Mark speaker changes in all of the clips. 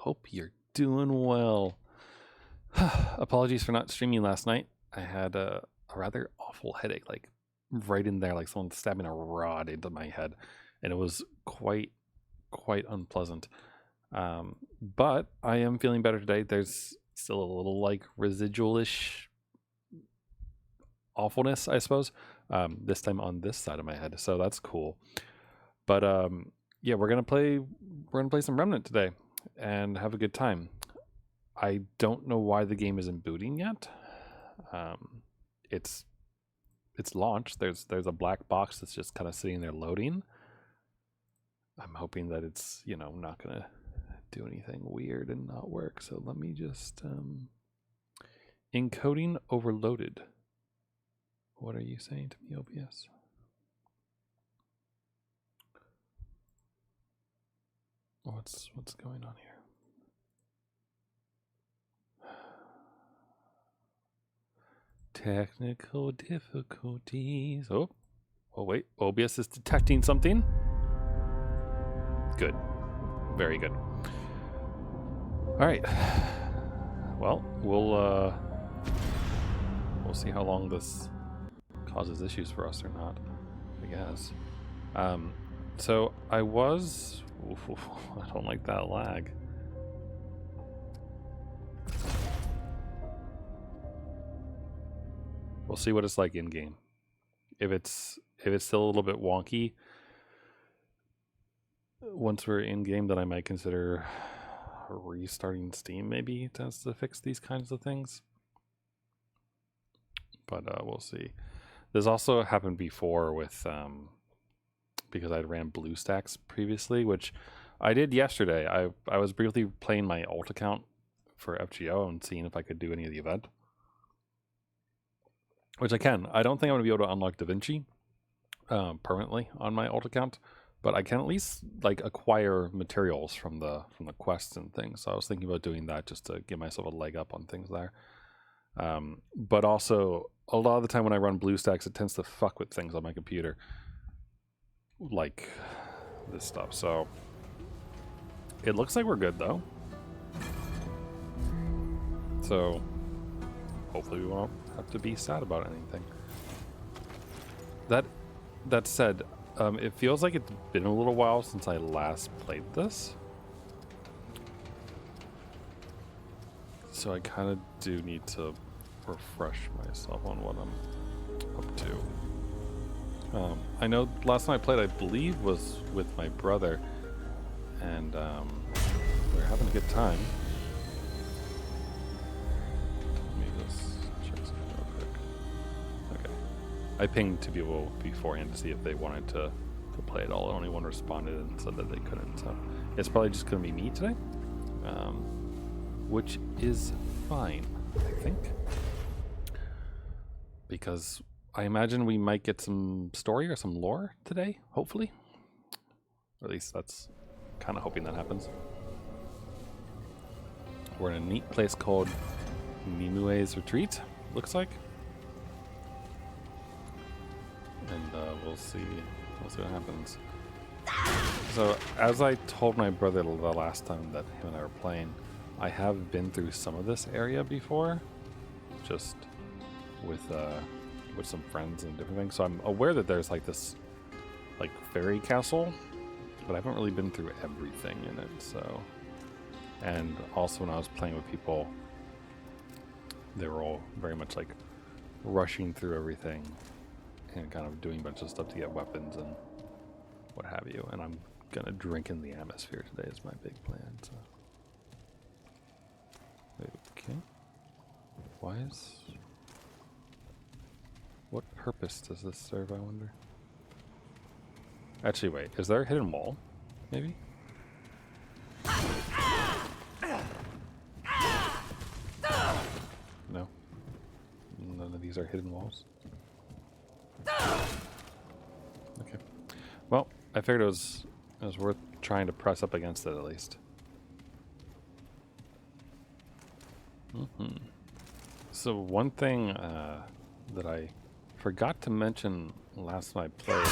Speaker 1: Hope you're doing well. Apologies for not streaming last night. I had a rather awful headache, like right in there, like someone stabbing a rod into my head, and it was quite unpleasant. But I am feeling better today. There's still a little like residual-ish awfulness, I suppose. This time on this side of my head, so that's cool. But yeah, we're gonna play some Remnant today and have a good time. I don't know why the game isn't booting yet. It's launched. There's a black box that's just kind of sitting there loading. I'm hoping that it's, you know, not gonna do anything weird and not work. So let me just encoding overloaded. What are you saying to me, OBS? What's going on here? Technical difficulties. Oh wait, OBS is detecting something. Good, very good. All right. Well, we'll see how long this causes issues for us or not, I guess. So I was. I don't like that lag. We'll see what it's like in game. If it's still a little bit wonky once we're in game, then I might consider restarting Steam maybe to fix these kinds of things. But we'll see. This also happened before with because I ran BlueStacks previously, which I did yesterday. I was briefly playing my alt account for FGO and seeing if I could do any of the event. Which I can. I don't think I'm going to be able to unlock DaVinci permanently on my alt account, but I can at least like acquire materials from the quests and things. So I was thinking about doing that just to give myself a leg up on things there. But also, a lot of the time when I run BlueStacks, it tends to fuck with things on my computer, like this stuff. So it looks like we're good though. So hopefully we won't have to be sad about anything. That said, it feels like it's been a little while since I last played this, so I kind of do need to refresh myself on what I'm up to. I know last time I played, I believe, was with my brother, and we were having a good time. I pinged two people beforehand to see if they wanted to play it all. Only one responded and said that they couldn't. So it's probably just going to be me today, which is fine, I think, because I imagine we might get some story or some lore today, hopefully. Or at least that's kind of hoping that happens. We're in a neat place called Nimue's Retreat, looks like. And we'll see what happens. So, as I told my brother the last time that him and I were playing, I have been through some of this area before, just with some friends and different things. So I'm aware that there's like this like fairy castle, but I haven't really been through everything in it. So, and also when I was playing with people, they were all very much like rushing through everything and kind of doing a bunch of stuff to get weapons and what have you. And I'm gonna drink in the atmosphere today is my big plan. So. Okay. What purpose does this serve, I wonder? Actually, wait, is there a hidden wall? Maybe? No? None of these are hidden walls? Okay. Well, I figured it was worth trying to press up against it at least. So one thing that I forgot to mention last time I played,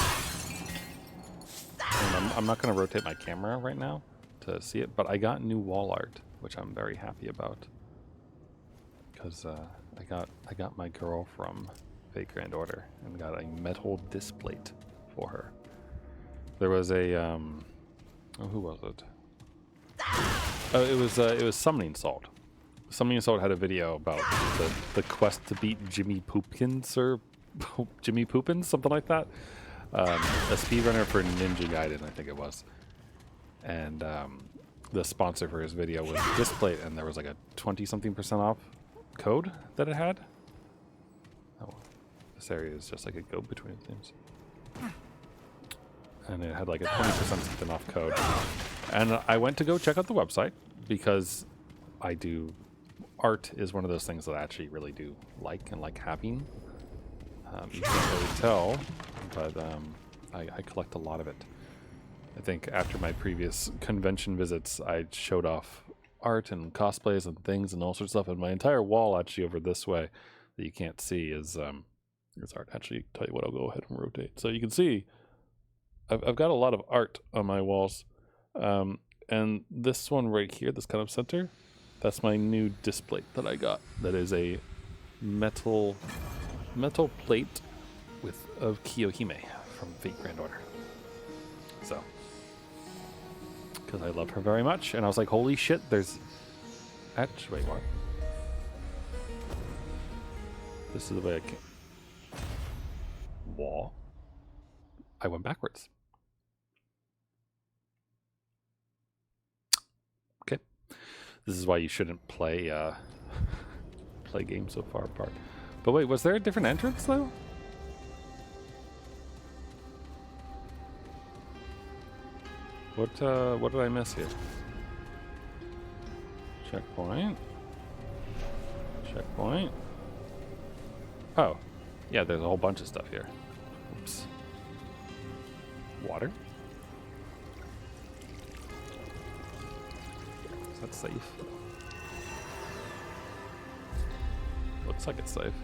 Speaker 1: and I'm not going to rotate my camera right now, to see it, but I got new wall art, which I'm very happy about. Because I got my girl from Fate Grand Order and got a metal displate for her. There was a oh, who was it? Oh, it was Summoning Salt. Summoning Salt had a video about the quest to beat Jimmy Poopkins or Jimmy Poopins, something like that. A speedrunner for Ninja Gaiden, I think it was. And the sponsor for his video was Displate, and there was like a 20-something% off code that it had. Oh, this area is just like a go-between things. And it had like a 20% something off code. And I went to go check out the website because art is one of those things that I actually really do like and like having. You can't really tell, but I collect a lot of it. I think after my previous convention visits, I showed off art and cosplays and things and all sorts of stuff, and my entire wall actually over this way that you can't see is art. Actually, tell you what, I'll go ahead and rotate. So you can see I've got a lot of art on my walls, and this one right here, this kind of center, that's my new displate that I got. That is a metal plate of Kiyohime from Fate Grand Order. So, because I loved her very much, and I was like, holy shit, there's... Actually, wait, what? This is the way I can... Wall? I went backwards. Okay. This is why you shouldn't play, play games so far apart. But wait, was there a different entrance, though? What did I miss here? Checkpoint. Checkpoint. Oh. Yeah, there's a whole bunch of stuff here. Oops. Water? Is that safe? Looks like it's safe.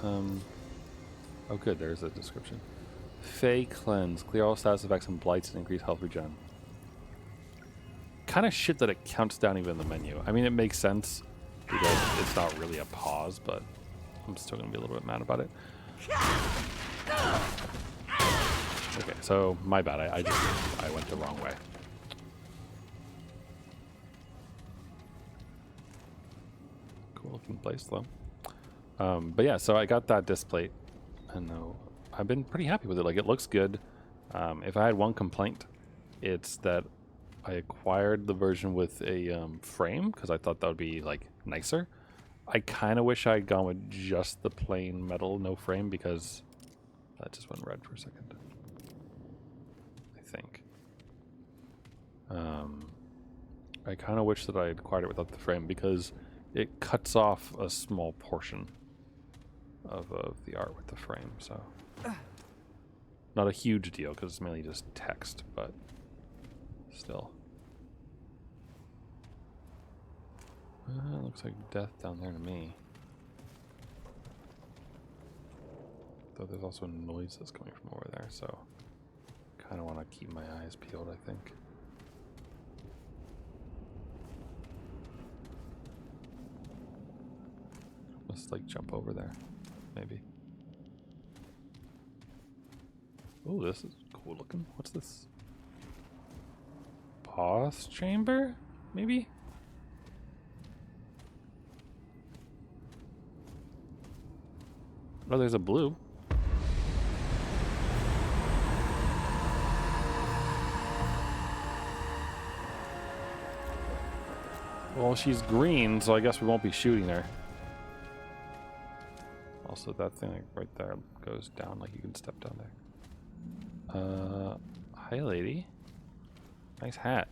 Speaker 1: Oh good, there's a description. Fey Cleanse. Clear all status effects and blights and increase health regen. Kind of shit that it counts down even in the menu. I mean, it makes sense because it's not really a pause, but I'm still going to be a little bit mad about it. Okay, so my bad. I went the wrong way. Cool looking place though. But yeah, so I got that displate, and I've been pretty happy with it. Like, it looks good. If I had one complaint, it's that I acquired the version with a frame because I thought that would be like nicer. I kind of wish I had gone with just the plain metal, no frame, because that just went red for a second. I think. I kind of wish that I had acquired it without the frame because it cuts off a small portion of the art with the frame, so not a huge deal because it's mainly just text, but still. Looks like death down there to me. Though there's also noises coming from over there, so kind of want to keep my eyes peeled, I think. Let's like jump over there, maybe. Oh, this is cool looking. What's this? Boss chamber? Maybe? Oh, there's a blue. Well, she's green, so I guess we won't be shooting her. Also, that thing like right there goes down, like you can step down there. Hi lady. Nice hat.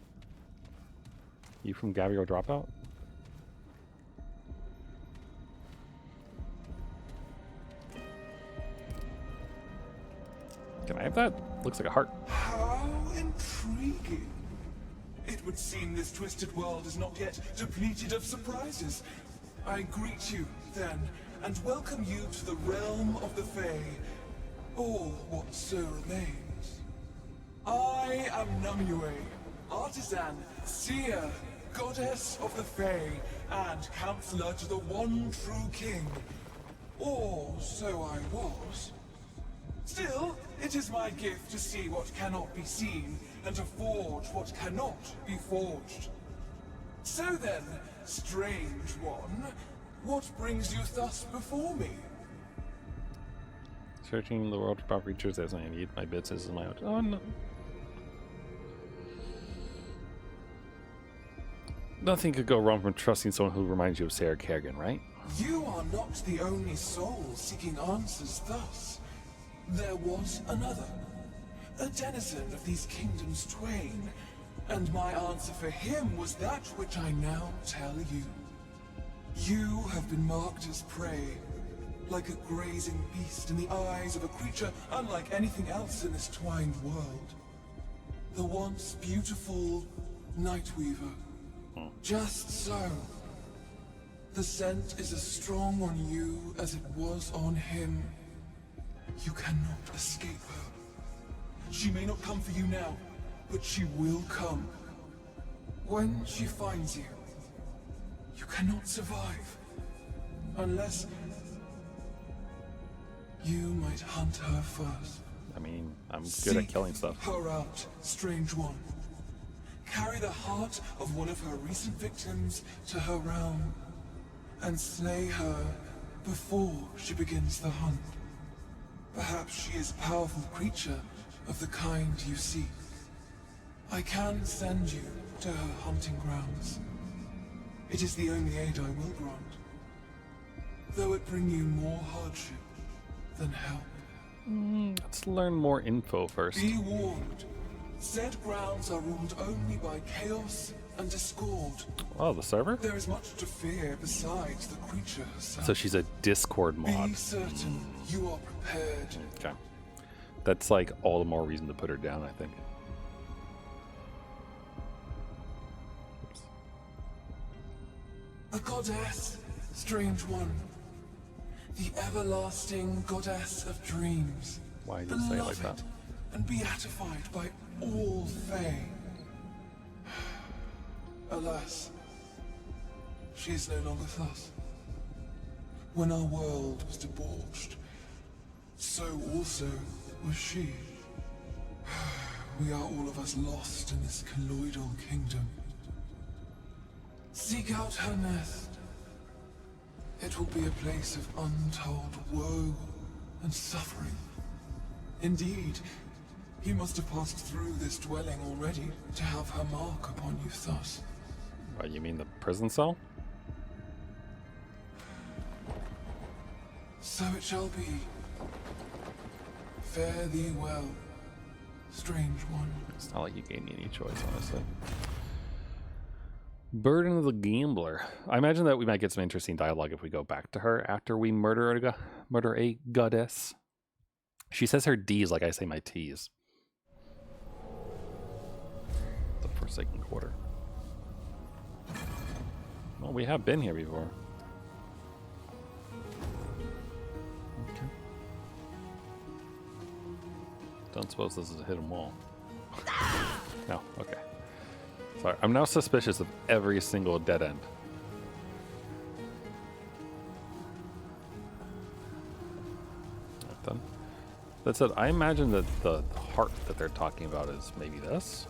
Speaker 1: You from Gabriel Dropout? Can I have that? Looks like a heart.
Speaker 2: How intriguing. It would seem this twisted world is not yet depleted of surprises. I greet you, then, and welcome you to the realm of the Fae, or what so remains. I am Namue, artisan, seer, goddess of the Fae, and counselor to the one true king. Or so I was. Still, it is my gift to see what cannot be seen, and to forge what cannot be forged. So then, strange one, what brings you thus before me?
Speaker 1: Searching the world for powerful creatures, there's nothing I need. My bits is my own. Oh no. Nothing could go wrong from trusting someone who reminds you of Sarah Kerrigan, right?
Speaker 2: You are not the only soul seeking answers thus. There was another, a denizen of these kingdoms twain, and my answer for him was that which I now tell you. You have been marked as prey, like a grazing beast in the eyes of a creature unlike anything else in this twined world. The once beautiful Nightweaver. Just so. The scent is as strong on you as it was on him. You cannot escape her. She may not come for you now, but she will come. When she finds you, you cannot survive. Unless you might hunt her first.
Speaker 1: I mean, I'm good at killing stuff.
Speaker 2: Seek her out, strange one. Carry the heart of one of her recent victims to her realm, and slay her before she begins the hunt. Perhaps she is a powerful creature of the kind you seek. I can send you to her hunting grounds. It is the only aid I will grant, though it bring you more hardship than help.
Speaker 1: Let's learn more info first.
Speaker 2: Be warned. Said grounds are ruled only by chaos and discord.
Speaker 1: Oh, the server?
Speaker 2: There is much to fear besides the creature herself.
Speaker 1: So she's a Discord mod.
Speaker 2: Be certain you are prepared.
Speaker 1: Okay. That's like all the more reason to put her down, I think. Oops.
Speaker 2: A goddess, strange one. The everlasting goddess of dreams.
Speaker 1: Why did you say it like that?
Speaker 2: Beloved and beatified by all Fae. Alas, she is no longer thus. When our world was debauched, so also was she. We are all of us lost in this colloidal kingdom. Seek out her nest. It will be a place of untold woe and suffering. Indeed, he must have passed through this dwelling already to have her mark upon you thus.
Speaker 1: What, you mean the prison cell?
Speaker 2: So it shall be. Fare thee well, strange one.
Speaker 1: It's not like you gave me any choice, honestly. Burden of the Gambler. I imagine that we might get some interesting dialogue if we go back to her after we murder a goddess. She says her D's like I say my T's. The Forsaken Quarter. Well, we have been here before. Okay. Don't suppose this is a hidden wall. No, okay. Sorry, I'm now suspicious of every single dead end. Right then. That said, I imagine that the heart that they're talking about is maybe this.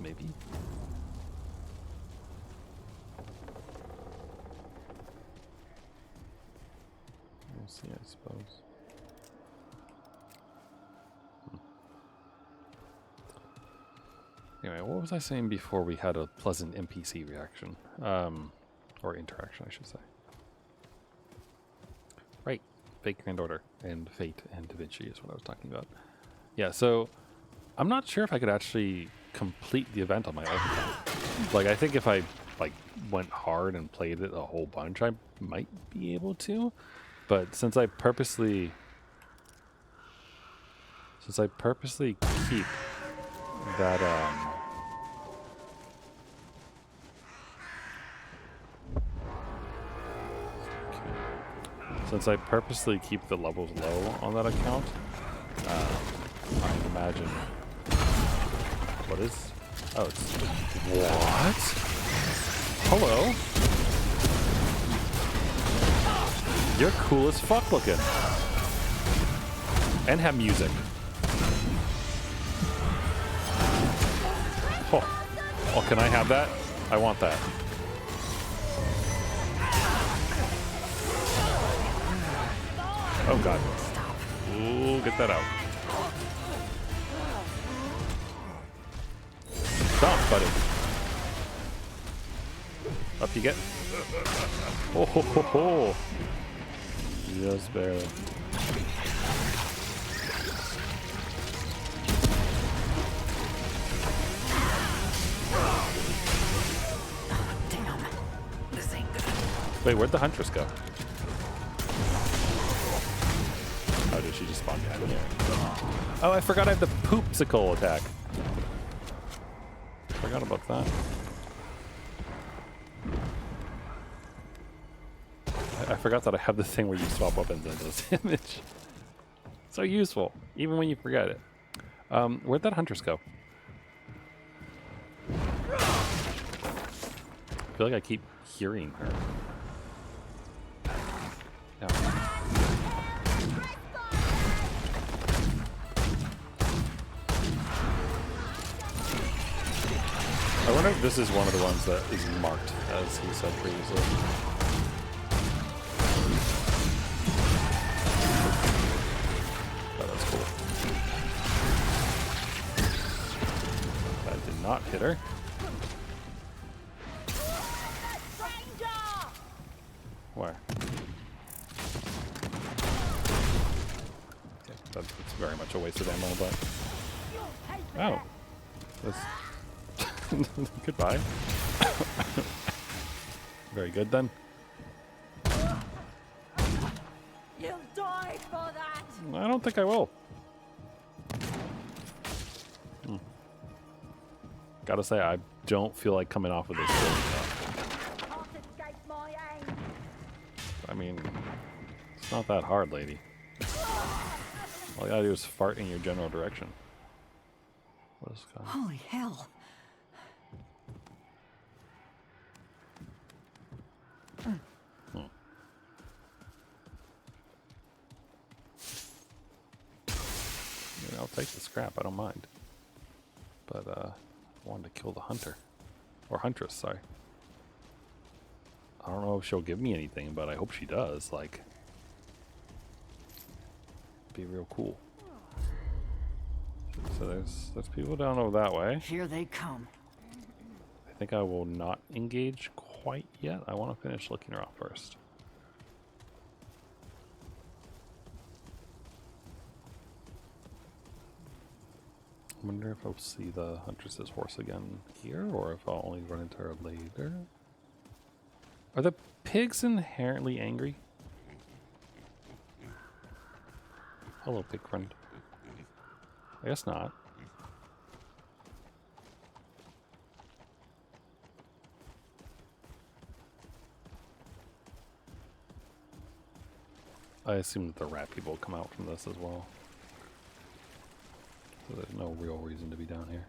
Speaker 1: Maybe. We'll see, I suppose. Anyway, what was I saying before we had a pleasant NPC reaction? Or interaction, I should say. Right. Fate Grand Order and Fate and Da Vinci is what I was talking about. Yeah, so I'm not sure if I could actually complete the event on my own account. Like, I think if I went hard and played it a whole bunch, I might be able to. But since I purposely keep that since I purposely keep the levels low on that account, I imagine. What is? Oh, it's what? Hello. You're cool as fuck looking, and have music. Oh, can I have that? I want that. Oh god. Ooh, get that out. Stop, buddy. Up you get. Oh ho ho ho. Just barely.
Speaker 3: Damn. This ain't good.
Speaker 1: Wait, where'd the Huntress go? Oh, did she just spawn behind me? Oh, I forgot I have the poopsicle attack. Forgot about that. I forgot that I have the thing where you swap weapons and does damage. So useful, even when you forget it. Where'd that Huntress go? I feel like I keep hearing her. No. I wonder if this is one of the ones that is marked, as he said previously. Oh, that's cool. That did not hit her. Where? Okay, that's very much a waste of ammo, but... Oh. That's... Goodbye. Very good then.
Speaker 3: You'll die for that.
Speaker 1: I don't think I will. Gotta say, I don't feel like coming off of this building though.
Speaker 3: Can't escape my aim.
Speaker 1: I mean, it's not that hard, lady. All you gotta do is fart in your general direction. What is going on?
Speaker 3: Holy hell.
Speaker 1: I mean, I'll take the scrap, I don't mind. But, I wanted to kill the hunter. Or huntress, sorry. I don't know if she'll give me anything, but I hope she does, like... Be real cool. So there's people down over that way.
Speaker 3: Here they come.
Speaker 1: I think I will not engage quite yet. I want to finish looking her up first. I wonder if I'll see the Huntress's horse again here, or if I'll only run into her later. Are the pigs inherently angry? Hello, pig friend. I guess not. I assume that the rat people come out from this as well. So there's no real reason to be down here.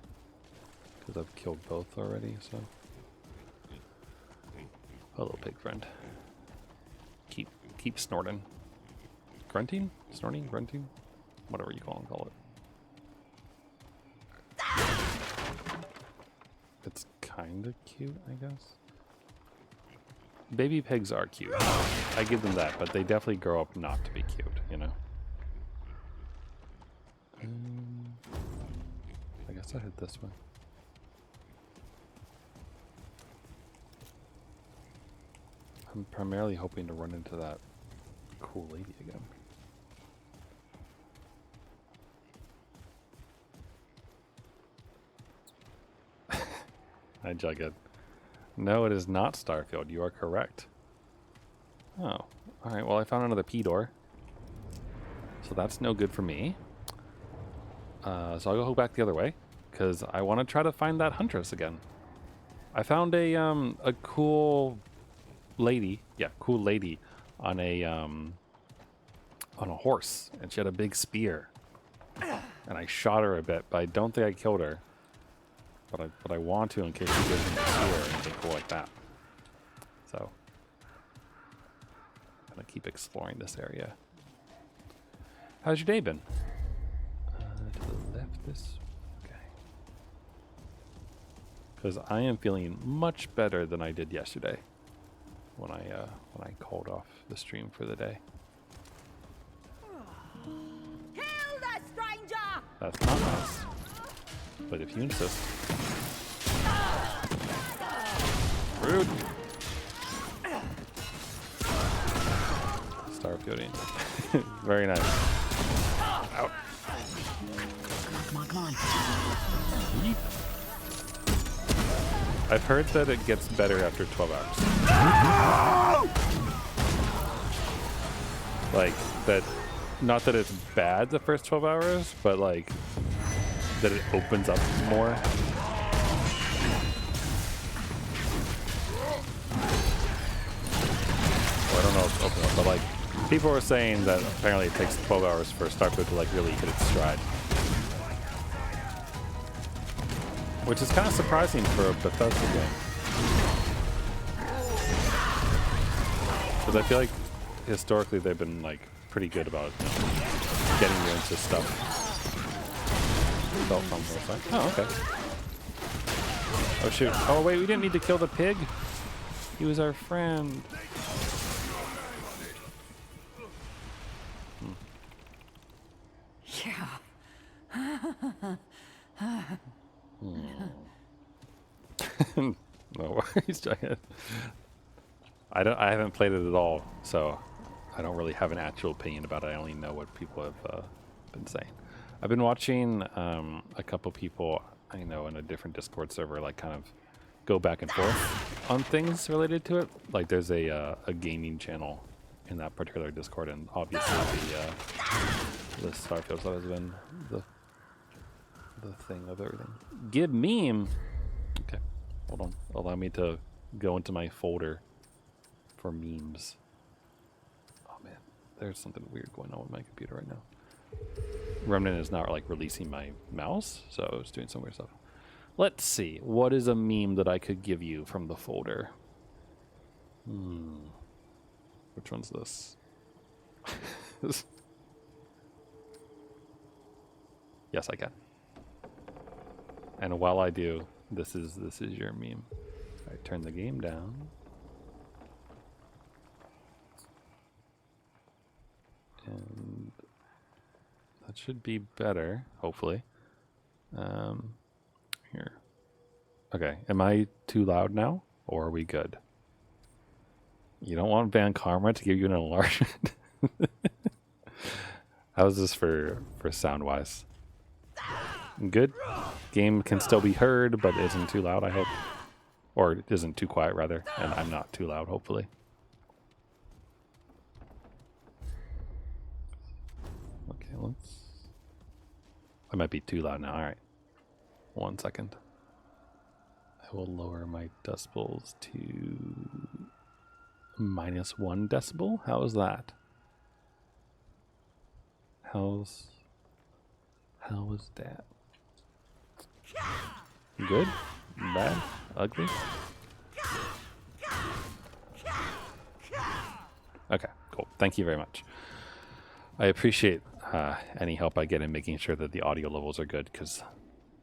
Speaker 1: Because I've killed both already, so... Hello, pig friend. Keep snorting. Grunting? Snorting? Grunting? Whatever you call it. It's kinda cute, I guess. Baby pigs are cute. I give them that, but they definitely grow up not to be cute, you know? I guess I hit this one. I'm primarily hoping to run into that cool lady again. Hi, Jughead. No, it is not Starfield. You are correct. Oh. Alright, well I found another P door. So that's no good for me. So I'll go back the other way. Because I want to try to find that Huntress again. I found a cool lady. Yeah, cool lady on a horse. And she had a big spear. and I shot her a bit, but I don't think I killed her. But I want to in case she goes into sewer or anything cool like that. So I'm gonna keep exploring this area. How's your day been? To the left, this. Okay. Because I am feeling much better than I did yesterday when I called off the stream for the day.
Speaker 3: Kill the stranger!
Speaker 1: That's not nice. But if you insist. Rude. Starfielding. Very nice. Out.
Speaker 3: Come on, come on.
Speaker 1: Yeet. I've heard that it gets better after 12 hours. Like, that, not that it's bad the first 12 hours, but like, that it opens up more. Well, I don't know if it's open up, but like, people were saying that apparently it takes 12 hours for Starfield to like really hit its stride. Which is kind of surprising for a Bethesda game. Because I feel like historically they've been like pretty good about getting you into stuff. Felt from the side. Oh, okay. Oh shoot. Oh wait, we didn't need to kill the pig. He was our friend. No worries, Giant. I haven't played it at all, so I don't really have an actual opinion about it. I only know what people have been saying. I've been watching a couple people I know in a different Discord server like kind of go back and forth on things related to it. Like there's a gaming channel in that particular Discord, and obviously the Starfield has been the thing of everything. Give meme. Okay, hold on. Allow me to go into my folder for memes. Oh man, there's something weird going on with my computer right now. Remnant is not like releasing my mouse, so it's doing some weird stuff. Let's see. What is a meme that I could give you from the folder? Which one's this? Yes, I can. And while I do, this is your meme. I turn the game down. And that should be better, hopefully. Here. Okay, am I too loud now, or are we good? You don't want Van Karma to give you an enlargement? How's this for sound-wise? Good? Game can still be heard, but isn't too loud, I hope. Or isn't too quiet, rather. And I'm not too loud, hopefully. Okay, let's... I might be too loud now. Alright. 1 second. I will lower my decibels to -1 decibel. How is that? How is that? Good? Bad? Ugly? Okay, cool. Thank you very much. I appreciate any help I get in making sure that the audio levels are good, because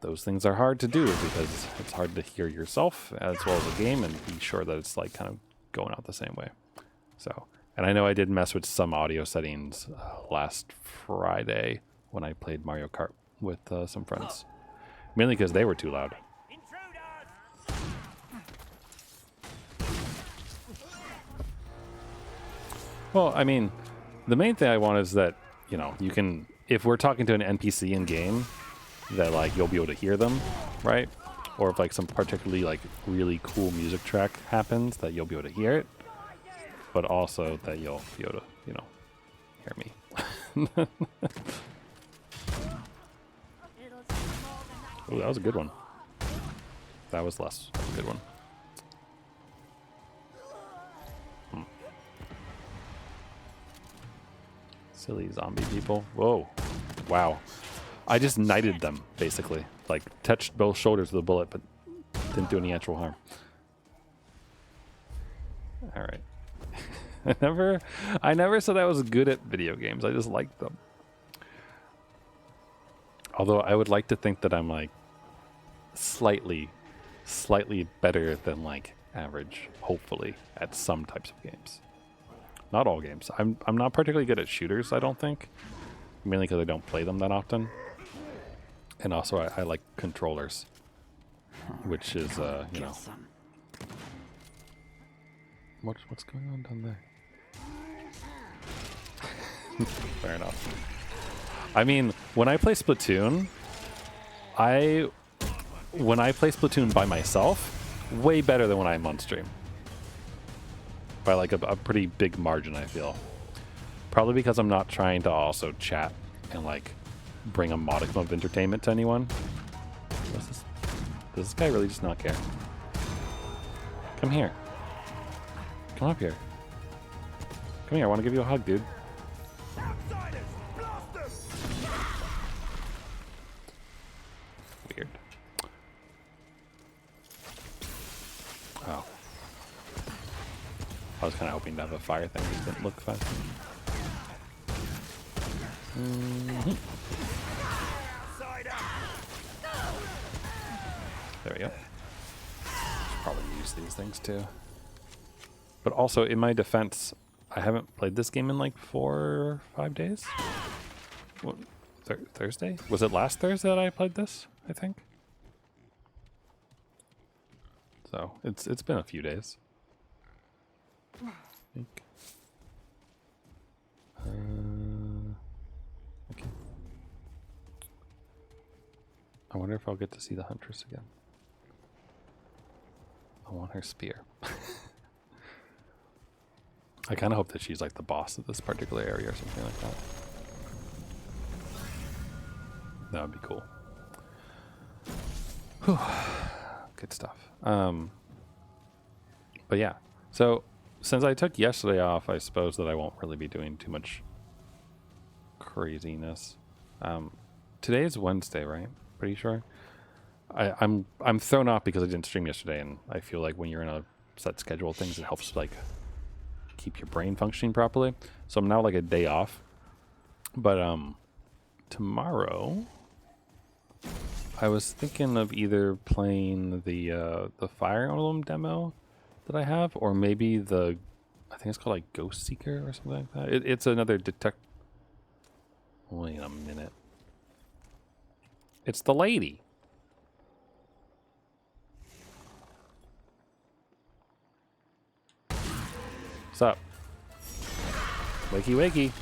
Speaker 1: those things are hard to do because it's hard to hear yourself as well as the game and be sure that it's like kind of going out the same way. So, and I know I did mess with some audio settings last Friday when I played Mario Kart with some friends, mainly because they were too loud. Well, I mean, the main thing I want is that, you know, you can, if we're talking to an NPC in game, that like you'll be able to hear them, right? Or if like some particularly like really cool music track happens, that you'll be able to hear it, but also that you'll be able to, you know, hear me. Oh, that was a good one. That was less. Good one. Silly zombie people. Whoa. Wow. I just knighted them, basically. Like, touched both shoulders with a bullet, but didn't do any actual harm. Alright. I never said I was good at video games. I just liked them. Although I would like to think that I'm like slightly better than like average, hopefully, at some types of games. Not all games. I'm not particularly good at shooters, I don't think. Mainly because I don't play them that often. And also I like controllers. Which is you know. What's going on down there? Fair enough. I mean, when I play Splatoon, when I play Splatoon by myself, way better than when I'm on stream. By like a pretty big margin, I feel. Probably because I'm not trying to also chat and like bring a modicum of entertainment to anyone. Does this guy really just not care? Come here. Come up here. Come here, I want to give you a hug, dude. Weird. Oh. I was kind of hoping to have a fire thing, it didn't look fun. There we go. Should probably use these things too. But also, in my defense, I haven't played this game in like 4 or 5 days. What, Thursday? Was it last Thursday that I played this? I think. So it's been a few days. I think. Okay. I wonder if I'll get to see the Huntress again. I want her spear. I kind of hope that she's like the boss of this particular area or something like that. That would be cool. Whew. Good stuff. But yeah, so since I took yesterday off, I suppose that I won't really be doing too much craziness. Today is Wednesday, right? Pretty sure. I'm thrown off because I didn't stream yesterday, and I feel like when you're in a set schedule of things, it helps like keep your brain functioning properly. So I'm now like a day off. But tomorrow I was thinking of either playing the Fire Emblem demo that I have, or maybe I think it's called like Ghost Seeker or something like that. It's another detect. Wait a minute. It's the lady. What's up? Wakey wakey.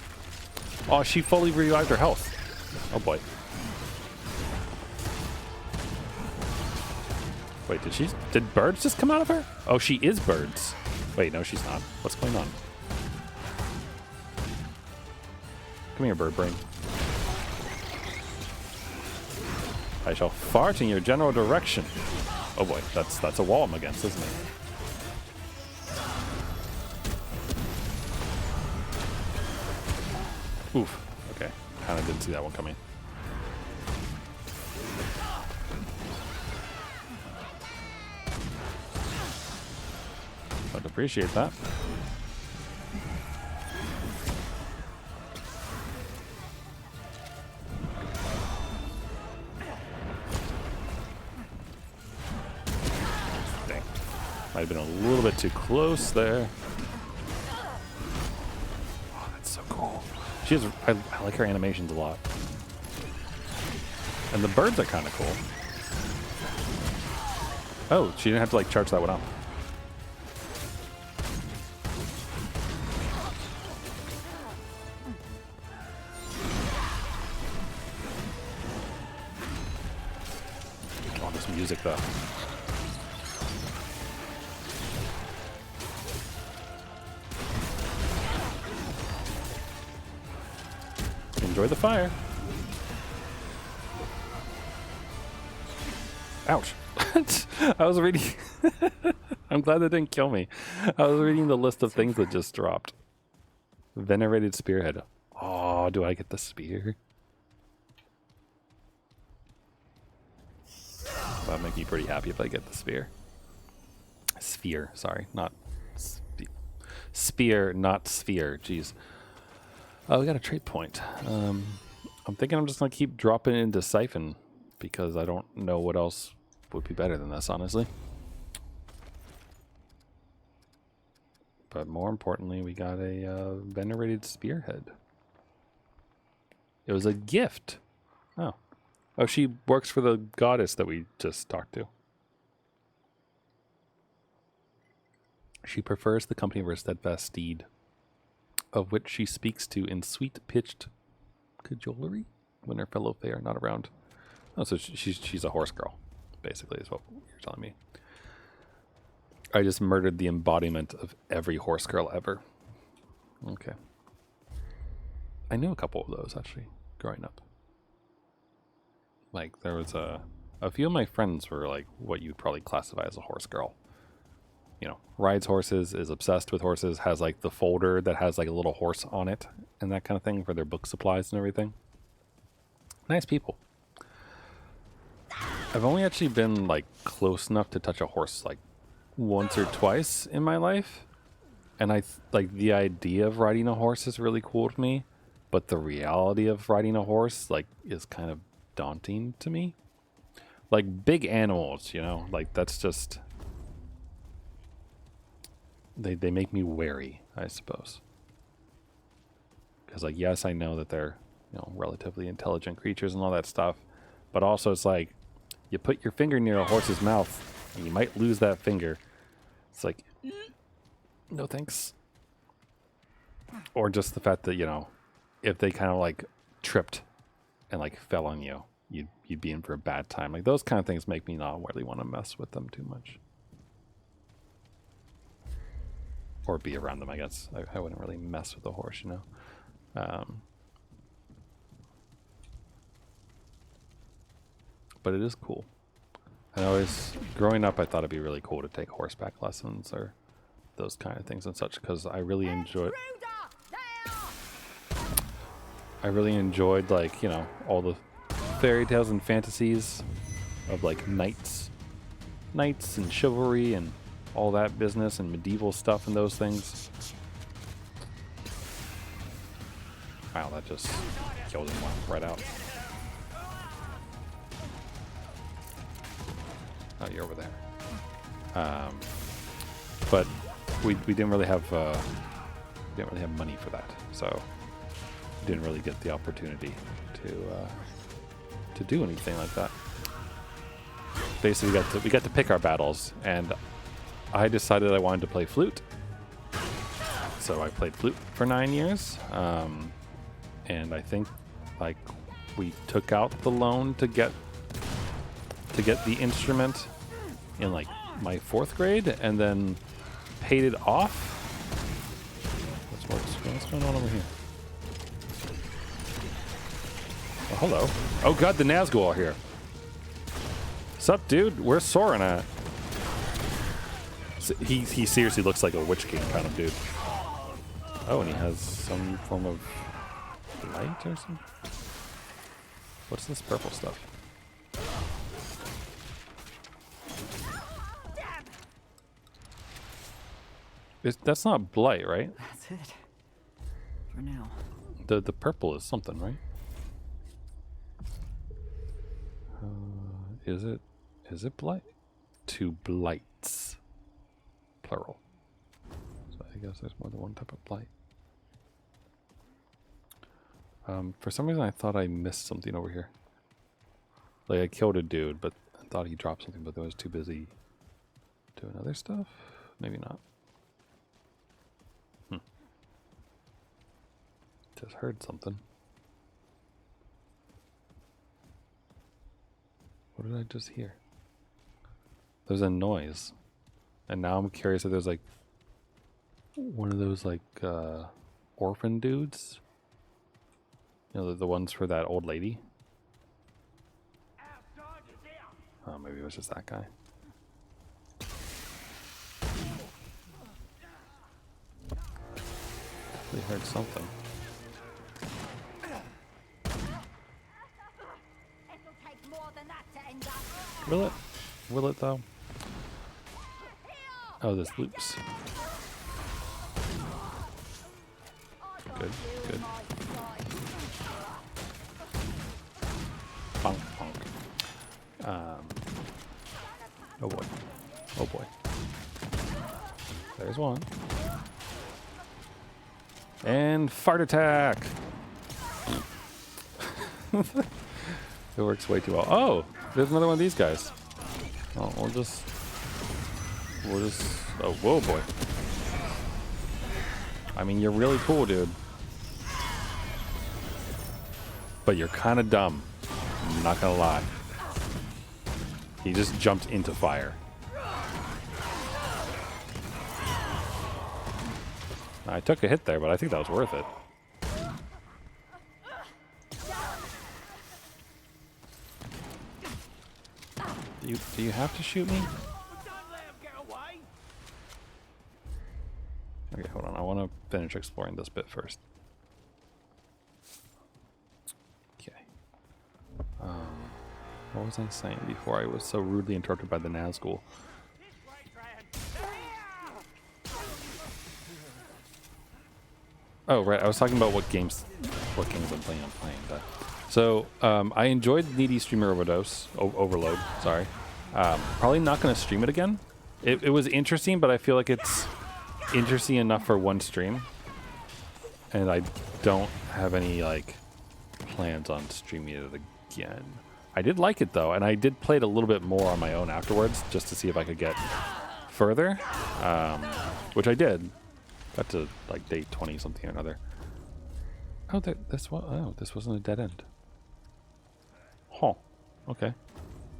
Speaker 1: Oh, she fully revived her health. Oh boy. Wait, did birds just come out of her? Oh, she is birds. Wait, no, she's not. What's going on? Come here, bird brain. I shall fart in your general direction. Oh boy, that's a wall I'm against, isn't it? Oof. Okay. Kind of didn't see that one coming. I'd appreciate that. Dang. Might have been a little bit too close there. Oh, that's so cool. She has, I like her animations a lot. And the birds are kind of cool. Oh, she didn't have to like charge that one up. Oh, this music though. Enjoy the fire. Ouch. I was reading. I'm glad that didn't kill me. I was reading the list of things that just dropped. Venerated Spearhead. Oh, do I get the spear? That'd make me pretty happy if I get the spear. Sphere, sorry, not spear, not sphere. Jeez. Oh, we got a trait point. I'm thinking I'm just gonna keep dropping into Siphon because I don't know what else would be better than this, honestly. But more importantly, we got a venerated spearhead. It was a gift. Oh. Oh, she works for the goddess that we just talked to. She prefers the company of her steadfast steed, of which she speaks to in sweet-pitched cajolery when her fellow fae are not around. Oh, so she's a horse girl, basically, is what you're telling me. I just murdered the embodiment of every horse girl ever. Okay. I knew a couple of those, actually, growing up. Like, there was a few of my friends were, like, what you'd probably classify as a horse girl. You know, rides horses, is obsessed with horses, has, like, the folder that has, like, a little horse on it and that kind of thing for their book supplies and everything. Nice people. I've only actually been, like, close enough to touch a horse, like, once or twice in my life. And like, the idea of riding a horse is really cool to me. But the reality of riding a horse, like, is kind of daunting to me. Like, big animals, you know? Like, that's just... They make me wary, I suppose. Because, like, yes, I know that they're, you know, relatively intelligent creatures and all that stuff. But also, it's like, you put your finger near a horse's mouth, and you might lose that finger. It's like, no thanks. Or just the fact that, you know, if they kind of, like, tripped and, like, fell on you, you'd be in for a bad time. Like, those kind of things make me not really want to mess with them too much. Or be around them, I guess. I wouldn't really mess with a horse, you know. But it is cool. And growing up, I thought it'd be really cool to take horseback lessons or those kind of things and such, because I really enjoyed, like, you know, all the fairy tales and fantasies of, like, knights and chivalry and all that business and medieval stuff and those things. Wow, that just killed him right out. Oh, you're over there. But we didn't really have money for that, so didn't really get the opportunity to do anything like that. Basically, we got to pick our battles, and I decided I wanted to play flute, so I played flute for 9 years. And I think, like, we took out the loan to get the instrument in, like, my 4th grade, and then paid it off. What's going on over here? Oh, hello. Oh god, the Nazgul are here. Sup, dude? Where's Soren at? He seriously looks like a Witch King kind of dude. Oh, and he has some form of light or something? What's this purple stuff? That's not blight, right?
Speaker 3: That's it. For now.
Speaker 1: The purple is something, right? Is it blight? 2 blights. Plural. So I guess there's more than one type of blight. For some reason I thought I missed something over here. Like, I killed a dude, but I thought he dropped something, but I was too busy doing other stuff? Maybe not. Just heard something. What did I just hear? There's a noise. And now I'm curious if there's, like, one of those, like, orphan dudes. You know, the ones for that old lady. Oh, maybe it was just that guy. We heard something. Will it? Will it though? Oh, this loops. Good, good. Bonk, bonk. Oh boy. Oh boy. There's one. And fart attack! It works way too well. Oh! There's another one of these guys. Oh, we'll just... Oh, whoa, boy. I mean, you're really cool, dude. But you're kind of dumb. I'm not gonna lie. He just jumped into fire. I took a hit there, but I think that was worth it. Do you have to shoot me? Okay, hold on. I want to finish exploring this bit first. Okay. What was I saying before I was so rudely interrupted by the Nazgul? Oh, right. I was talking about what games I'm playing. So, I enjoyed Needy Streamer Overload. Sorry. Probably not going to stream it again. It was interesting, but I feel like it's interesting enough for one stream. And I don't have any, like, plans on streaming it again. I did like it, though, and I did play it a little bit more on my own afterwards, just to see if I could get further. Which I did. Got to, like, day 20 something or another. Oh, this wasn't a dead end. Huh. Okay.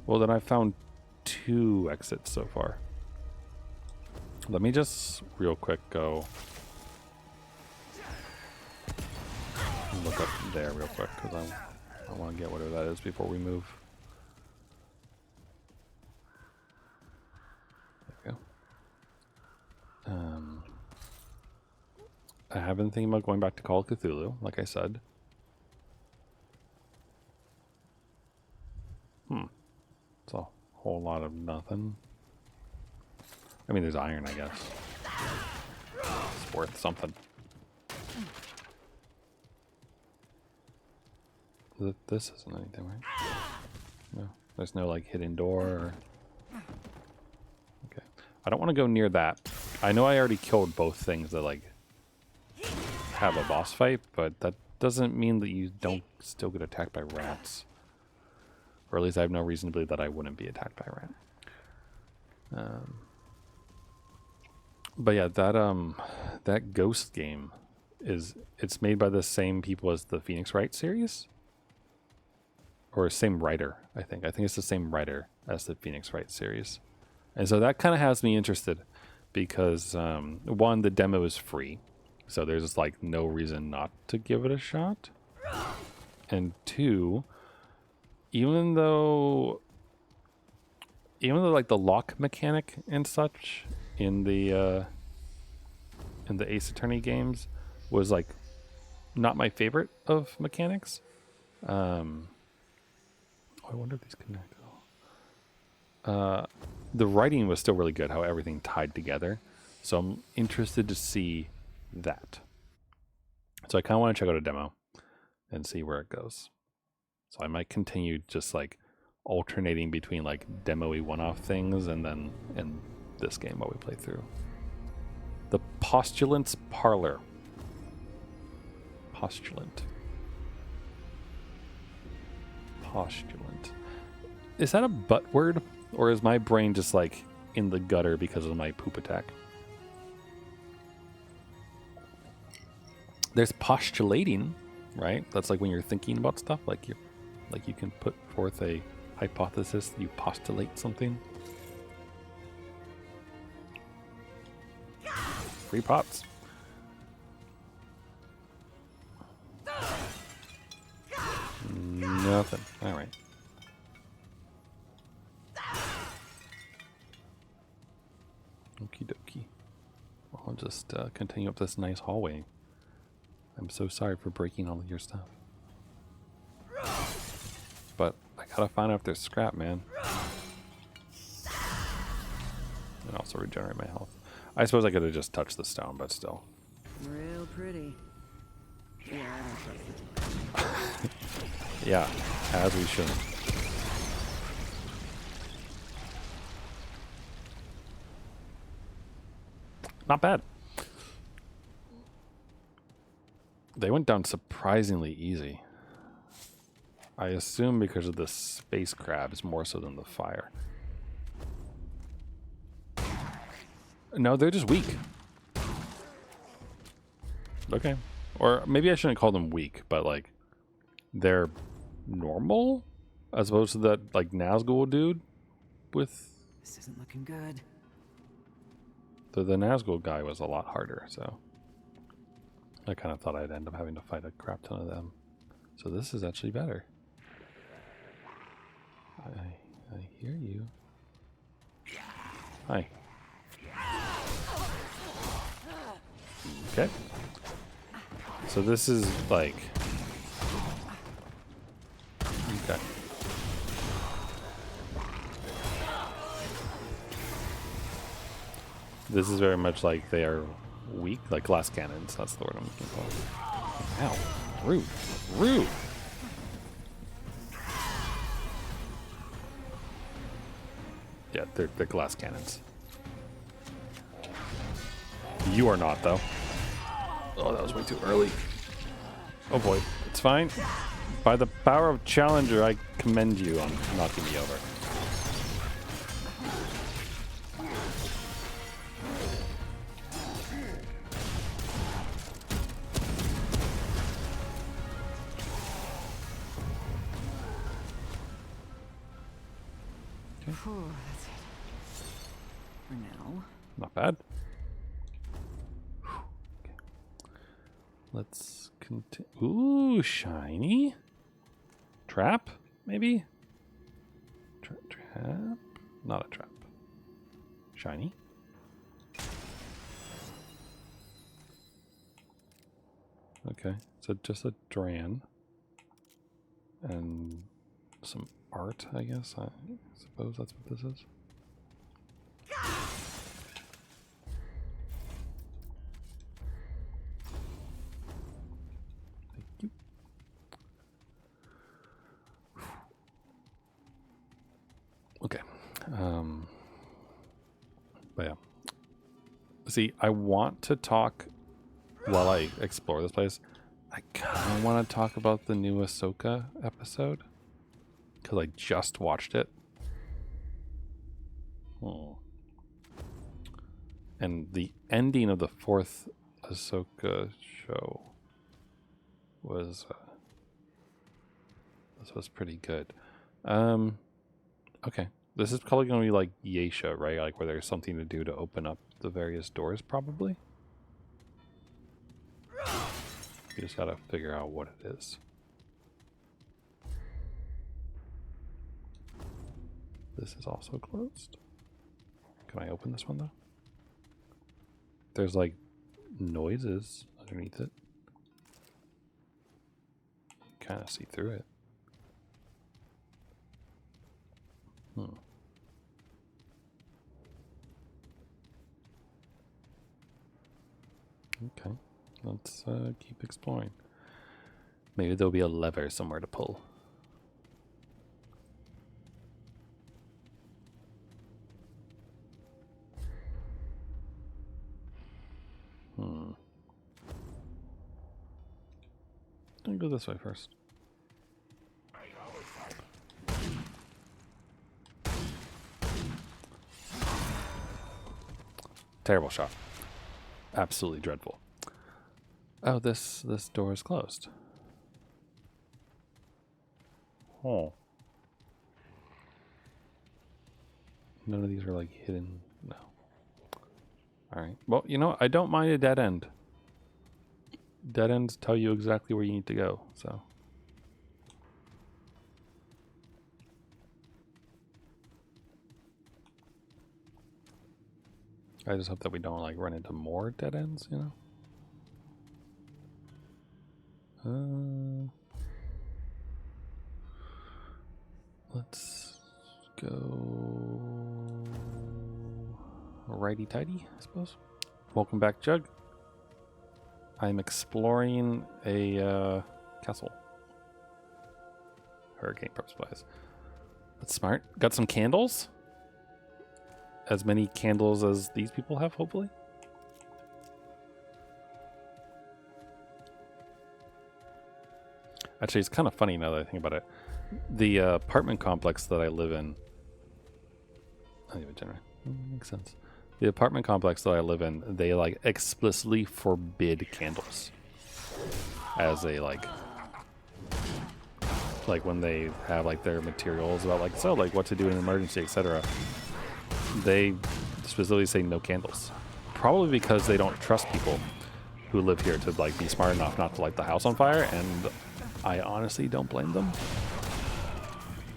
Speaker 1: Well, then I found 2 exits so far. Let me just real quick go look up there real quick, because I want to get whatever that is before we move. There we go. I have been thinking about going back to Call of Cthulhu, like I said. It's a whole lot of nothing. I mean, there's iron, I guess. It's worth something. This isn't anything, right? No. There's no, like, hidden door or... Okay. I don't want to go near that. I know I already killed both things that, like, have a boss fight, but that doesn't mean that you don't still get attacked by rats. Or at least I have no reason to believe that I wouldn't be attacked by a rat. But yeah, that Ghost game it's made by the same people as the Phoenix Wright series, or same writer. I think it's the same writer as the Phoenix Wright series, and so that kind of has me interested because one, the demo is free, so there's just like no reason not to give it a shot, and two, even though like the lock mechanic and such in the Ace Attorney games was like not my favorite of mechanics. I wonder if these connect. The writing was still really good, how everything tied together. So I'm interested to see that. So I kind of want to check out a demo and see where it goes. So I might continue just like alternating between like demo-y one-off things and then in this game while we play through. The Postulant's Parlor. Postulant. Is that a butt word? Or is my brain just like in the gutter because of my poop attack? There's postulating, right? That's like when you're thinking about stuff, like you can put forth a hypothesis, you postulate something. Free pots. Nothing. All right. Okie dokie. Well, I'll just continue up this nice hallway. I'm so sorry for breaking all of your stuff. But I gotta find out if there's scrap, man. and also regenerate my health. I suppose I could have just touched the stone, but still.
Speaker 3: Real pretty. Yeah, I don't trust it.
Speaker 1: Yeah, as we should. Not bad. They went down surprisingly easy. I assume because of the space crabs more so than the fire. No, they're just weak. Okay. Or maybe I shouldn't call them weak, but like they're normal as opposed to that like Nazgul dude with
Speaker 3: This isn't looking good.
Speaker 1: the Nazgul guy was a lot harder, so I kind of thought I'd end up having to fight a crap ton of them. So this is actually better. I hear you. Hi. Okay. So this is like... Okay. This is very much like they are weak, like glass cannons. That's the word I'm looking for. Ow. Rude. Rude! Yeah, they're glass cannons. You are not, though. Oh, that was way too early. Oh boy, it's fine. By the power of Challenger, I commend you on knocking me over.
Speaker 3: Whew, that's it. For now.
Speaker 1: Not bad. Okay. Let's continue. Ooh, shiny. Trap, maybe? Trap? Not a trap. Shiny. Okay, so just a Dran. And some art, I guess. I suppose that's what this is. Thank you. Okay. But yeah. See, I want to talk while I explore this place. I kind of want to talk about the new Ahsoka episode because I just watched it. Oh. And the ending of the 4th Ahsoka show was this was pretty good. Okay. This is probably going to be like Yesha, right? Like where there's something to do to open up the various doors, probably. You just gotta figure out what it is. This is also closed. Can I open this one though? There's like noises underneath it. Kind of see through it. Okay, let's keep exploring. Maybe there'll be a lever somewhere to pull. I'll go this way first. Terrible shot. Absolutely dreadful. Oh, this door is closed. Oh. None of these are like hidden. No. Alright. Well, you know, I don't mind a dead end. Dead ends tell you exactly where you need to go, so. I just hope that we don't like run into more dead ends, you know? Let's go. righty tighty, I suppose. Welcome back, Jug. I'm exploring a castle. Hurricane prep supplies. That's smart. Got some candles. As many candles as these people have, hopefully. Actually, it's kind of funny now that I think about it. The apartment complex that I live in. Makes sense. The apartment complex that I live in, they like explicitly forbid candles. As a like when they have like their materials about like what to do in an emergency, etc. They specifically say no candles. Probably because they don't trust people who live here to like be smart enough not to light the house on fire, and I honestly don't blame them.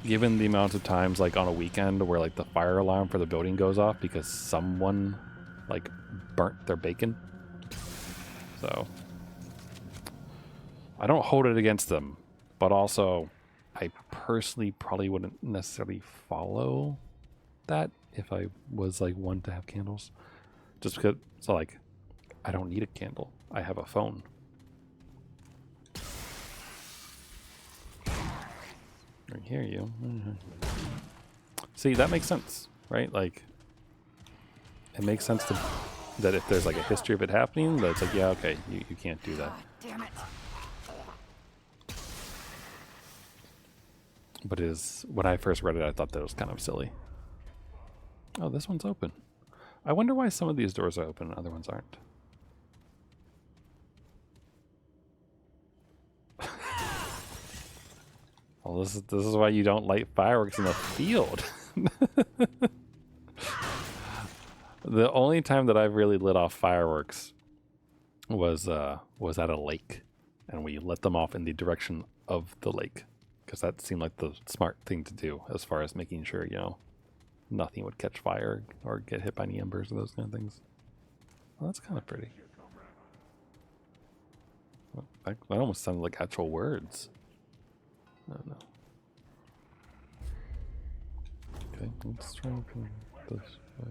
Speaker 1: Given the amount of times like on a weekend where like the fire alarm for the building goes off because someone like burnt their bacon. So I don't hold it against them, but also I personally probably wouldn't necessarily follow that if I was like one to have candles. Just because, so like, I don't need a candle. I have a phone. I hear you. See, that makes sense, right? Like, it makes sense that if there's like a history of it happening, that it's like, yeah, okay, you can't do that.
Speaker 3: Damn it.
Speaker 1: But when I first read it, I thought that was kind of silly. Oh, this one's open. I wonder why some of these doors are open and other ones aren't. Well, this is why you don't light fireworks in the field. The only time that I've really lit off fireworks was at a lake, and we lit them off in the direction of the lake because that seemed like the smart thing to do as far as making sure, you know, nothing would catch fire or get hit by any embers or those kind of things. Well, that's kind of pretty. That almost sounded like actual words. I don't know. Okay, let's try and come this way.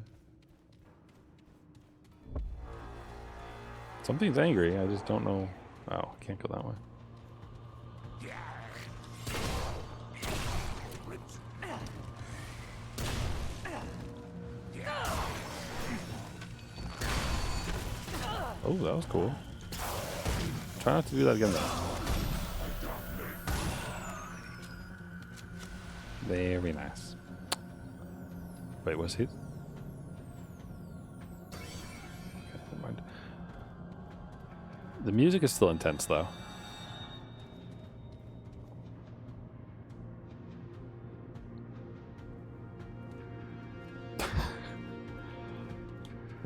Speaker 1: Something's angry, I just don't know. Oh, I can't go that way. Oh, that was cool. Try not to do that again, though. Very nice. Wait, was he? Okay, never mind. The music is still intense, though.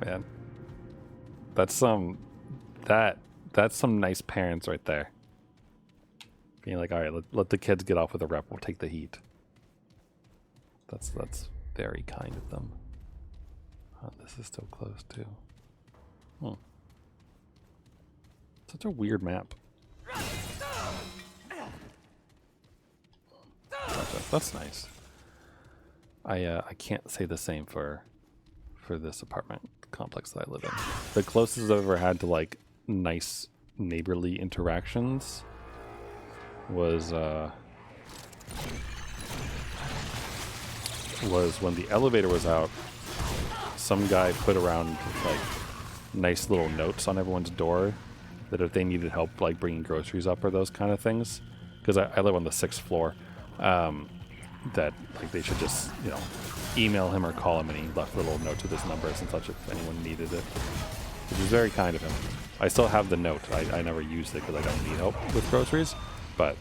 Speaker 1: Man, that's some nice parents right there. Being like, all right, let the kids get off with a rep. We'll take the heat. That's very kind of them. Oh, this is still close too. Hmm. Such a weird map. That's nice. I can't say the same for this apartment complex that I live in. The closest I've ever had to like nice neighborly interactions was when the elevator was out. Some guy put around like nice little notes on everyone's door that if they needed help like bringing groceries up or those kind of things, because I live on the 6th floor, that like they should just, you know, email him or call him, and he left little notes with his numbers and such if anyone needed it, which is very kind of him. I still have the note. I never used it because I don't need help with groceries, but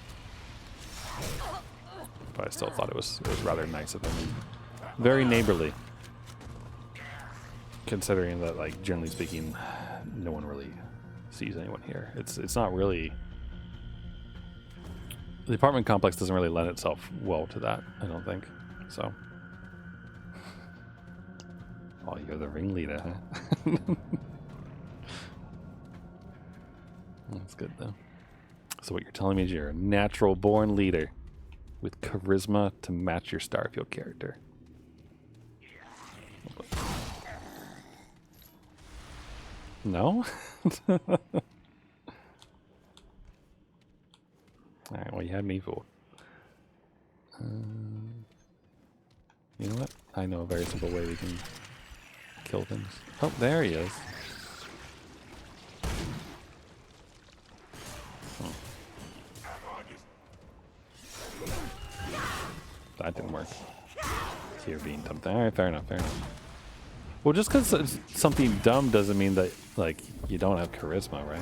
Speaker 1: I still thought it was rather nice of him. Very neighborly, considering that, like, generally speaking, no one really sees anyone here. It's not really, the apartment complex doesn't really lend itself well to that, I don't think. So, oh, you're the ringleader, huh? That's good though. So what you're telling me is you're a natural born leader with charisma to match your Starfield character. No? Alright, well, you had me fooled. You know what? I know a very simple way we can kill things. Oh, there he is. Oh. That didn't work. Here being dumb. Alright, fair enough, fair enough. Well, just because it's something dumb doesn't mean that, like, you don't have charisma, right?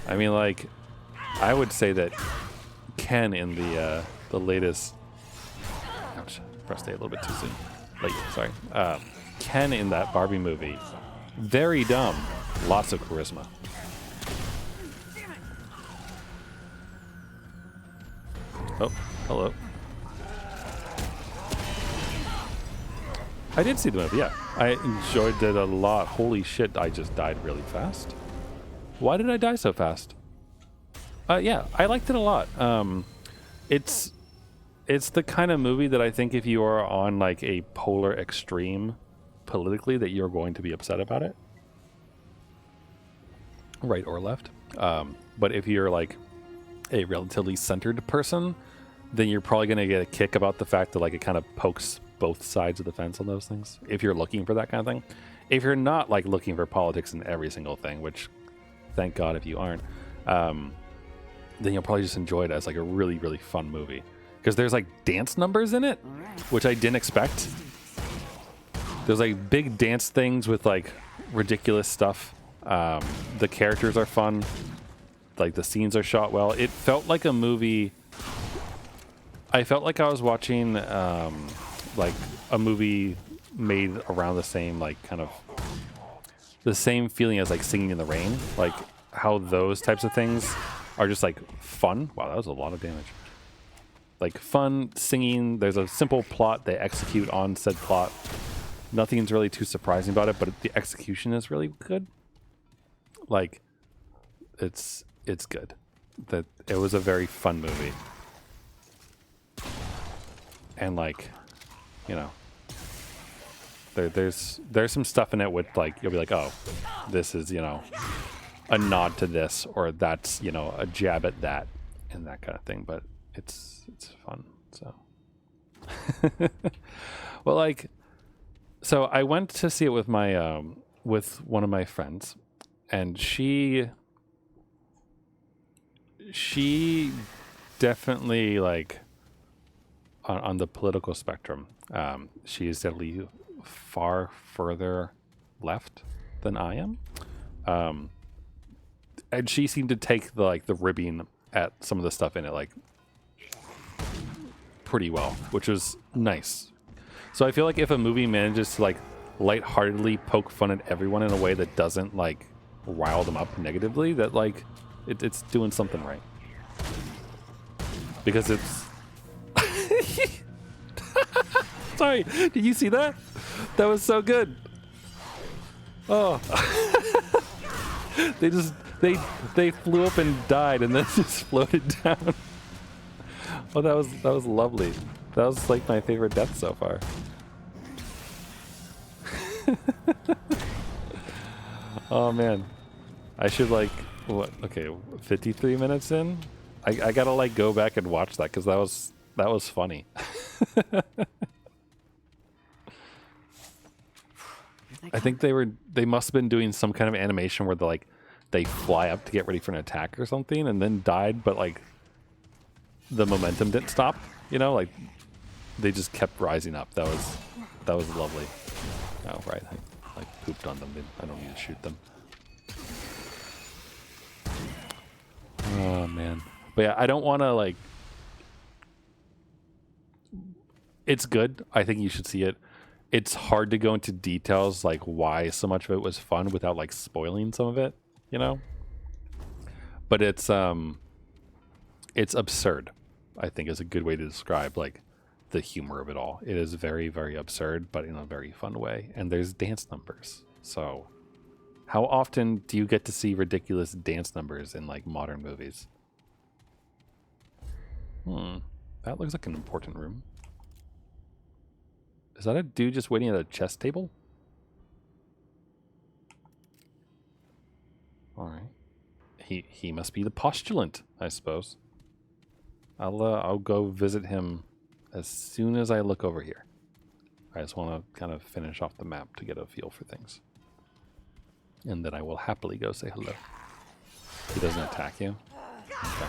Speaker 1: I mean, like, I would say that Ken in the latest... Ouch, pressed A a little bit too soon. Late, sorry. Ken in that Barbie movie, very dumb, lots of charisma. Oh, hello. I did see the movie, yeah. I enjoyed it a lot. Holy shit, I just died really fast. Why did I die so fast? Yeah, I liked it a lot. It's the kind of movie that I think if you are on like a polar extreme politically that you're going to be upset about it. Right or left. But if you're like a relatively centered person, then you're probably going to get a kick about the fact that like it kind of pokes both sides of the fence on those things. If you're looking for that kind of thing. If you're not like looking for politics in every single thing, which thank God if you aren't, then you'll probably just enjoy it as like a really, really fun movie. Because there's like dance numbers in it, which I didn't expect. There's like big dance things with like ridiculous stuff. The characters are fun. Like the scenes are shot well. It felt like a movie. I felt like I was watching like a movie made around the same like kind of the same feeling as like Singing in the Rain. Like how those types of things are just like fun. Wow, that was a lot of damage. Like fun singing. There's a simple plot. They execute on said plot. Nothing's really too surprising about it, but the execution is really good. Like it's good. That it was a very fun movie. And like, you know, there's some stuff in it with like you'll be like, oh, this is, you know, a nod to this, or that's, you know, a jab at that and that kind of thing. But it's fun. So well, like, so I went to see it with my with one of my friends, and she definitely like on the political spectrum, she is definitely far further left than I am, and she seemed to take the like the ribbing at some of the stuff in it like pretty well, which was nice. So I feel like if a movie manages to like lightheartedly poke fun at everyone in a way that doesn't like rile them up negatively, that like it's doing something right. Because it's sorry, did you see that? That was so good. Oh. they flew up and died and then just floated down. Oh, that was lovely. That was like my favorite death so far. Oh man, I should like what? Okay, 53 minutes in. I gotta like go back and watch that because that was funny. I think they must have been doing some kind of animation where they fly up to get ready for an attack or something and then died, but like the momentum didn't stop. You know, like they just kept rising up. That was lovely. Oh right, I like pooped on them. I don't need to shoot them. Oh man, but yeah, I don't want to like. It's good. I think you should see it. It's hard to go into details like why so much of it was fun without like spoiling some of it, you know? But it's absurd, I think is a good way to describe like the humor of it all. It is very, very absurd, but in a very fun way. And there's dance numbers. So how often do you get to see ridiculous dance numbers in like modern movies? That looks like an important room. Is that a dude just waiting at a chess table? Alright. He must be the postulant, I suppose. I'll go visit him as soon as I look over here. I just want to kind of finish off the map to get a feel for things. And then I will happily go say hello. He doesn't attack you? Okay.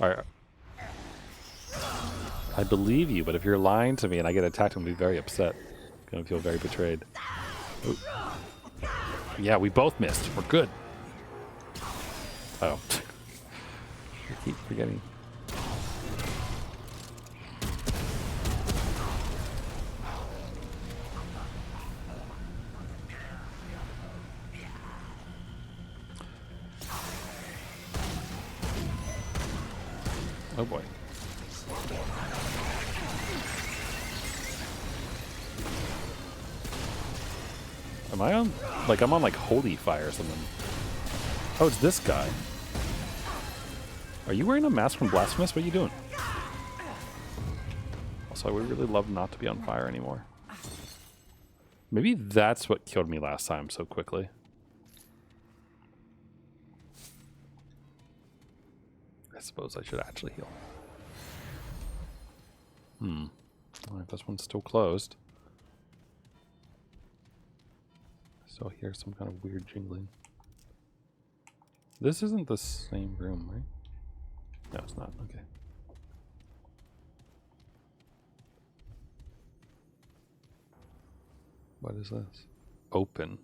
Speaker 1: Alright. I believe you, but if you're lying to me and I get attacked, I'm going to be very upset. I'm going to feel very betrayed. Ooh. Yeah, we both missed. We're good. Oh. I keep forgetting. Oh boy. Am I on? Like, I'm on like holy fire or something. Oh, it's this guy. Are you wearing a mask from Blasphemous? What are you doing? Also, I would really love not to be on fire anymore. Maybe that's what killed me last time so quickly. I suppose I should actually heal. Alright, this one's still closed. So here's some kind of weird jingling. This isn't the same room, right? No, it's not. Okay. What is this? Open.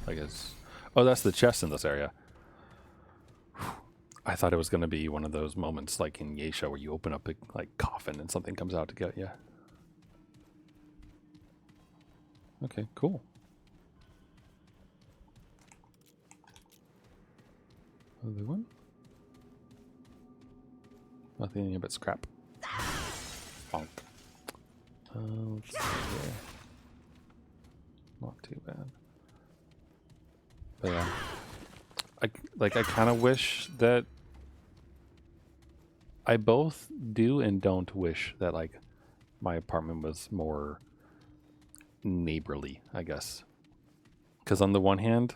Speaker 1: I guess. Oh, that's the chest in this area. I thought it was going to be one of those moments like in Geisha where you open up a like coffin and something comes out to get you. Okay, cool. Other one? Nothing here but scrap. Bonk. Let's see here. Not too bad. But yeah. I kind of wish that I both do and don't wish that like my apartment was more neighborly, I guess. Because on the one hand,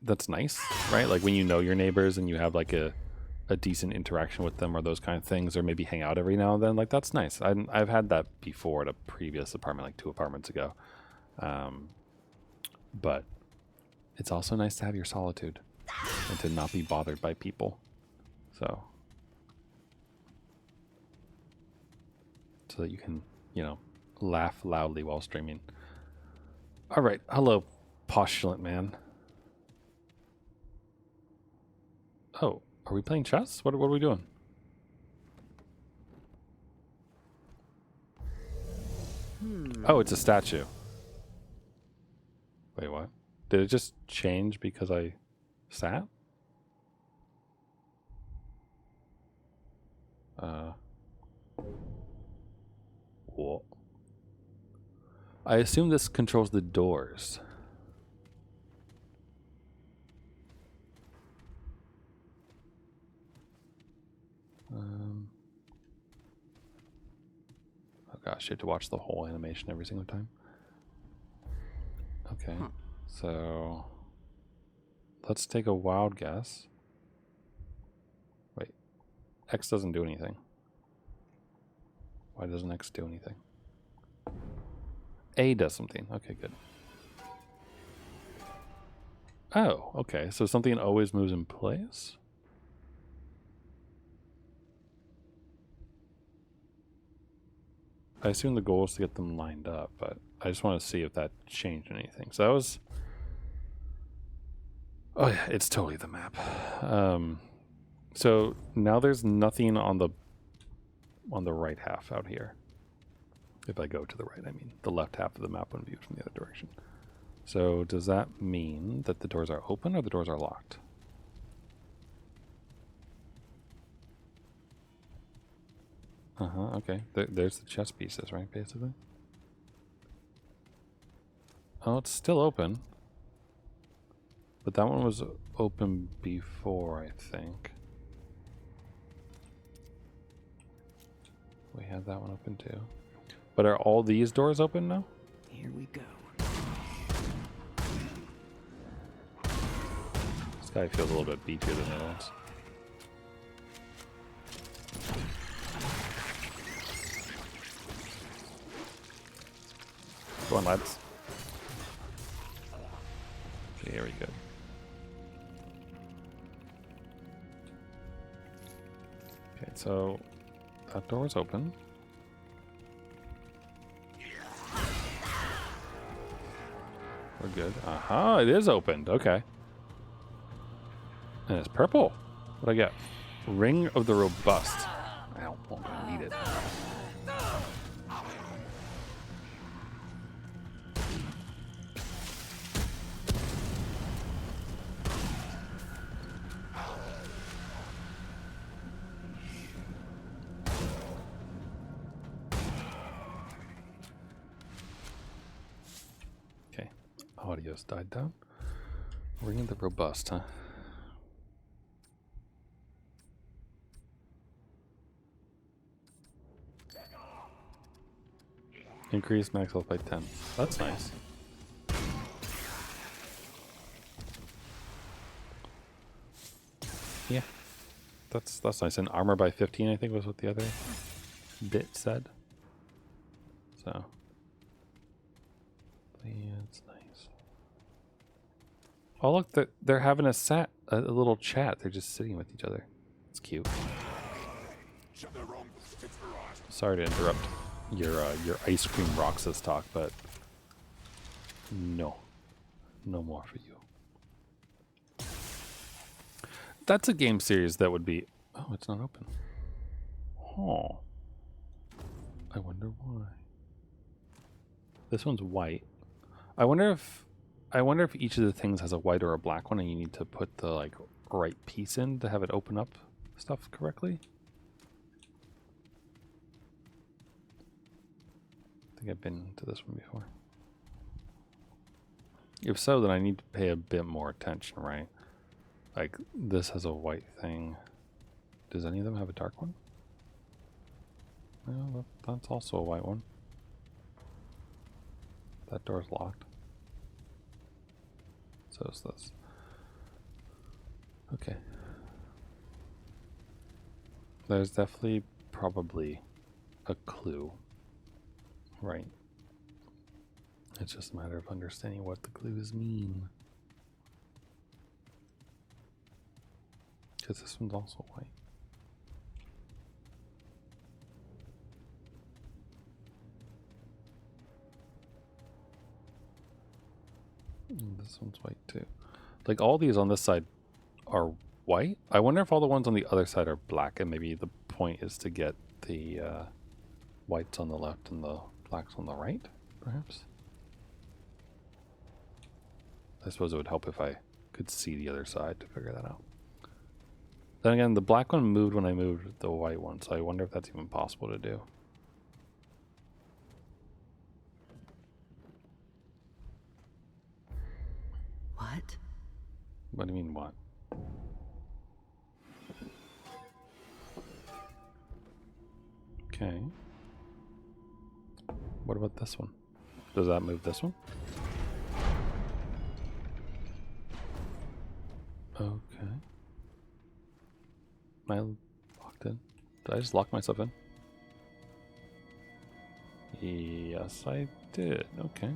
Speaker 1: that's nice, right? Like when you know your neighbors and you have like a decent interaction with them or those kind of things, or maybe hang out every now and then, like that's nice. I've had that before at a previous apartment, like 2 apartments ago. But it's also nice to have your solitude and to not be bothered by people. So that you can, you know, laugh loudly while streaming. All right. Hello, postulant man. Oh, are we playing chess? What are we doing? Oh, it's a statue. Wait, what? Did it just change because I sat? What? I assume this controls the doors. Oh gosh, you have to watch the whole animation every single time. Okay, so let's take a wild guess. Wait, X doesn't do anything. Why doesn't X do anything? A does something. Okay, good. Oh, okay, so something always moves in place? I assume the goal is to get them lined up, but I just want to see if that changed anything. So that was... Oh yeah, it's totally the map. So now there's nothing on the right half out here. If I go to the right, I mean the left half of the map when viewed from the other direction. So does that mean that the doors are open or the doors are locked? Okay. There's the chess pieces, right, basically? Oh, it's still open. But that one was open before, I think. We had that one open too. But are all these doors open now?
Speaker 3: Here we go.
Speaker 1: This guy feels a little bit beefier than the other ones. Go on, lads. Very good. Okay, so that door's open. We're good. Aha, it is opened. Okay. And it's purple. What do I get? Ring of the Robust. I don't need it. Okay. Audio's died down. Ring of the Robust, huh? Increase max health by 10. That's nice. Yeah. That's nice. And armor by 15, I think was what the other bit said. So. Yeah, it's nice. Oh look, they're having a little chat. They're just sitting with each other. It's cute. Sorry to interrupt your ice cream Roxas talk, but no more for you. That's a game series that would be. Oh, it's not open. Oh, I wonder why. This one's white. I wonder if each of the things has a white or a black one, and you need to put the like right piece in to have it open up stuff correctly. I think I've been to this one before. If so, then I need to pay a bit more attention, right? Like, this has a white thing. Does any of them have a dark one? No, that's also a white one. That door's locked. So is this. Okay. There's definitely probably a clue. Right. It's just a matter of understanding what the clues mean. Because this one's also white. And this one's white too. Like all these on this side are white. I wonder if all the ones on the other side are black, and maybe the point is to get the whites on the left and the blacks on the right, perhaps? I suppose it would help if I could see the other side to figure that out. Then again, the black one moved when I moved the white one, so I wonder if that's even possible to do.
Speaker 3: What?
Speaker 1: What do you mean, what? Okay. What about this one? Does that move this one? Okay. Am I locked in? Did I just lock myself in? Yes, I did. Okay.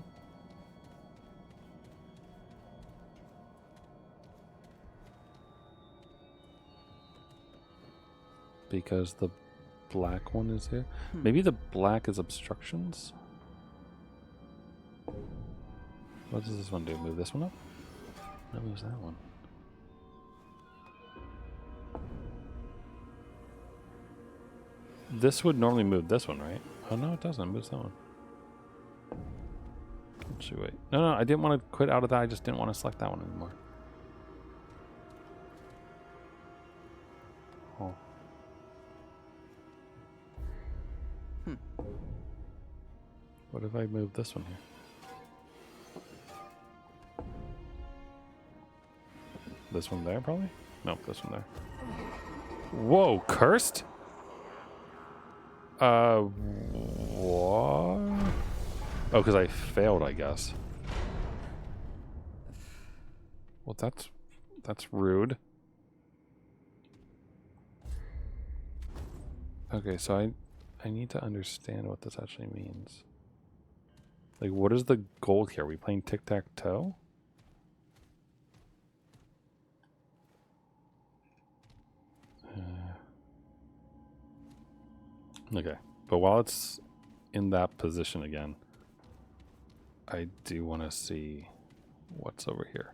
Speaker 1: Because the black one is here. Maybe the black is obstructions? What does this one do? Move this one up? That moves that one. This would normally move this one, right? Oh no, it doesn't. It moves that one. Actually, wait. No, I didn't want to quit out of that. I just didn't want to select that one anymore. Oh. What if I move this one here? This one there, probably? Nope, this one there. Whoa, cursed? What? Oh, because I failed, I guess. Well, that's rude. Okay, so I need to understand what this actually means. Like, what is the goal here? Are we playing tic-tac-toe? Okay, but while it's in that position again, I do want to see what's over here.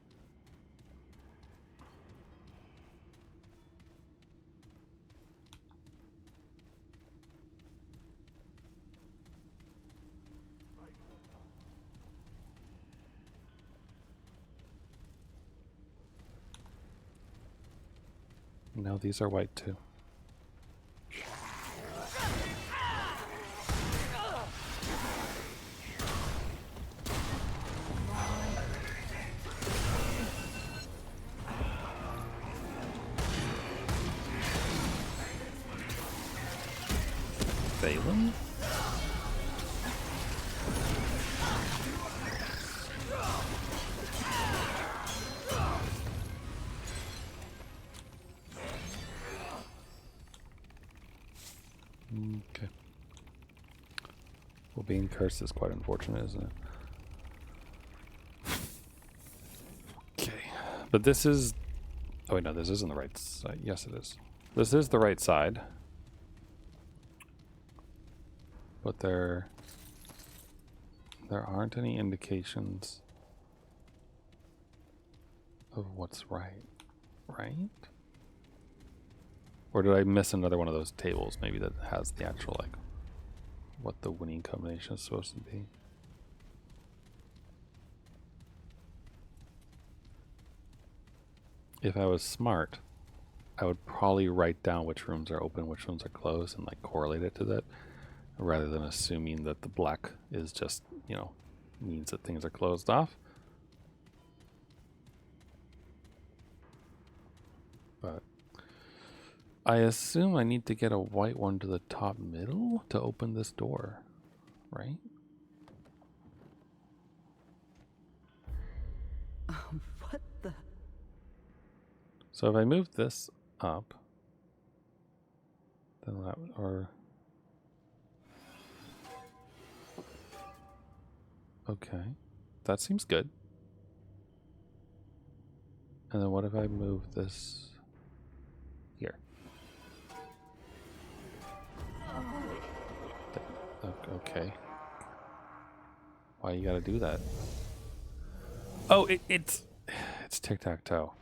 Speaker 1: No, these are white too. Valen? Okay. Well, being cursed is quite unfortunate, isn't it? Okay. But this is... Oh, wait, no, this isn't the right side. Yes, it is. This is the right side. But there aren't any indications of what's right. Right? Or did I miss another one of those tables maybe that has the actual, like, what the winning combination is supposed to be? If I was smart, I would probably write down which rooms are open, which rooms are closed, and like correlate it to that, rather than assuming that the black is just, you know, means that things are closed off. But I assume I need to get a white one to the top middle to open this door, right?
Speaker 3: What the?
Speaker 1: So if I move this up, then that, or... Okay, that seems good. And then what if I move this here? Okay. Why you gotta do that? Oh, it's tic-tac-toe.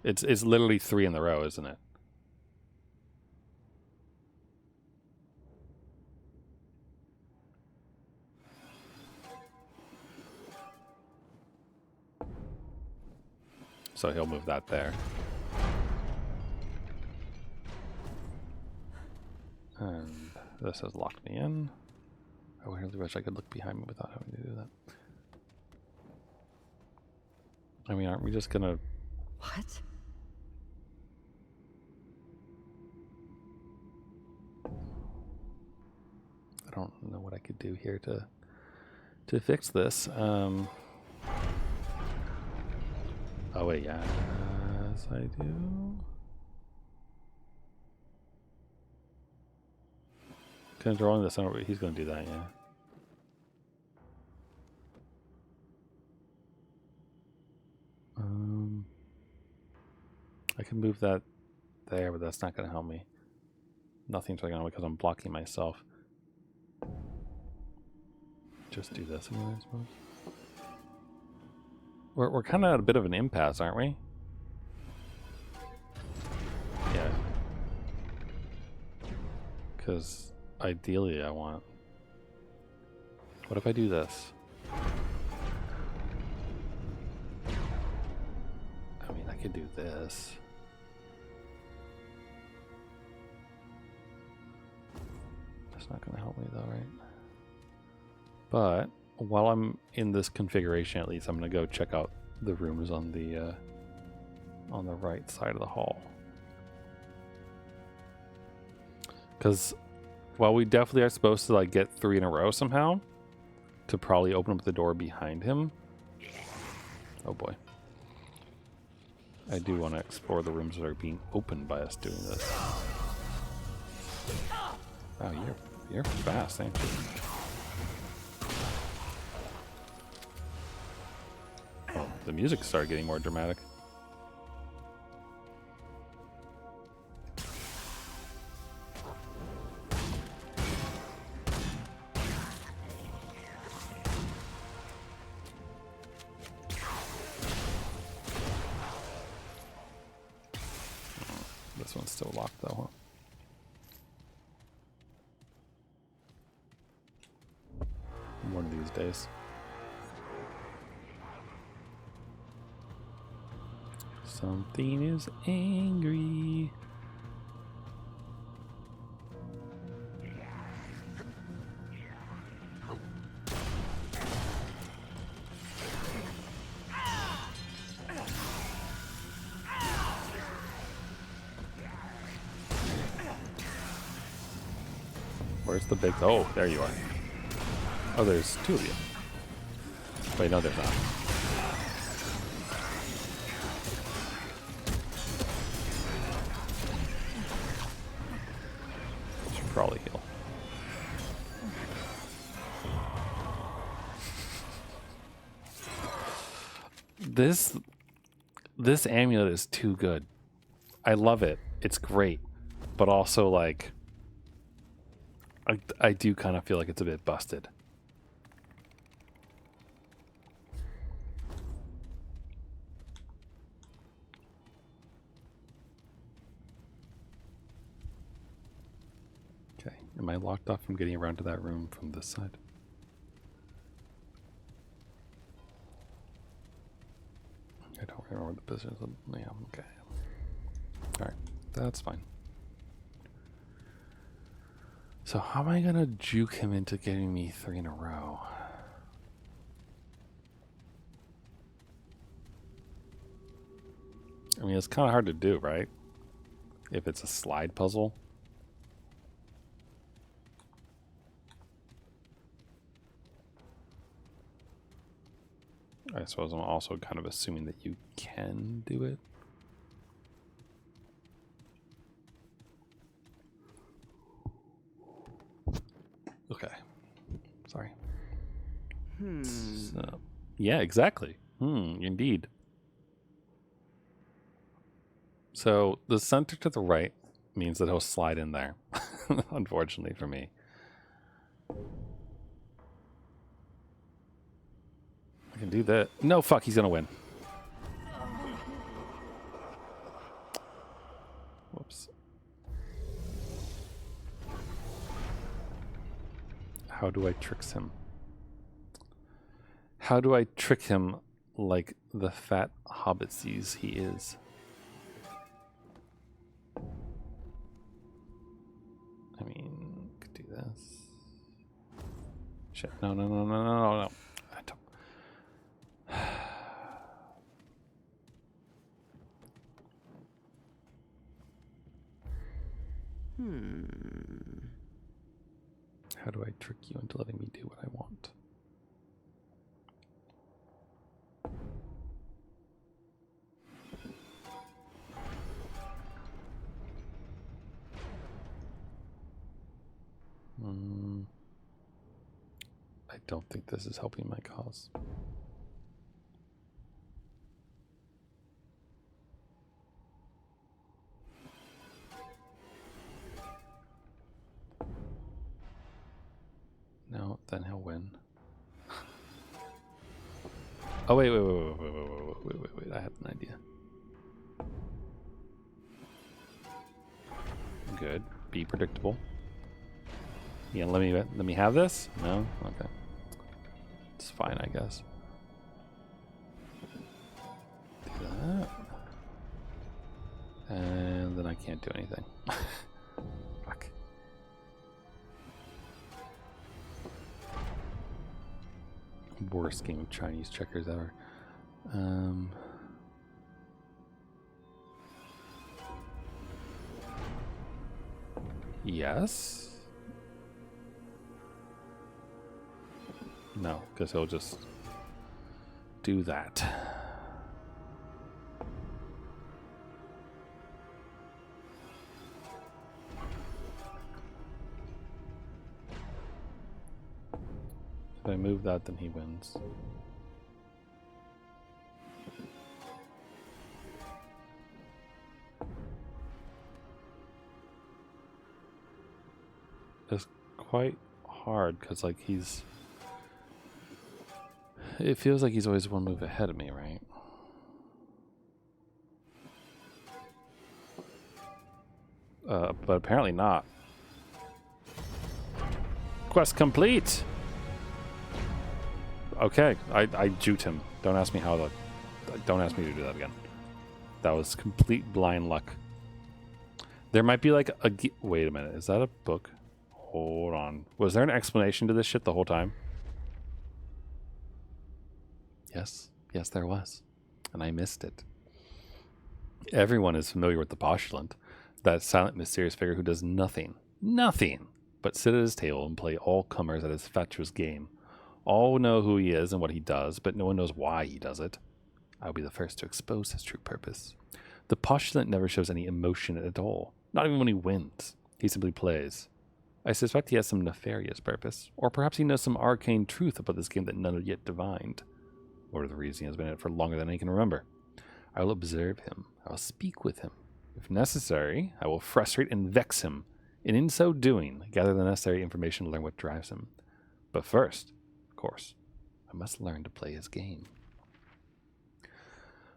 Speaker 1: It's literally 3 in the row, isn't it? So he'll move that there. And this has locked me in. I really wish I could look behind me without having to do that. I mean, aren't we just gonna...
Speaker 3: What?
Speaker 1: I don't know what I could do here to fix this. Oh wait, yes I do. Controlling this, he's gonna do that, yeah. I can move that there, but that's not gonna help me. Nothing's really gonna help because I'm blocking myself. Just do this anyway, I suppose. We're kind of at a bit of an impasse, aren't we? Yeah. Because ideally I want... What if I do this? I mean, I could do this. That's not going to help me though, right? But while I'm in this configuration, at least I'm going to go check out the rooms on the right side of the hall. Because while we definitely are supposed to like get 3 in a row somehow, to probably open up the door behind him. Oh boy. I do want to explore the rooms that are being opened by us doing this. Wow, you're fast, ain't you? Oh, the music started getting more dramatic. This one's still locked though, huh? One of these days. Something is angry. Where's the big... Oh, there you are. Oh, there's two of you. Wait, no, there's not. Should probably heal. This amulet is too good. I love it. It's great. But also, like... I do kind of feel like it's a bit busted. Okay, am I locked off from getting around to that room from this side? I don't remember the business of... Yeah, okay. Alright, that's fine. So how am I gonna juke him into giving me 3 in a row? I mean, it's kind of hard to do, right? If it's a slide puzzle. I suppose I'm also kind of assuming that you can do it. Okay. Sorry. So, yeah, exactly. Indeed. So the center to the right means that he'll slide in there. Unfortunately for me. I can do that. No, fuck, he's gonna win. Whoops. How do I trick him? How do I trick him like the fat hobbitsies he is? I mean, could do this. Shit, no. I don't. How do I trick you into letting me do what I want? I don't think this is helping my cause. No, then he'll win. Oh, wait. I have an idea. Good. Be predictable. Yeah, let me have this? No? Okay. It's fine, I guess. Do that. And then I can't do anything. Fuck. Worst game of Chinese checkers ever. Yes. No, because he'll just do that. If I move that, then he wins. It's quite hard because, like, it feels like he's always one move ahead of me, right? But apparently not. Quest complete! Okay, I juked him. Don't ask me how that... Don't ask me to do that again. That was complete blind luck. There might be like a... Wait a minute, is that a book? Hold on. Was there an explanation to this shit the whole time? Yes. Yes, there was. And I missed it. Everyone is familiar with the postulant. That silent, mysterious figure who does nothing but sit at his table and play all comers at his fatuous game. All know who he is and what he does, but no one knows why he does it. I'll be the first to expose his true purpose. The postulant never shows any emotion at all, not even when he wins. He simply plays. I suspect he has some nefarious purpose, or perhaps he knows some arcane truth about this game that none have yet divined. Or the reason he has been in it for longer than he can remember. I will observe him. I will speak with him. If necessary, I will frustrate and vex him, and in so doing, gather the necessary information to learn what drives him. But first, of course, I must learn to play his game.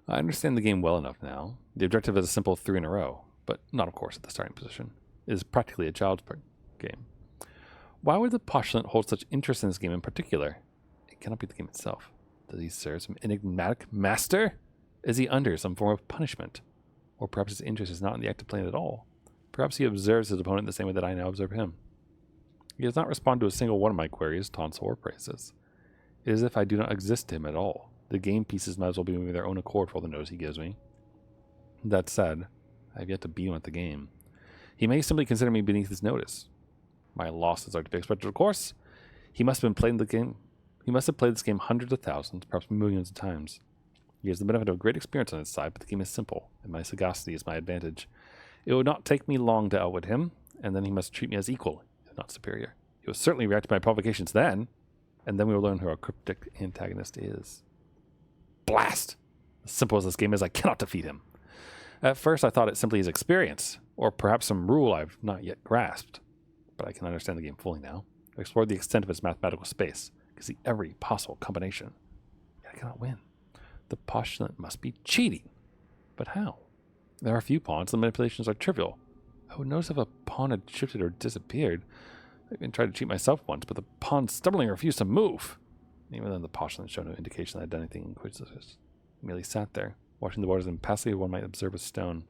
Speaker 1: I understand the game well enough now. The objective is a simple 3 in a row, but not, of course, at the starting position. It is practically a child's game. Why would the postulant hold such interest in this game in particular? It cannot be the game itself. Does he serve some enigmatic master? Is he under some form of punishment? Or perhaps his interest is not in the act of playing at all. Perhaps he observes his opponent the same way that I now observe him. He does not respond to a single one of my queries, taunts, or praises. It is as if I do not exist to him at all. The game pieces might as well be moving their own accord for all the notice he gives me. That said, I have yet to beat him at the game. He may simply consider me beneath his notice. My losses are to be expected, of course. He must have been playing the game. He must have played this game hundreds of thousands, perhaps millions of times. He has the benefit of great experience on his side, but the game is simple, and my sagacity is my advantage. It would not take me long to outwit him, and then he must treat me as equal, if not superior. He will certainly react to my provocations then, and then we will learn who our cryptic antagonist is. Blast! As simple as this game is, I cannot defeat him. At first, I thought it simply his experience, or perhaps some rule I've not yet grasped. But I can understand the game fully now. I've explored the extent of its mathematical space, can see every possible combination. Yet I cannot win. The postulant must be cheating. But how? There are a few pawns, the manipulations are trivial. I would notice if a pawn had shifted or disappeared. I even tried to cheat myself once, but the pawn stubbornly refused to move. Even then, the postulant showed no indication that I had done anything inquisitive. He merely sat there, watching the waters impassively one might observe a stone.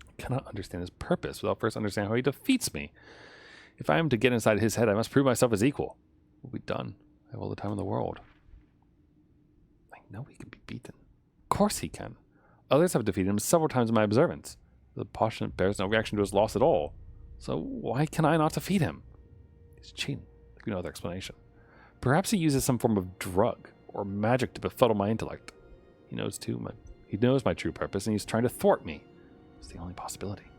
Speaker 1: I cannot understand his purpose without first understanding how he defeats me. If I am to get inside his head, I must prove myself as equal. We'll be done. I have all the time in the world. I know he can be beaten. Of course he can. Others have defeated him several times in my observance. The postulant bears no reaction to his loss at all. So why can I not defeat him? He's cheating. There's no other explanation. Perhaps he uses some form of drug or magic to befuddle my intellect. He knows my true purpose, and he's trying to thwart me. It's the only possibility.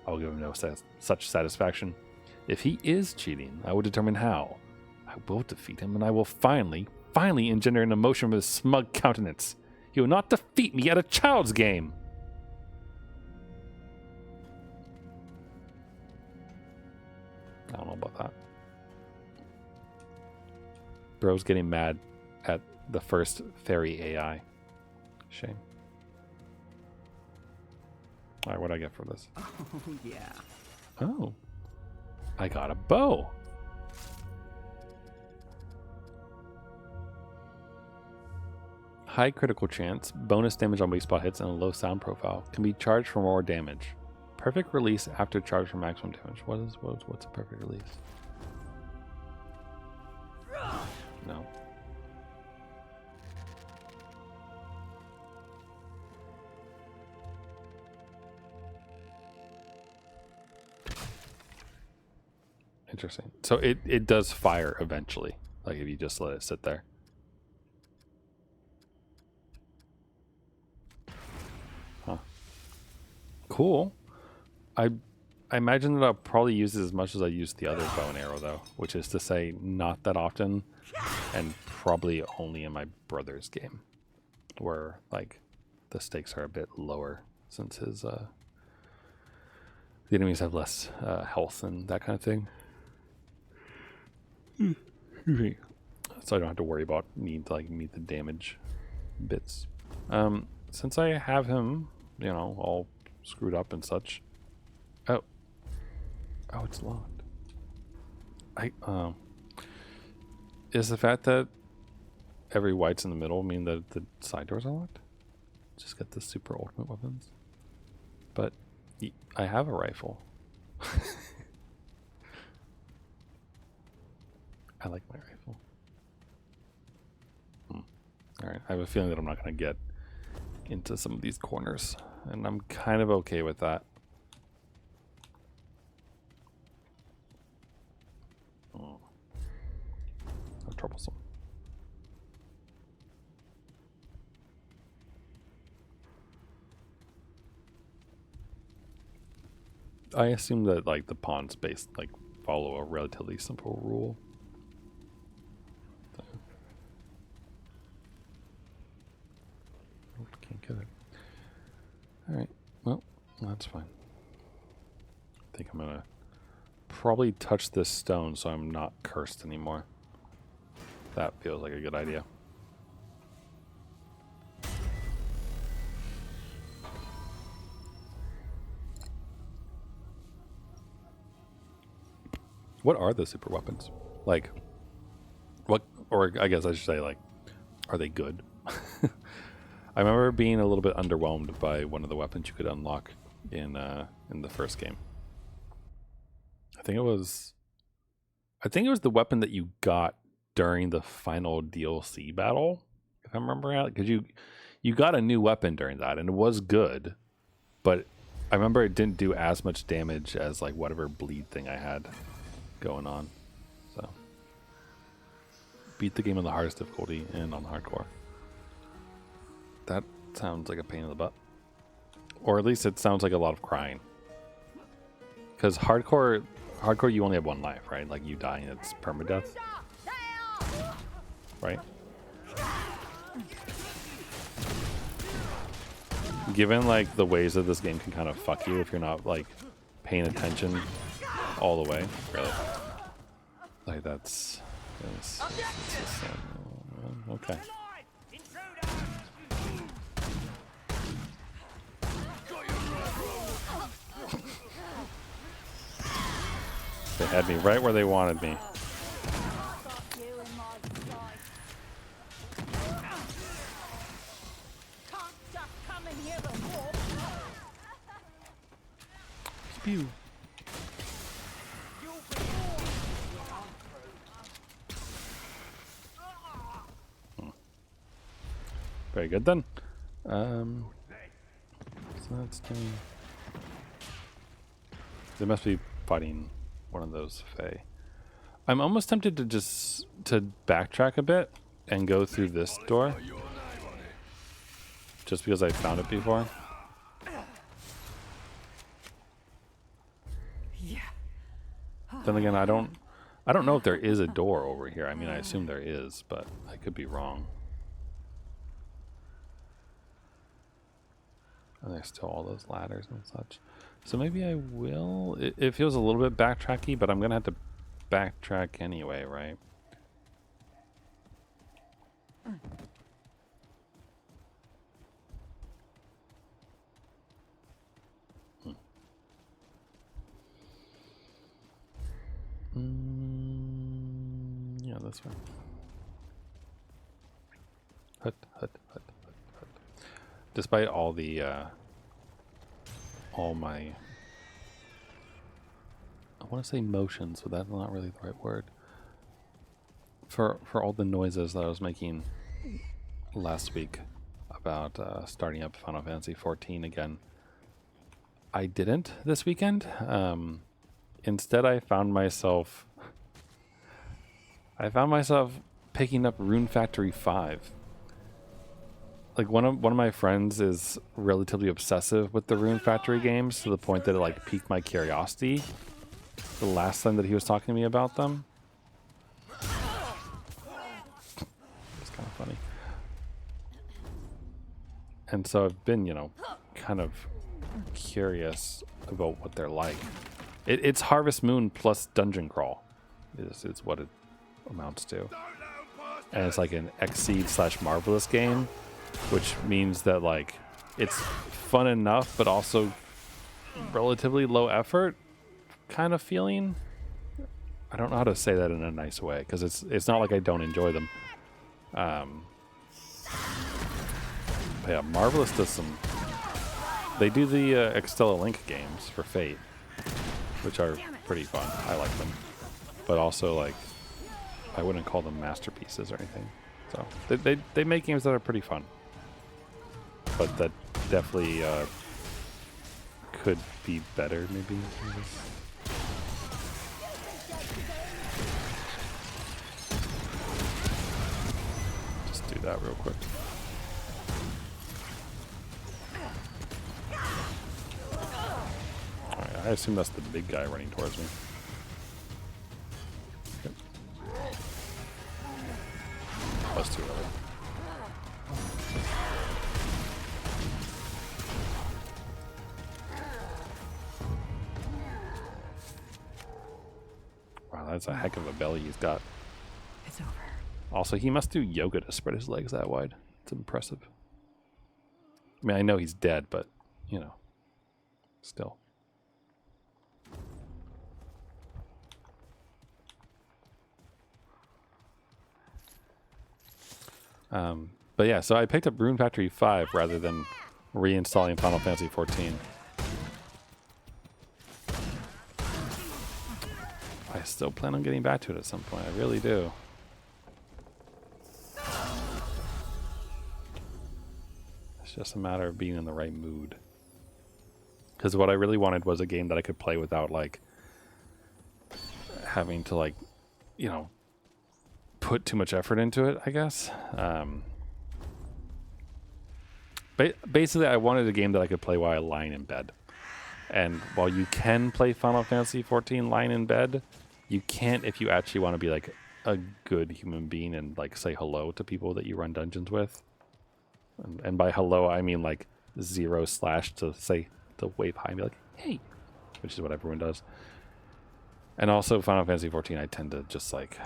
Speaker 1: I will give him no such satisfaction. If he is cheating, I will determine how. I will defeat him, and I will finally engender an emotion from his smug countenance. He will not defeat me at a child's game. I don't know about that. Bro's getting mad at the first fairy AI. Shame. Alright, what do I get for this?
Speaker 3: Oh, yeah.
Speaker 1: Oh. I got a bow. High critical chance, bonus damage on weak spot hits, and a low sound profile. Can be charged for more damage. Perfect release after charge for maximum damage. What's a perfect release? No. Interesting. So it does fire eventually. Like if you just let it sit there. Huh. Cool. I imagine that I'll probably use it as much as I use the other bow and arrow though, which is to say not that often and probably only in my brother's game where like the stakes are a bit lower since his the enemies have less health and that kind of thing. So I don't have to worry about need to like meet the damage bits. Since I have him, you know, all screwed up and such. Oh, it's locked. Is the fact that every white's in the middle mean that the side doors are locked? Just get the super ultimate weapons. But I have a rifle. I like my rifle. Alright, I have a feeling that I'm not going to get into some of these corners. And I'm kind of okay with that. Oh. How troublesome. I assume that like the pawns based like follow a relatively simple rule. So. Can't get it. Alright, well, that's fine. I think I'm gonna probably touch this stone so I'm not cursed anymore. That feels like a good idea. What are the super weapons? Like, what, or I guess I should say, like, are they good? I remember being a little bit underwhelmed by one of the weapons you could unlock in the first game. I think it was the weapon that you got during the final DLC battle, if I remember right, because you got a new weapon during that, and it was good, but I remember it didn't do as much damage as like whatever bleed thing I had going on. So beat the game on the hardest difficulty and on hardcore. That sounds like a pain in the butt, or at least it sounds like a lot of crying. Because hardcore, you only have one life, right? Like you die and it's permadeath, right? Given like the ways that this game can kind of fuck you if you're not like paying attention all the way, really. Like that's okay. They had me right where they wanted me. Spew. Very good then. So that's doing. They must be fighting one of those Fae. I'm almost tempted to just backtrack a bit and go through this door, just because I found it before.
Speaker 3: Yeah.
Speaker 1: Then again, I don't know if there is a door over here. I mean, I assume there is, but I could be wrong. And there's still all those ladders and such. So maybe I will. It feels a little bit backtracky, but I'm gonna have to backtrack anyway, right? Yeah, this way. Hut. Despite all the all my, I want to say motions, but that's not really the right word. For all the noises that I was making last week about starting up Final Fantasy 14 again, I didn't this weekend. Instead, I found myself I found myself picking up Rune Factory 5. Like one of my friends is relatively obsessive with the Rune Factory games to the point that it like piqued my curiosity the last time that he was talking to me about them. It's kind of funny. And so I've been, you know, kind of curious about what they're like. It's Harvest Moon plus Dungeon Crawl is what it amounts to. And it's like an Exceed / Marvelous game, which means that like it's fun enough but also relatively low effort kind of feeling. I don't know how to say that in a nice way because it's not like I don't enjoy them. But yeah, Marvelous does some. They do the Extella Link games for Fate, which are pretty fun. I like them, but also like I wouldn't call them masterpieces or anything. So they make games that are pretty fun, but that definitely could be better maybe. Just do that real quick. Alright, I assume that's the big guy running towards me. Yep. Plus 2 early. Wow, that's a heck of a belly he's got.
Speaker 3: It's over.
Speaker 1: Also, he must do yoga to spread his legs that wide. It's impressive. I mean, I know he's dead, but, you know, still. But yeah, so I picked up Rune Factory 5 rather than reinstalling Final Fantasy 14. I still plan on getting back to it at some point. I really do. It's just a matter of being in the right mood. Because what I really wanted was a game that I could play without, like, having to, like, you know, put too much effort into it, I guess. Basically, I wanted a game that I could play while I lying in bed. And while you can play Final Fantasy 14 lying in bed, you can't if you actually want to be, like, a good human being and, like, say hello to people that you run dungeons with. And by hello, I mean, like, 0/ to say, to wave hi and be like, hey, which is what everyone does. And also, Final Fantasy 14, I tend to just, like,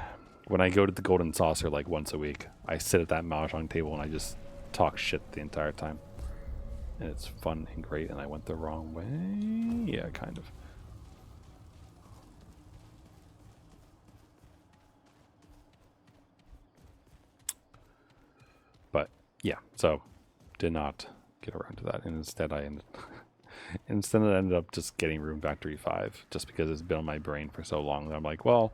Speaker 1: when I go to the Golden Saucer, like, once a week, I sit at that mahjong table and I just talk shit the entire time. And it's fun and great, and I went the wrong way. Yeah, kind of. But, yeah, so did not get around to that. And instead, I ended up just getting Rune Factory 5, just because it's been on my brain for so long that I'm like, well,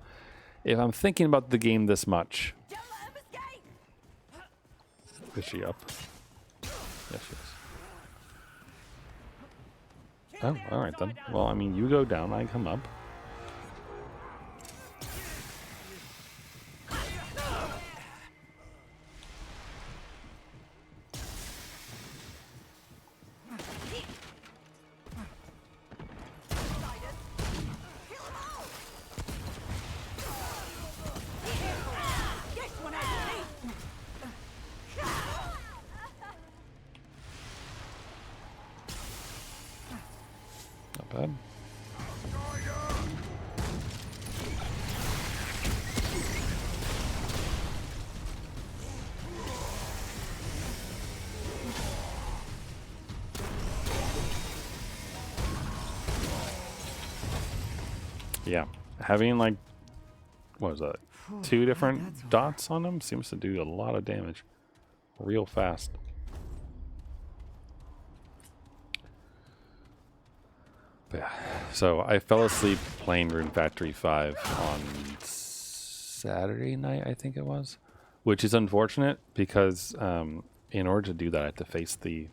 Speaker 1: if I'm thinking about the game this much... Is she up? Yes, she is. Oh, alright then. Well, I mean, you go down, I come up. Not bad. Yeah, having like, what was that, 2 different dots on them seems to do a lot of damage real fast. But yeah, so I fell asleep playing Rune Factory 5 on Saturday night, I think it was, which is unfortunate because in order to do that, I have to face the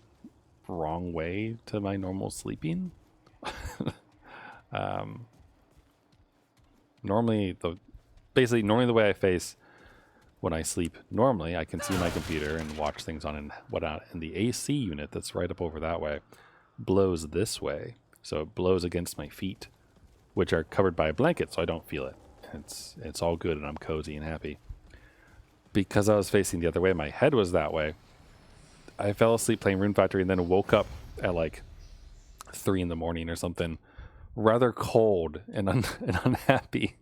Speaker 1: wrong way to my normal sleeping. Normally basically normally the way I face when I sleep normally, I can see my computer and watch things on and the AC unit that's right up over that way blows this way. So it blows against my feet, which are covered by a blanket, so I don't feel it. It's all good and I'm cozy and happy. Because I was facing the other way, my head was that way. I fell asleep playing Rune Factory and then woke up at like 3 in the morning or something, rather cold and, and unhappy.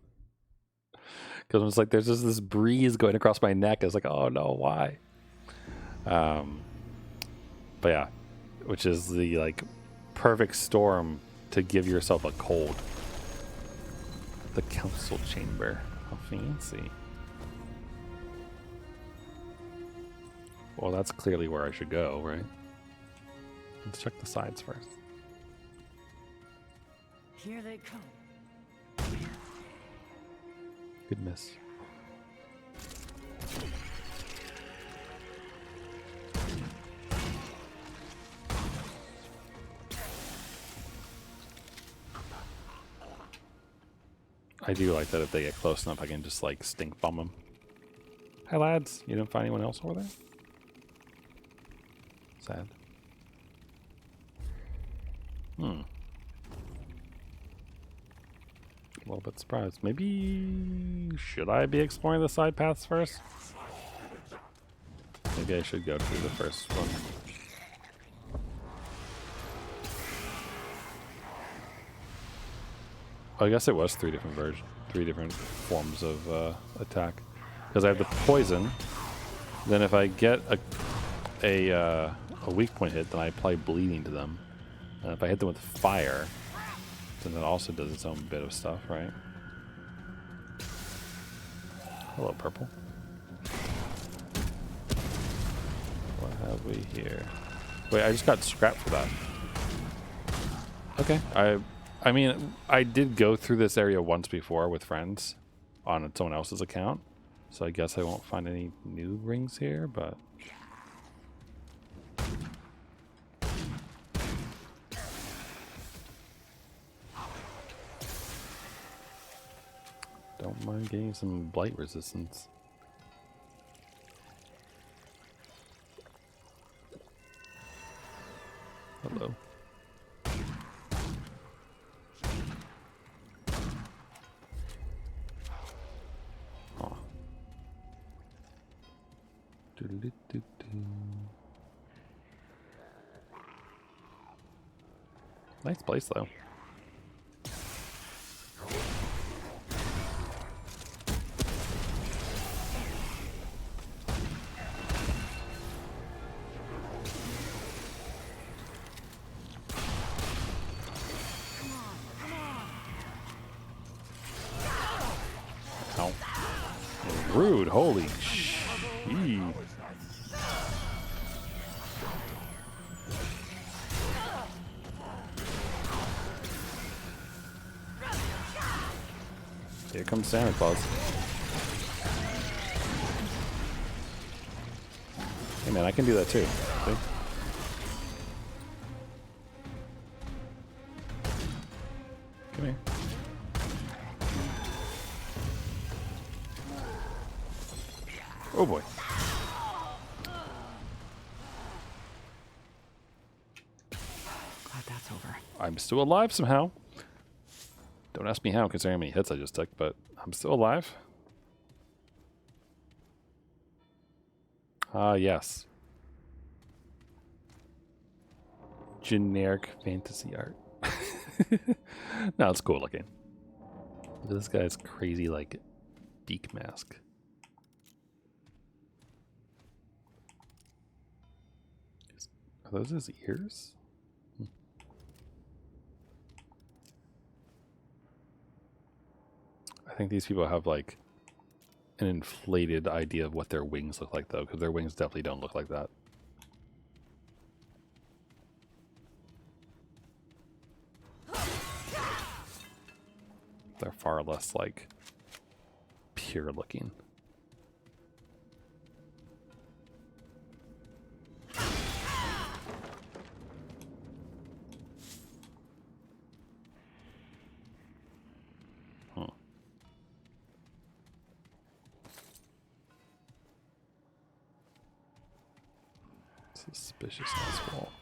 Speaker 1: Because it was like there's just this breeze going across my neck. I was like, oh no, why? But yeah, which is the like perfect storm to give yourself a cold. The council chamber, how fancy. Well, that's clearly where I should go, right? Let's check the sides first.
Speaker 3: Here they come.
Speaker 1: Good miss. I do like that if they get close enough, I can just like stink bomb them. Hi lads, you didn't find anyone else over there? Sad. A little bit surprised. Maybe should I be exploring the side paths first? Maybe I should go through the first one. I guess it was 3 different versions, 3 different forms of attack. Because I have the poison. Then if I get a weak point hit, then I apply bleeding to them. And if I hit them with fire, then that also does its own bit of stuff, right? Hello, purple. What have we here? Wait, I just got scrap for that. Okay, I mean, I did go through this area once before with friends on someone else's account, so I guess I won't find any new rings here, but... Don't mind getting some blight resistance. Hello. Oh. Nice place though. Ow. Rude, holy shit. Here comes Santa Claus. Hey man, I can do that too. See? Come here. Oh boy.
Speaker 3: Glad that's over.
Speaker 1: I'm still alive somehow. Don't ask me how, considering how many hits I just took, but I'm still alive. Ah, yes. Generic fantasy art. No, it's cool looking. Look at this guy's crazy, like, beak mask. Are those his ears? I think these people have like an inflated idea of what their wings look like though, because their wings definitely don't look like that. They're far less like pure looking. Suspicious ass wall.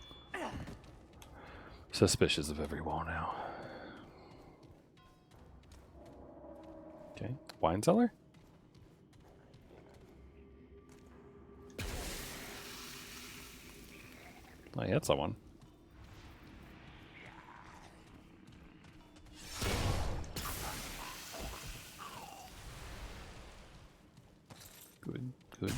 Speaker 1: Suspicious of every wall now. Okay, wine cellar? I hit someone. Good, good.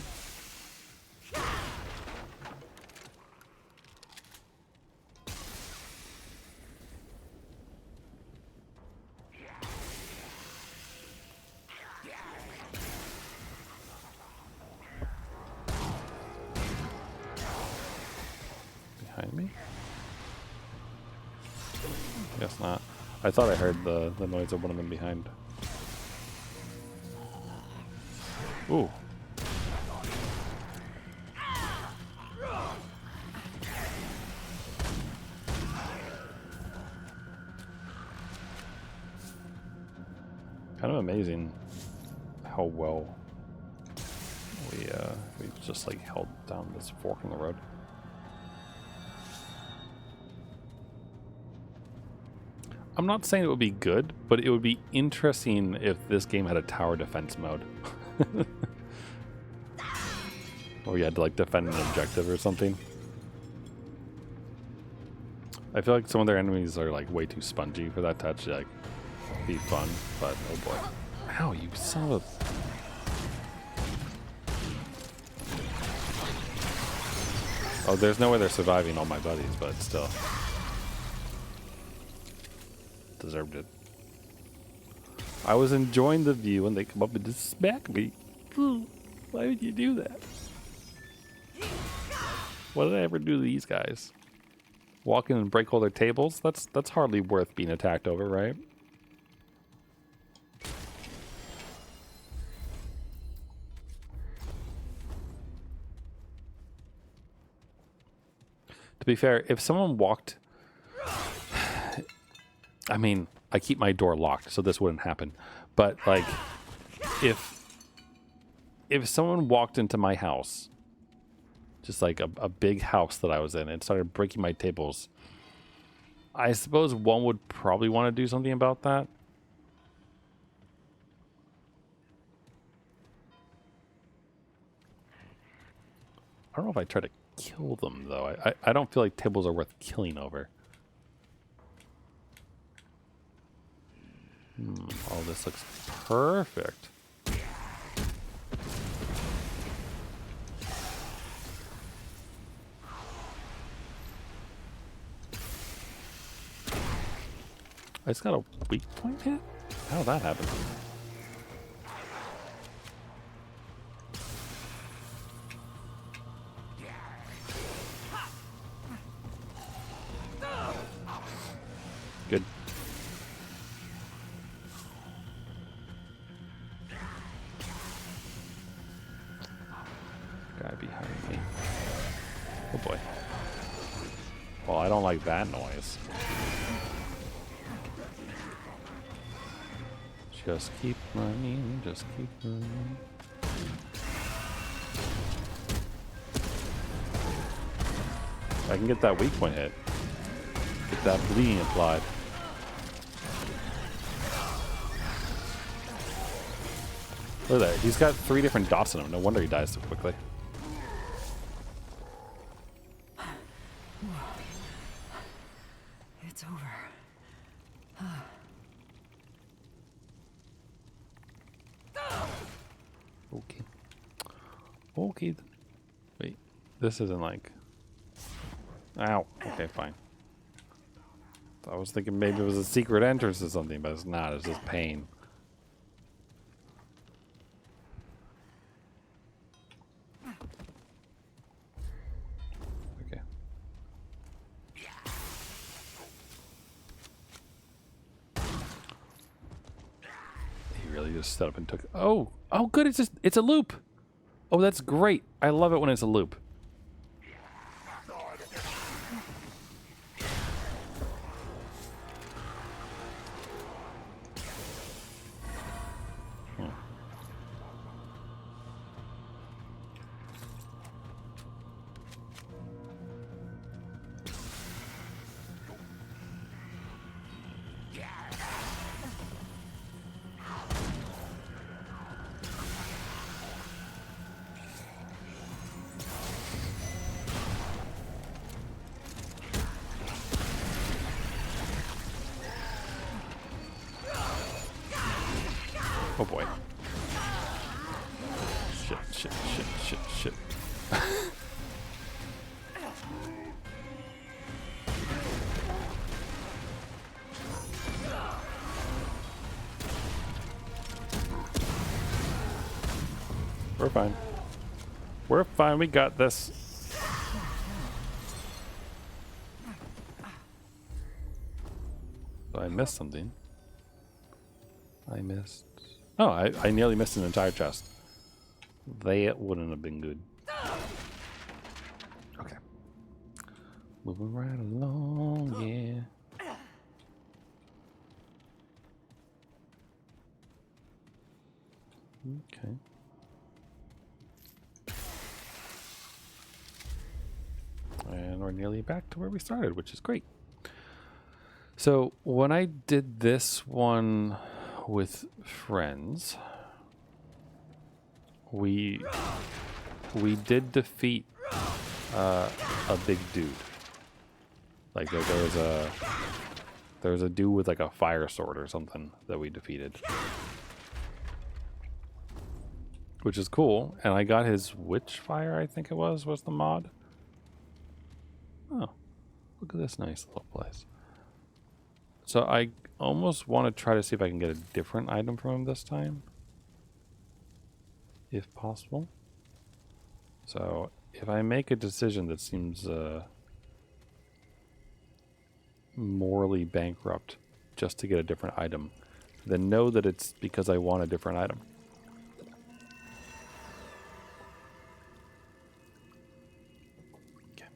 Speaker 1: Behind me? Guess not. I thought I heard the noise of one of them behind. Ooh. Kind of amazing how well we just like held down this fork in the road. I'm not saying it would be good, but it would be interesting if this game had a tower defense mode. Or you had to like defend an objective or something. I feel like some of their enemies are like way too spongy for that to actually like be fun, but oh boy. Ow, you son of a... Oh, there's no way they're surviving all my buddies, but still. Deserved it. I was enjoying the view and they come up and just smack me. Why would you do that? What did I ever do to these guys? Walk in and break all their tables? That's hardly worth being attacked over, right? To be fair, if someone walked... I mean, I keep my door locked, so this wouldn't happen. But, like, if someone walked into my house, just like a big house that I was in, and started breaking my tables, I suppose one would probably want to do something about that. I don't know if I try to kill them, though. I don't feel like tables are worth killing over. Oh, this looks perfect. I just got a weak point hit? How did that happen? Good. Guy behind me. Oh boy. Well, I don't like that noise. Just keep running, just keep running. I can get that weak point hit. Get that bleeding applied. Look at that. He's got 3 different dots on him. No wonder he dies so quickly.
Speaker 3: It's over.
Speaker 1: Okay. Okay. Wait. This isn't like... Ow. Okay, fine. I was thinking maybe it was a secret entrance or something, but it's not. It's just pain. Okay. He really just stood up and took... Oh! Oh, good! It's a loop! Oh, that's great! I love it when it's a loop. Shit, shit, shit, shit, shit. We're fine. We're fine. We got this. So I missed something. I missed... Oh, I nearly missed an entire chest. That wouldn't have been good. Okay. Moving right along, yeah. Okay. And we're nearly back to where we started, which is great. So when I did this one with friends, we did defeat a big dude. Like there was a dude with like a fire sword or something that we defeated, which is cool. And I got his witch fire, I think it was the mod. Oh, look at this nice little place. So I almost want to try to see if I can get a different item from him this time, if possible. So if I make a decision that seems morally bankrupt just to get a different item, then know that it's because I want a different item. Okay.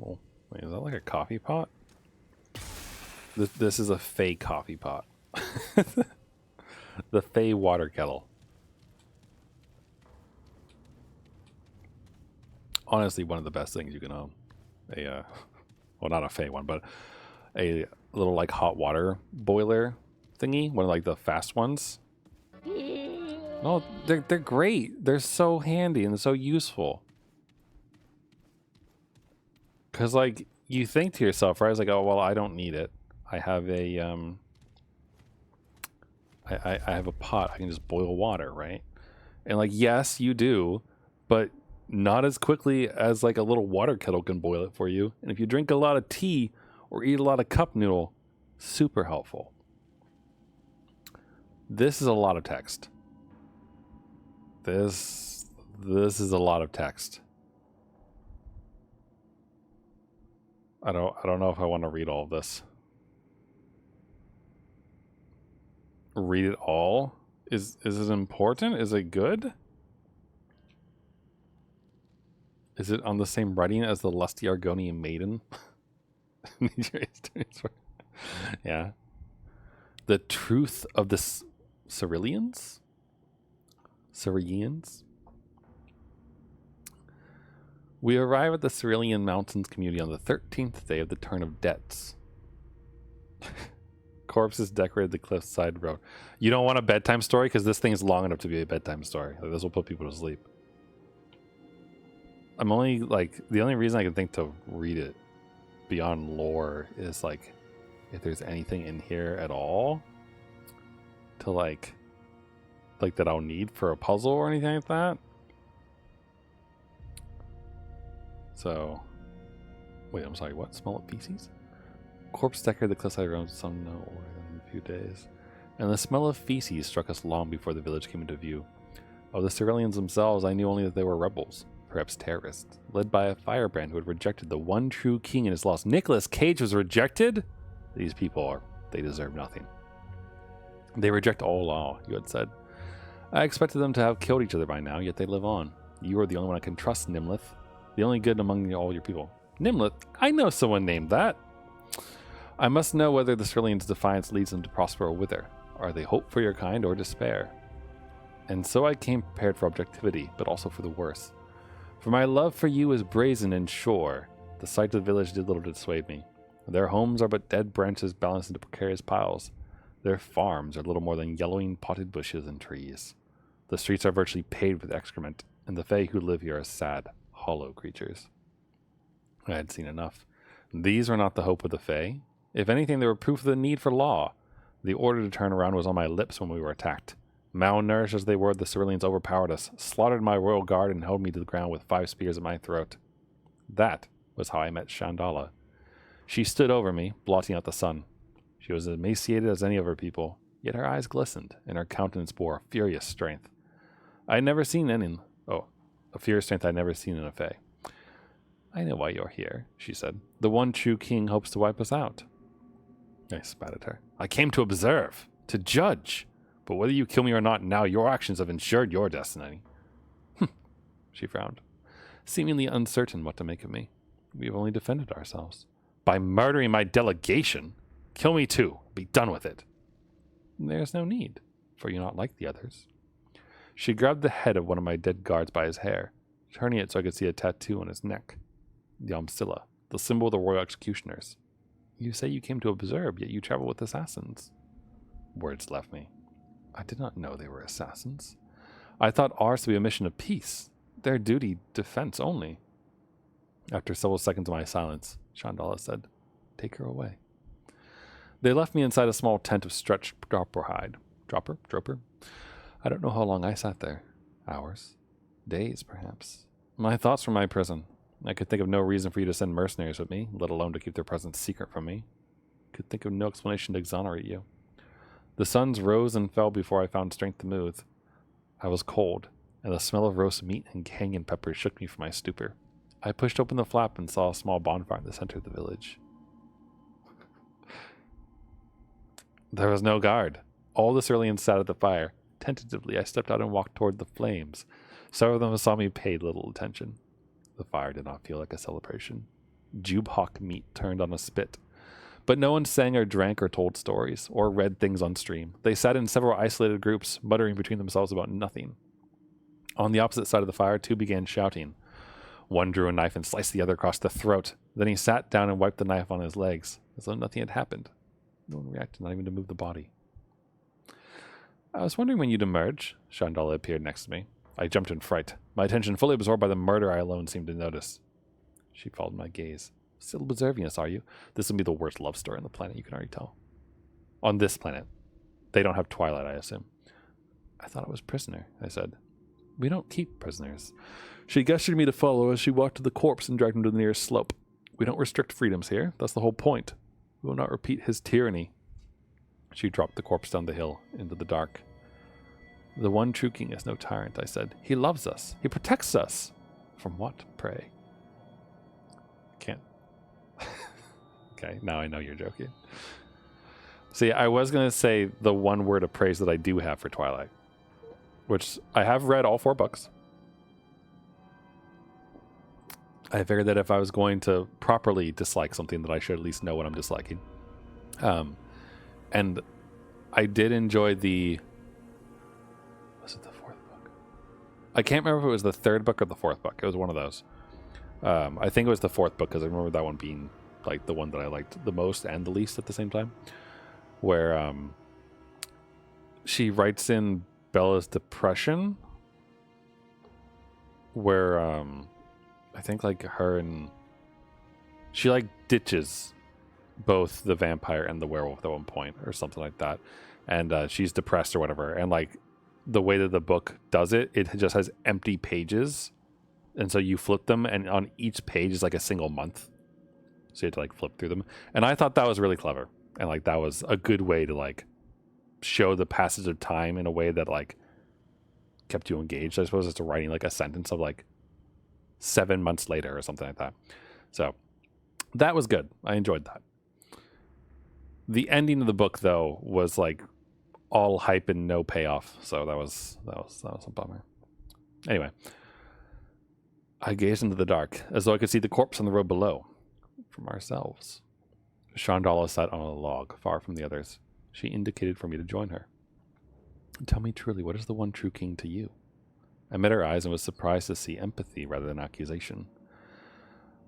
Speaker 1: Oh, wait, is that like a coffee pot? This is a Fey coffee pot. The Fey water kettle. Honestly, one of the best things you can own. Well, not a Fey one, but a little like hot water boiler thingy. One of like the fast ones. No, they're great. They're so handy and so useful. Cause like you think to yourself, right? It's like, oh well, I don't need it. I have a I have a pot. I can just boil water, right? And like, yes, you do, but not as quickly as like a little water kettle can boil it for you. And if you drink a lot of tea or eat a lot of cup noodle, super helpful. This is a lot of text. This is a lot of text. I don't know if I want to read all of this. Read it all? Is it important? Is it good? Is it on the same writing as the lusty Argonian maiden? Yeah. The truth of the Ceruleans? Ceruleans? We arrive at the Cerulean Mountains community on the 13th day of the turn of debts. Corpses decorated the cliffside road. You don't want a bedtime story? Because this thing is long enough to be a bedtime story. Like, this will put people to sleep. I'm only, like, the only reason I can think to read it beyond lore is, like, if there's anything in here at all to, like that I'll need for a puzzle or anything like that. So, wait, I'm sorry, what? Smell of feces? Corpse decorated the cliffside around some no older than a few days. And the smell of feces struck us long before the village came into view. Of the Ceruleans themselves, I knew only that they were rebels, perhaps terrorists, led by a firebrand who had rejected the one true king and his lost. Nicolas Cage was rejected? These people they deserve nothing. They reject all law, you had said. I expected them to have killed each other by now, yet they live on. You are the only one I can trust, Nimlith. The only good among all your people. Nimlith? I know someone named that. I must know whether the Ceruleans' defiance leads them to prosper or wither. Are they hope for your kind or despair? And so I came prepared for objectivity, but also for the worst. For my love for you is brazen and sure. The sight of the village did little to dissuade me. Their homes are but dead branches balanced into precarious piles. Their farms are little more than yellowing potted bushes and trees. The streets are virtually paved with excrement, and the Fae who live here are sad, hollow creatures. I had seen enough. These were not the hope of the Fae. If anything, they were proof of the need for law. The order to turn around was on my lips when we were attacked. Malnourished as they were, the Ceruleans overpowered us, slaughtered my royal guard, and held me to the ground with 5 spears at my throat. That was how I met Chandala. She stood over me, blotting out the sun. She was as emaciated as any of her people, yet her eyes glistened, and her countenance bore a furious strength. I had never seen a furious strength I had never seen in a Fae. I know why you're here, she said. The one true king hopes to wipe us out. I spat at her. I came to observe, to judge. But whether you kill me or not now, your actions have ensured your destiny. She frowned, seemingly uncertain what to make of me. We have only defended ourselves. By murdering my delegation? Kill me too. Be done with it. There's no need, for you're not like the others. She grabbed the head of one of my dead guards by his hair, turning it so I could see a tattoo on his neck. The Omsilla, the symbol of the royal executioners. You say you came to observe, yet you travel with assassins. Words left me. I did not know they were assassins. I thought ours to be a mission of peace. Their duty, defense only. After several seconds of my silence, Chandala said, Take her away. They left me inside a small tent of stretched dropper hide. Dropper? I don't know how long I sat there. Hours. Days, perhaps. My thoughts were my prison. I could think of no reason for you to send mercenaries with me, let alone to keep their presence secret from me. Could think of no explanation to exonerate you. The suns rose and fell before I found strength to move. I was cold, and the smell of roast meat and cayenne pepper shook me from my stupor. I pushed open the flap and saw a small bonfire in the center of the village. There was no guard. All the Ceruleans sat at the fire. Tentatively, I stepped out and walked toward the flames. Several of them saw me paid little attention. The fire did not feel like a celebration. Jubhawk meat turned on a spit. But no one sang or drank or told stories, or read things on stream. They sat in several isolated groups, muttering between themselves about nothing. On the opposite side of the fire, 2 began shouting. One drew a knife and sliced the other across the throat. Then he sat down and wiped the knife on his legs, as though nothing had happened. No one reacted, not even to move the body. I was wondering when you'd emerge. Chandala appeared next to me. I jumped in fright, my attention fully absorbed by the murder I alone seemed to notice. She followed my gaze. Still observing us, are you? This will be the worst love story on the planet, you can already tell. On this planet. They don't have twilight, I assume. I thought I was prisoner, I said. We don't keep prisoners. She gestured me to follow as she walked to the corpse and dragged him to the nearest slope. We don't restrict freedoms here. That's the whole point. We will not repeat his tyranny. She dropped the corpse down the hill into the dark. The one true king is no tyrant, I said. He loves us. He protects us. From what, pray? Can't. Okay, now I know you're joking. See, I was going to say the one word of praise that I do have for Twilight, which I have read all 4 books. I figured that if I was going to properly dislike something, that I should at least know what I'm disliking. And I did enjoy the... Was it the 4th book? I can't remember if it was the 3rd book or the 4th book. It was one of those. I think it was the 4th book, because I remember that one being like the one that I liked the most and the least at the same time. Where she writes in Bella's depression, where I think like her and she like ditches both the vampire and the werewolf at one point or something like that, and she's depressed or whatever, and like the way that the book does it, it just has empty pages, and so you flip them, and on each page is like a single month, so you have to like flip through them. And I thought that was really clever, and like that was a good way to like show the passage of time in a way that like kept you engaged. I suppose it's writing like a sentence of like 7 months later or something like that. So that was good. I enjoyed that. The ending of the book though was like all hype and no payoff. So that was a bummer. Anyway, I gazed into the dark as though I could see the corpse on the road below from ourselves. Chandala sat on a log far from the others. She indicated for me to join her. Tell me truly, what is the one true king to you? I met her eyes and was surprised to see empathy rather than accusation.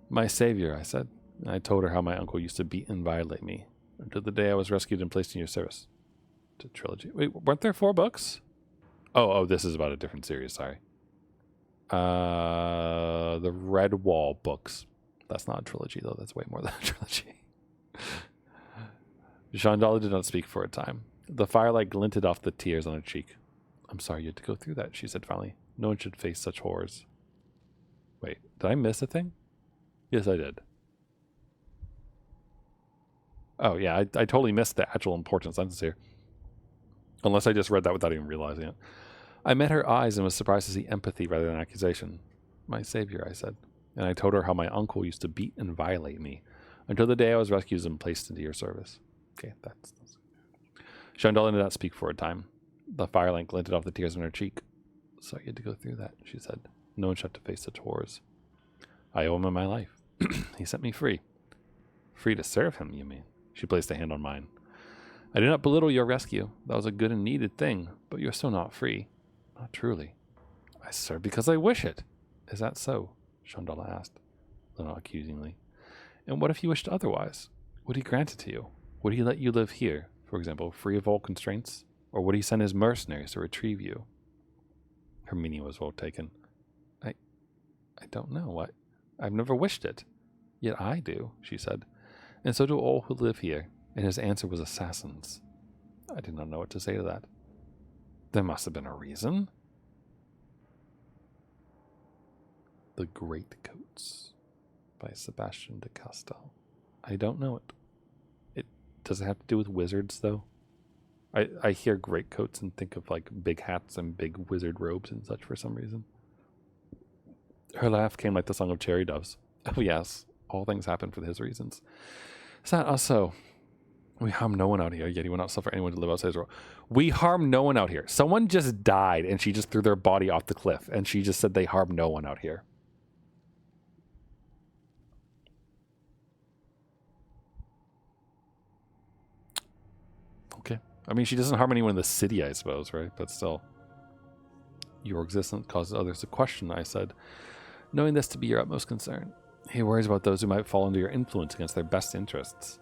Speaker 1: My savior, I said. I told her how my uncle used to beat and violate me, until the day I was rescued and placed in your service. It's a trilogy. Wait, weren't there 4 books? Oh, this is about a different series, sorry. The Red Wall books. That's not a trilogy, though. That's way more than a trilogy. Chandala did not speak for a time. The firelight glinted off the tears on her cheek. I'm sorry you had to go through that, she said finally. No one should face such horrors. Wait, did I miss a thing? Yes, I did. Oh, yeah, I totally missed the actual important sentence here. Unless I just read that without even realizing it. I met her eyes and was surprised to see empathy rather than accusation. My savior, I said. And I told her how my uncle used to beat and violate me until the day I was rescued and placed into your service. Okay, that's Chandala did not speak for a time. The firelight glinted off the tears on her cheek. So you had to go through that, she said. No one should have to face such horrors. I owe him my life. He set me free. Free to serve him, you mean? She placed a hand on mine. I do not belittle your rescue. That was a good and needed thing, but you're still not free. Not truly. I serve because I wish it. Is that so? Chandala asked, though not accusingly. And what if you wished otherwise? Would he grant it to you? Would he let you live here, for example, free of all constraints? Or would he send his mercenaries to retrieve you? Her meaning was well taken. I don't know. I've never wished it. Yet I do, she said. And so do all who live here. And his answer was assassins. I did not know what to say to that. There must have been a reason. The Great Coats by Sebastian de Castel. I don't know it. Does it have to do with wizards, though? I hear great coats and think of like big hats and big wizard robes and such for some reason. Her laugh came like the song of cherry doves. Oh yes, all things happen for his reasons. Is that us so? We harm no one out here, yet he will not suffer anyone to live outside his role. We harm no one out here. Someone just died and she just threw their body off the cliff and she just said they harm no one out here. Okay. I mean, she doesn't harm anyone in the city, I suppose, right? But still. Your existence causes others to question, I said, knowing this to be your utmost concern. He worries about those who might fall under your influence against their best interests.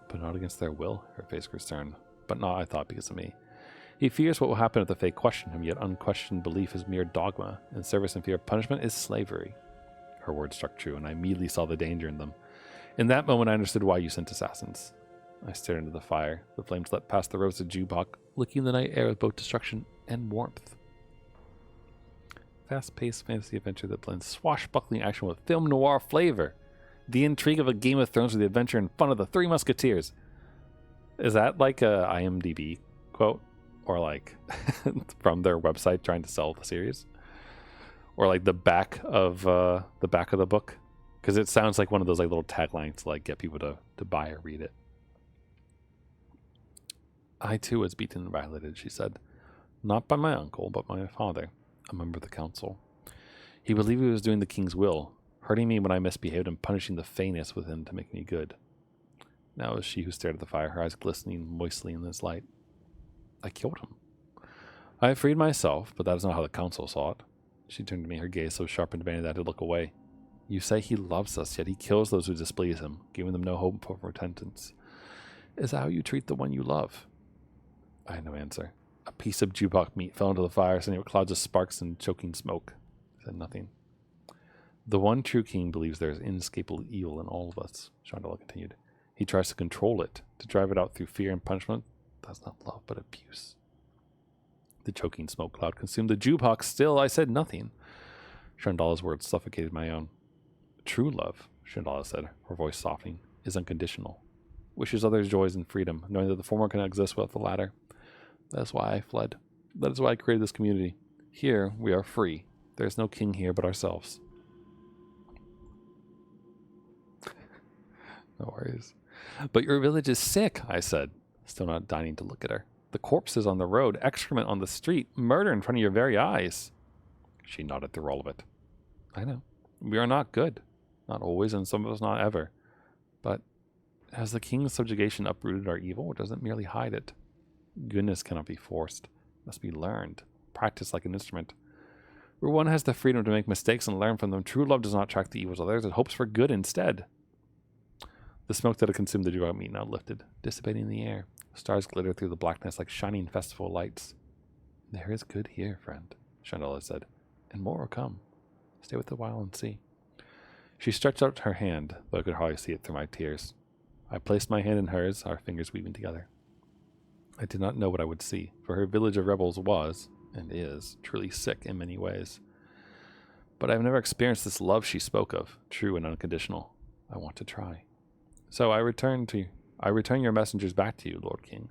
Speaker 1: But not against their will, her face grew stern. But not, I thought, because of me. He fears what will happen if the Fae question him, yet unquestioned belief is mere dogma, and service and fear of punishment is slavery. Her words struck true, and I immediately saw the danger in them. In that moment, I understood why you sent assassins. I stared into the fire. The flames leapt past the rows of jukebox, licking the night air with both destruction and warmth. Fast-paced fantasy adventure that blends swashbuckling action with film noir flavor. The intrigue of a Game of Thrones with the adventure and fun of the Three Musketeers. Is that like a IMDb quote? Or like from their website trying to sell the series? Or like the back of the book? Because it sounds like one of those like little taglines to like get people to buy or read it. I too was beaten and violated, she said. Not by my uncle, but by my father, a member of the council. He believed he was doing the king's will, hurting me when I misbehaved and punishing the faintness within to make me good. Now it was she who stared at the fire, her eyes glistening moistly in this light. I killed him. I have freed myself, but that is not how the council saw it. She turned to me, her gaze so sharp and demanding that I had to look away. You say he loves us, yet he kills those who displease him, giving them no hope of repentance. Is that how you treat the one you love? I had no answer. A piece of jukebox meat fell into the fire, sending out clouds of sparks and choking smoke. I said nothing. The one true king believes there is inescapable evil in all of us, Chandala continued. He tries to control it, to drive it out through fear and punishment. That's not love, but abuse. The choking smoke cloud consumed the jukebox. Still, I said nothing. Chandala's words suffocated my own. True love, Chandala said, her voice softening, is unconditional. Wishes others joys and freedom, knowing that the former cannot exist without the latter. That is why I fled. That is why I created this community. Here, we are free. There is no king here but ourselves. No worries. But your village is sick, I said, still not deigning to look at her. The corpses on the road, excrement on the street, murder in front of your very eyes. She nodded through all of it. I know. We are not good. Not always, and some of us not ever. But has the king's subjugation uprooted our evil, or does it merely hide it? Goodness cannot be forced. It must be learned. Practiced like an instrument. Where one has the freedom to make mistakes and learn from them, true love does not track the evils of others. It hopes for good instead. The smoke that had consumed the jukebox meat now lifted, dissipating in the air. Stars glittered through the blackness like shining festival lights. There is good here, friend, Chandala said, and more will come. Stay with a while and see. She stretched out her hand, though I could hardly see it through my tears. I placed my hand in hers, our fingers weaving together. I did not know what I would see, for her village of rebels was, and is, truly sick in many ways. But I have never experienced this love she spoke of, true and unconditional. I want to try. So I return your messengers back to you, Lord King.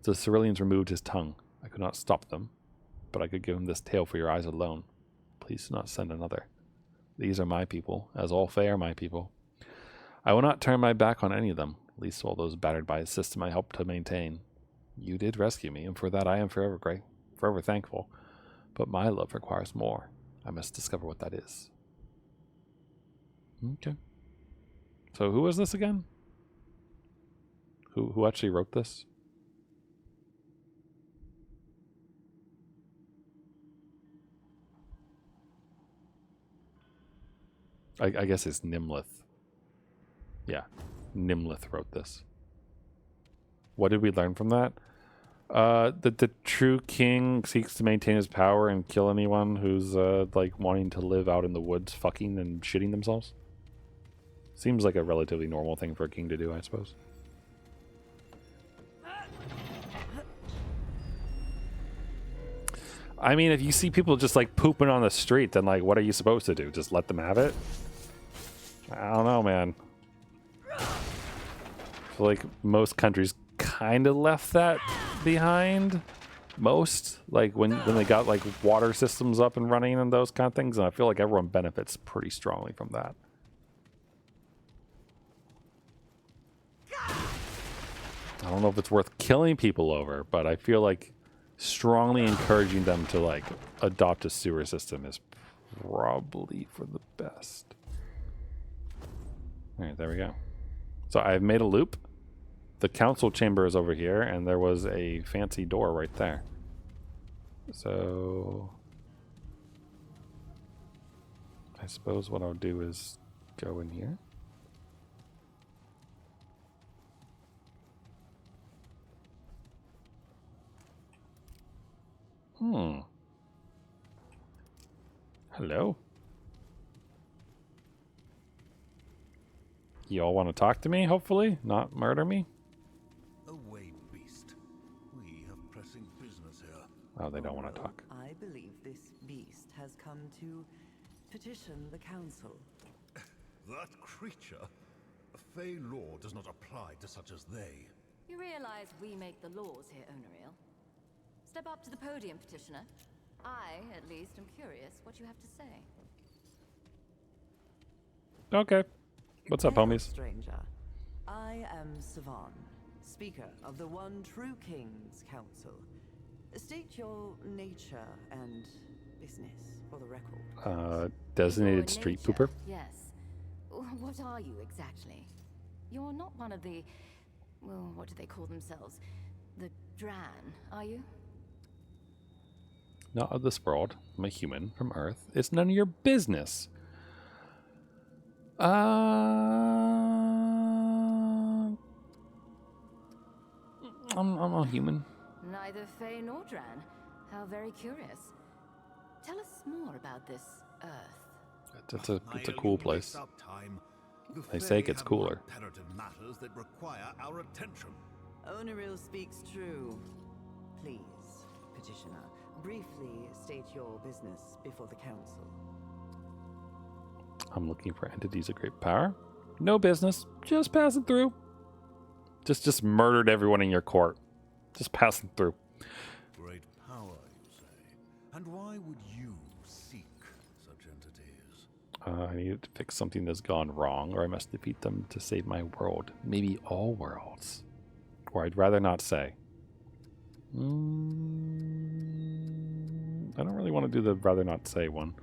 Speaker 1: The Ceruleans removed his tongue. I could not stop them, but I could give him this tale for your eyes alone. Please do not send another. These are my people, as all Fae are my people. I will not turn my back on any of them, least of all those battered by a system I helped to maintain. You did rescue me, and for that I am forever thankful. But my love requires more. I must discover what that is. Okay. So who was this again? Who actually wrote this? I guess it's Nimlith. Yeah, Nimlith wrote this. What did we learn from that? That the true king seeks to maintain his power and kill anyone who's like wanting to live out in the woods fucking and shitting themselves. Seems like a relatively normal thing for a king to do, I suppose. I mean, if you see people just like pooping on the street, then like what are you supposed to do? Just let them have it? I don't know, man. I feel like most countries kind of left that behind. Most, like when they got like water systems up and running and those kind of things, and I feel like everyone benefits pretty strongly from that. I don't know if it's worth killing people over, but I feel like strongly encouraging them to like adopt a sewer system is probably for the best. All right, there we go. So I've made a loop. The council chamber is over here, and there was a fancy door right there. So I suppose what I'll do is go in here. Hello. You all want to talk to me, hopefully? Not murder me?
Speaker 4: Away, beast. We have pressing business here.
Speaker 1: Oh, they don't want to talk.
Speaker 3: I believe this beast has come to petition the council.
Speaker 4: That creature? A Fey law does not apply to such as they.
Speaker 5: You realize we make the laws here, Onariel? Step up to the podium, petitioner. I, at least, am curious what you have to say.
Speaker 1: Okay. What's up,
Speaker 3: Hello,
Speaker 1: homies?
Speaker 3: stranger. I am Savan, speaker of the One True King's Council. State your nature and business for the record.
Speaker 1: Designated
Speaker 5: Your
Speaker 1: street
Speaker 5: nature,
Speaker 1: pooper?
Speaker 5: Yes. What are you exactly? You're not one of the... well, what do they call themselves? The Dran, are you?
Speaker 1: Not of this world. I'm a human from Earth. It's none of your business. I'm a human.
Speaker 5: Neither Fae nor Dran. How very curious. Tell us more about this Earth.
Speaker 1: It's a cool place. They say it gets cooler.
Speaker 4: Imperative matters that require our attention.
Speaker 3: Onariel speaks true. Please, petitioner, briefly state your business before the council.
Speaker 1: I'm looking for entities of great power. No business. Just passing through. Just murdered everyone in your court. Just passing through.
Speaker 4: Great power, you say? And why would you seek such entities?
Speaker 1: I need to fix something that's gone wrong, or I must defeat them to save my world. Maybe all worlds. Or I'd rather not say. I don't really want to do the rather not say one.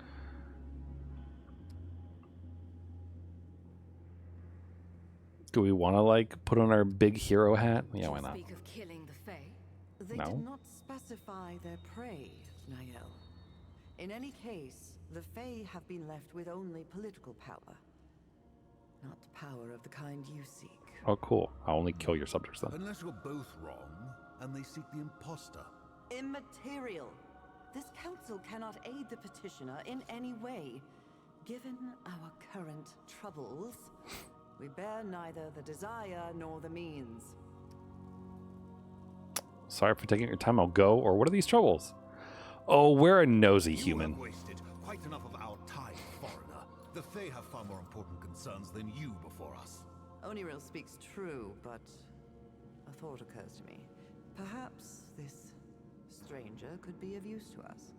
Speaker 1: Do we want to, like, put on our big hero hat? Yeah, why not?
Speaker 5: Speak of killing the Fae.
Speaker 3: They
Speaker 1: No.
Speaker 3: did not specify their prey, Niall. In any case, the Fae have been left with only political power. Not power of the kind you seek.
Speaker 1: Oh, cool. I'll only kill your subjects then.
Speaker 4: Unless you're both wrong, and they seek the imposter.
Speaker 3: Immaterial. This council cannot aid the petitioner in any way. Given our current troubles, we bear neither the desire nor the means.
Speaker 1: Sorry for taking your time. I'll go. Or what are these troubles? Oh, we're a nosy human.
Speaker 4: You have wasted quite enough of our time, foreigner. The Fae have far more important concerns than you before us.
Speaker 3: Oniril speaks true, but a thought occurs to me. Perhaps this stranger could be of use to us.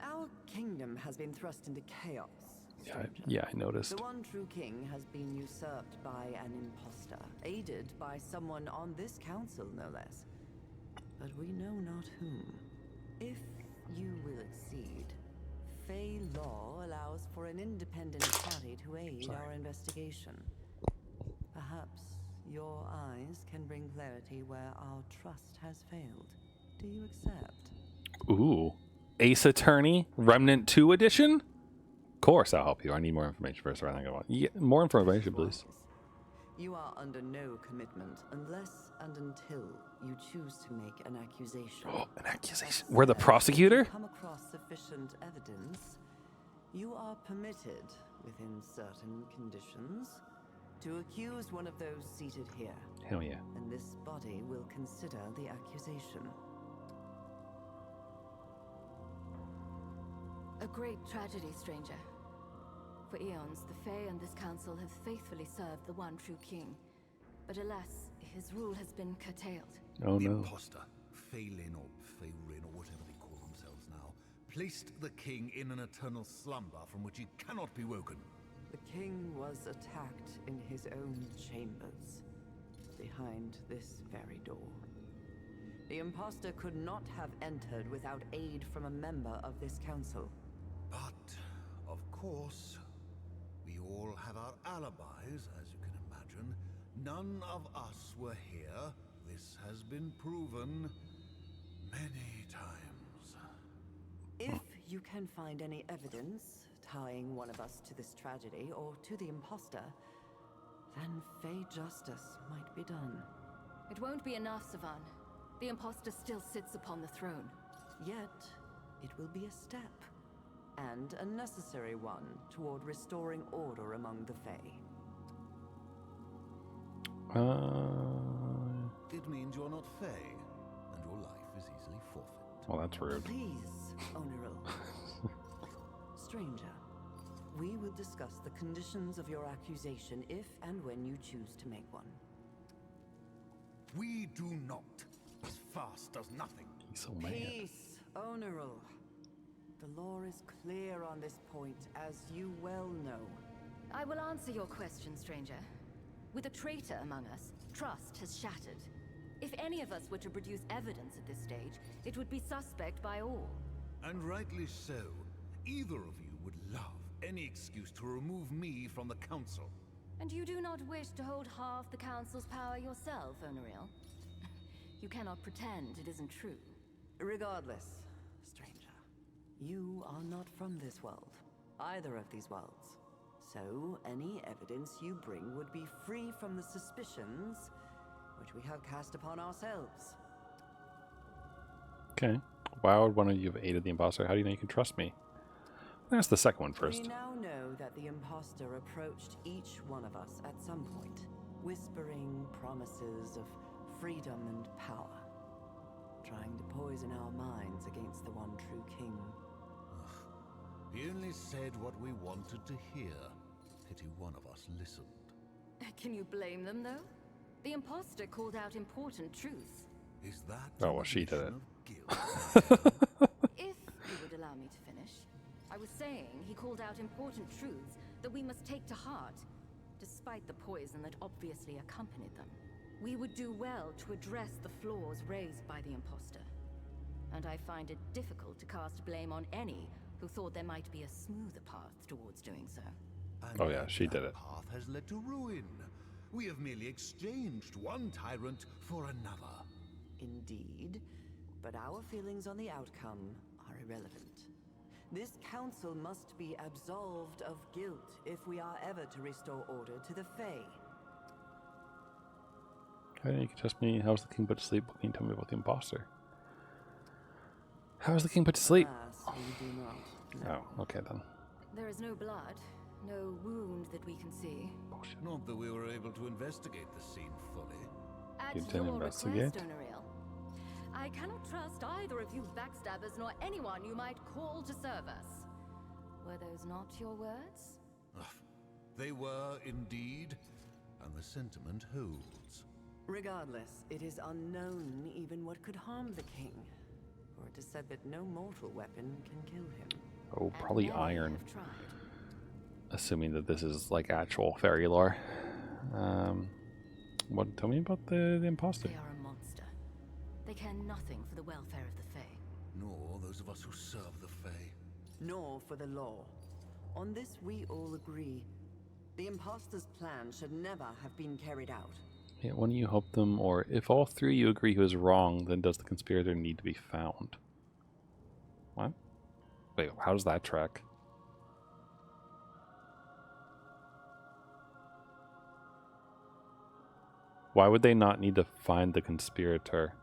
Speaker 3: Our kingdom has been thrust into chaos.
Speaker 1: Yeah, I noticed.
Speaker 3: The one true king has been usurped by an impostor, aided by someone on this council, no less. But we know not whom. If you will accede, Fae law allows for an independent party to aid our investigation. Perhaps your eyes can bring clarity where our trust has failed. Do you accept?
Speaker 1: Ooh. Ace Attorney, Remnant 2 edition? Of course I'll help you. I need more information first. Or I think I want. Yeah, more information, please.
Speaker 3: You are under no commitment unless and until you choose to make an accusation.
Speaker 1: Oh, an accusation. We're the prosecutor?
Speaker 3: If you come across sufficient evidence, you are permitted, within certain conditions, to accuse one of those seated here.
Speaker 1: Hell yeah.
Speaker 3: And this body will consider the accusation.
Speaker 5: A great tragedy, stranger. For eons, the Fae and this council have faithfully served the one true king. But alas, his rule has been curtailed.
Speaker 1: Oh
Speaker 4: The
Speaker 1: no.
Speaker 4: imposter, Phelan or Pherin or whatever they call themselves now, placed the king in an eternal slumber from which he cannot be woken.
Speaker 3: The king was attacked in his own chambers, behind this very door. The imposter could not have entered without aid from a member of this council.
Speaker 4: But, of course, we all have our alibis, as you can imagine. None of us were here. This has been proven many times.
Speaker 3: If you can find any evidence tying one of us to this tragedy or to the imposter, then Fae justice might be done.
Speaker 5: It won't be enough, Savan. The imposter still sits upon the throne.
Speaker 3: Yet, it will be a step, and a necessary one toward restoring order among the Fae.
Speaker 4: It means you're not Fae, and your life is easily forfeit.
Speaker 1: Well, that's rude.
Speaker 3: Please, Oniril. Stranger, we will discuss the conditions of your accusation if and when you choose to make one.
Speaker 4: We do not. As fast as nothing.
Speaker 1: He's so mad.
Speaker 3: Peace, Oniril. The law is clear on this point, as you well know.
Speaker 5: I will answer your question, stranger. With a traitor among us, trust has shattered. If any of us were to produce evidence at this stage, it would be suspect by all.
Speaker 4: And rightly so. Either of you would love any excuse to remove me from the council.
Speaker 5: And you do not wish to hold half the council's power yourself, Oniril? You cannot pretend it isn't true.
Speaker 3: Regardless, stranger, you are not from this world, either of these worlds. So, any evidence you bring would be free from the suspicions which we have cast upon ourselves.
Speaker 1: Okay. Why would one of you have aided the imposter? How do you know you can trust me? That's the second one first.
Speaker 3: We now know that the imposter approached each one of us at some point, whispering promises of freedom and power, trying to poison our minds against the one true king.
Speaker 4: He only said what we wanted to hear. Pity one of us listened.
Speaker 5: Can you blame them, though? The imposter called out important truths.
Speaker 4: Is that
Speaker 1: Oh, well, she did it.
Speaker 4: an admission of guilt?
Speaker 5: If you would allow me to finish, I was saying he called out important truths that we must take to heart, despite the poison that obviously accompanied them. We would do well to address the flaws raised by the imposter. And I find it difficult to cast blame on any who thought there might be a smoother path towards doing so.
Speaker 4: And
Speaker 1: Oh, yeah,
Speaker 4: yet
Speaker 1: she did
Speaker 4: that
Speaker 1: it.
Speaker 4: path has led to ruin. We have merely exchanged one tyrant for another.
Speaker 3: Indeed, but our feelings on the outcome are irrelevant. This council must be absolved of guilt if we are ever to restore order to the Fae.
Speaker 1: Okay, you can trust me. How's the king put to sleep? What can you tell me about the imposter? How is the king put to sleep?
Speaker 3: Alas, we do not know.
Speaker 1: Oh, okay then.
Speaker 5: There is no blood, No wound that we can see.
Speaker 4: Not that we were able to investigate the scene fully.
Speaker 5: At
Speaker 1: You didn't
Speaker 5: your
Speaker 1: investigate?
Speaker 5: request, Onariel. I cannot trust either of you backstabbers nor anyone you might call to serve us. Were those not your words?
Speaker 4: They were indeed, and the sentiment holds.
Speaker 3: Regardless, it is unknown even what could harm the king. For it is said that no mortal weapon can kill him.
Speaker 1: Oh,
Speaker 5: And
Speaker 1: probably
Speaker 5: many
Speaker 1: iron.
Speaker 5: have tried.
Speaker 1: Assuming that this is like actual fairy lore. What? Tell me about the imposter.
Speaker 5: They are a monster. They care nothing for the welfare of the Fae.
Speaker 4: Nor those of us who serve the Fae.
Speaker 3: Nor for the law. On this we all agree. The imposter's plan should never have been carried out.
Speaker 1: Yeah, when you hope them, or if all three you agree who is wrong, then does the conspirator need to be found? What? Wait, how does that track? Why would they not need to find the conspirator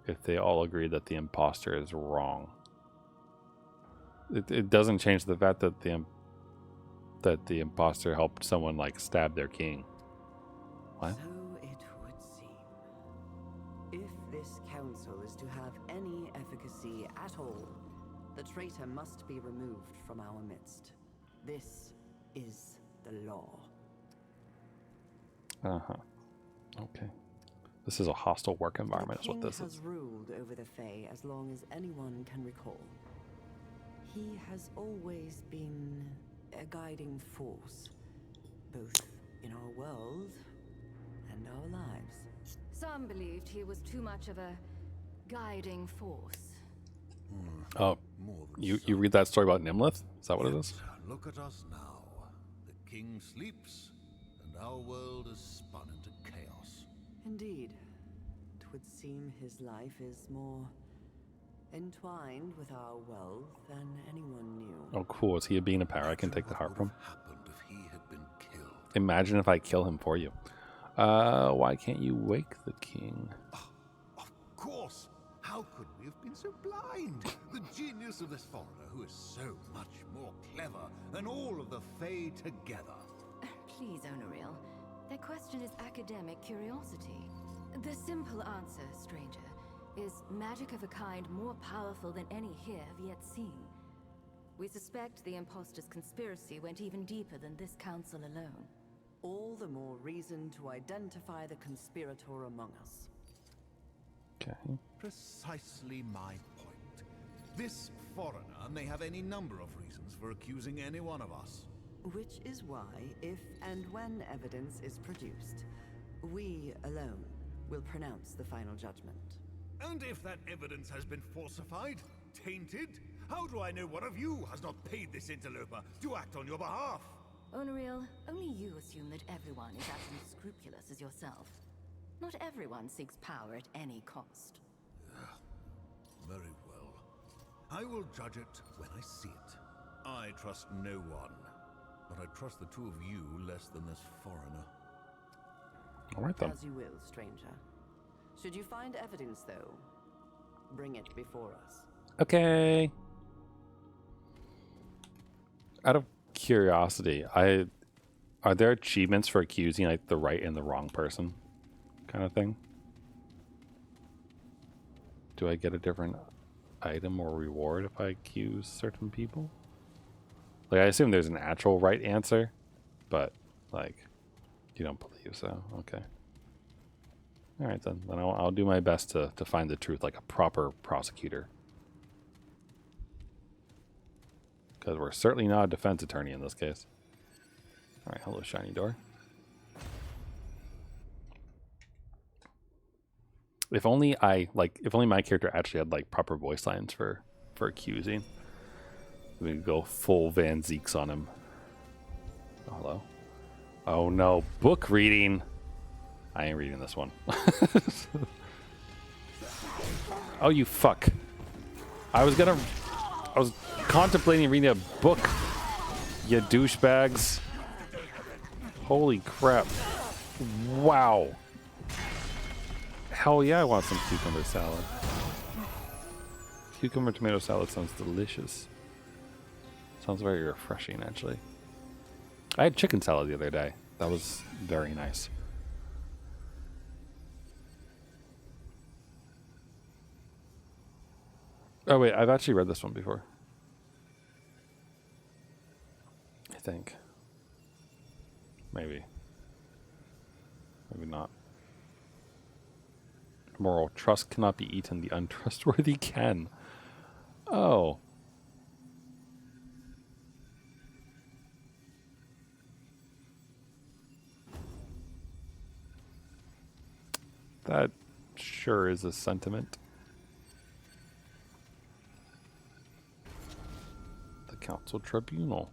Speaker 1: if they all agree that the imposter is wrong? It doesn't change the fact that the imposter helped someone like stab their king. What?
Speaker 3: So it would seem. If this council is to have any efficacy at all, the traitor must be removed from our midst. This is the law.
Speaker 1: Uh-huh. Okay. This is a hostile work environment is what this
Speaker 3: The king
Speaker 1: is.
Speaker 3: has ruled over the Fae as long as anyone can recall. He has always been a guiding force, both in our world and our lives.
Speaker 5: Some believed he was too much of a guiding force.
Speaker 1: Oh,
Speaker 4: More than
Speaker 1: you
Speaker 4: some.
Speaker 1: read that story about Nimlith? Is that what it is?
Speaker 4: Yet, look at us now. The king sleeps, and our world is spun into chaos.
Speaker 3: Indeed, it would seem his life is more entwined with our world than anyone knew.
Speaker 1: Oh, cool. Is he a being of power I can take the heart
Speaker 4: What
Speaker 1: from?
Speaker 4: would have happened if he had been killed?
Speaker 1: Imagine if I kill him for you. Why can't you wake the king?
Speaker 4: Of course! How could we have been so blind? The genius of this foreigner who is so much more clever than all of the Fae together.
Speaker 5: Please, Onariel. Their question is academic curiosity. The simple answer, stranger, is magic of a kind more powerful than any here have yet seen. We suspect the imposter's conspiracy went even deeper than this council alone.
Speaker 3: All the more reason to identify the conspirator among us.
Speaker 1: Okay.
Speaker 4: Precisely my point. This foreigner may have any number of reasons for accusing any one of us.
Speaker 3: Which is why, if and when evidence is produced, we alone will pronounce the final judgment.
Speaker 4: And if that evidence has been falsified, tainted, how do I know one of you has not paid this interloper to act on your behalf?
Speaker 5: Onariel, only you assume that everyone is as unscrupulous as yourself. Not everyone seeks power at any cost.
Speaker 4: Very well. I will judge it when I see it. I trust no one, but I trust the two of you less than this foreigner.
Speaker 1: All right then.
Speaker 3: As you will, stranger. Should you find evidence, though, bring it before us.
Speaker 1: Okay. Out of curiosity, are there achievements for accusing like the right and the wrong person, kind of thing? Do I get a different item or reward if I accuse certain people? Like, I assume there's an actual right answer, but like, you don't believe so. Okay. All right then. Then I'll do my best to find the truth, like a proper prosecutor. Because we're certainly not a defense attorney in this case. All right, hello, shiny door. If only if only my character actually had like proper voice lines for accusing. We could go full Van Zeeks on him. Oh, hello. Oh no, book reading. I ain't reading this one. Oh, you fuck. I was contemplating reading a book, you douchebags. Holy crap. Wow. Hell yeah, I want some cucumber salad. Cucumber tomato salad sounds delicious. Sounds very refreshing, actually. I had chicken salad the other day. That was very nice. Oh wait, I've actually read this one before. I think. Maybe. Maybe not. Moral: trust cannot be eaten, the untrustworthy can. Oh. That sure is a sentiment. The Council Tribunal.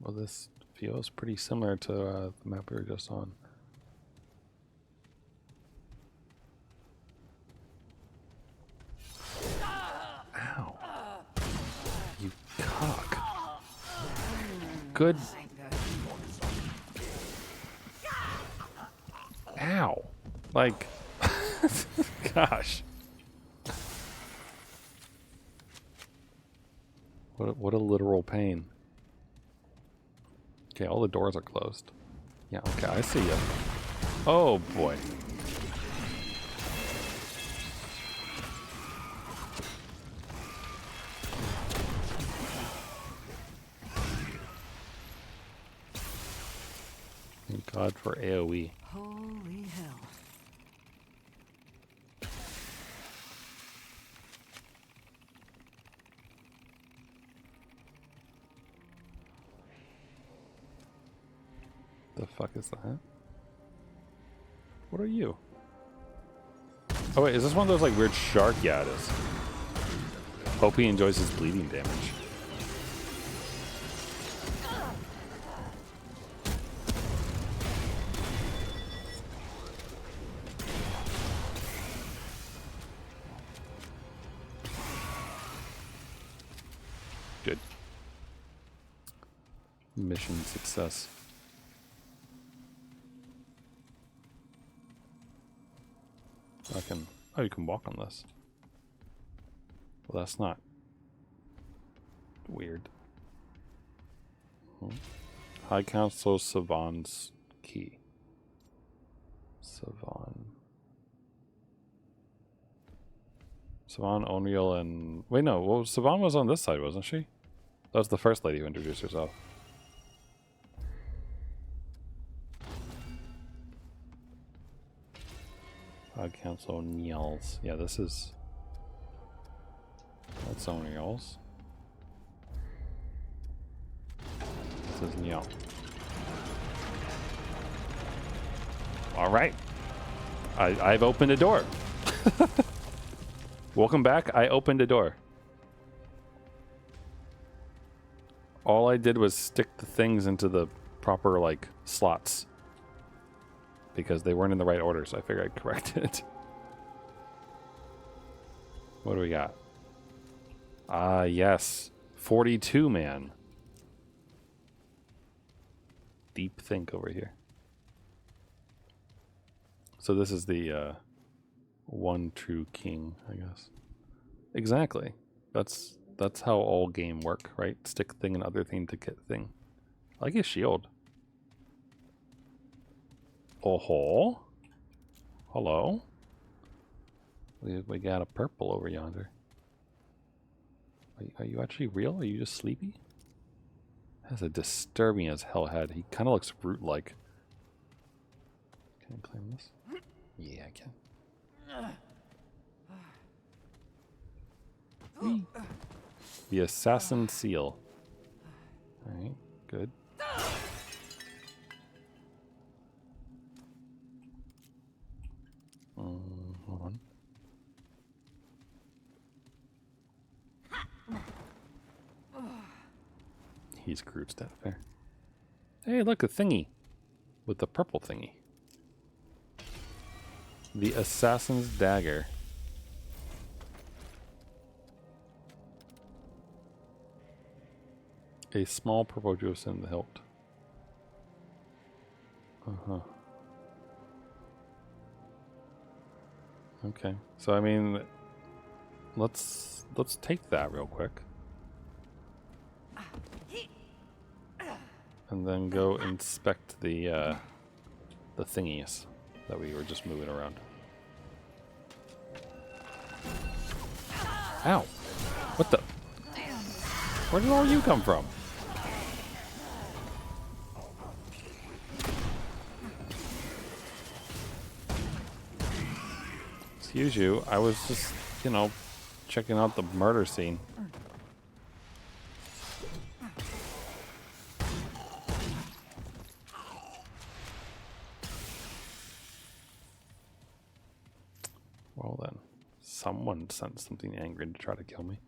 Speaker 1: Well, this feels pretty similar to the map we were just on. Ow. You cock. Good. Ow. Like, gosh. What a literal pain. Okay, all the doors are closed. Yeah, okay, I see ya. Oh boy. Thank God for AoE.
Speaker 3: Holy hell.
Speaker 1: The fuck is that? What are you? Oh wait, is this one of those like weird shark? Yeah, it is. Hope he enjoys his bleeding damage. Good. Mission success. I can... Oh, you can walk on this. Well, that's not... weird. High Council Savon's key. Savon, O'Neill, and... Wait, no. Well, Savon was on this side, wasn't she? That was the first lady who introduced herself. High Council O'Neill's. Yeah, this is... That's O'Neill's. This is Neil. Alright. I've opened a door. Welcome back. I opened a door. All I did was stick the things into the proper, like, slots. Because they weren't in the right order, so I figured I'd correct it. What do we got? Ah, yes. 42 man. Deep think over here. So this is the one true king, I guess. Exactly. That's how all game work, right? Stick thing and other thing to get thing. I like his shield. Oh, hello. We got a purple over yonder. Are you actually real? Are you just sleepy? That's a disturbing as hell head. He kind of looks root-like. Can I claim this? Yeah, I can. The Assassin Seal. Alright, good. Hold on. He's Groot's that fair. Hey, look, a thingy. With the purple thingy. The Assassin's Dagger. A small purple juice in the hilt. Uh-huh. Okay. So I mean, let's take that real quick. And then go inspect the thingies that we were just moving around. Ow! What the? Where did all you come from? Excuse you, I was just, you know, checking out the murder scene. Well then, someone sent something angry to try to kill me.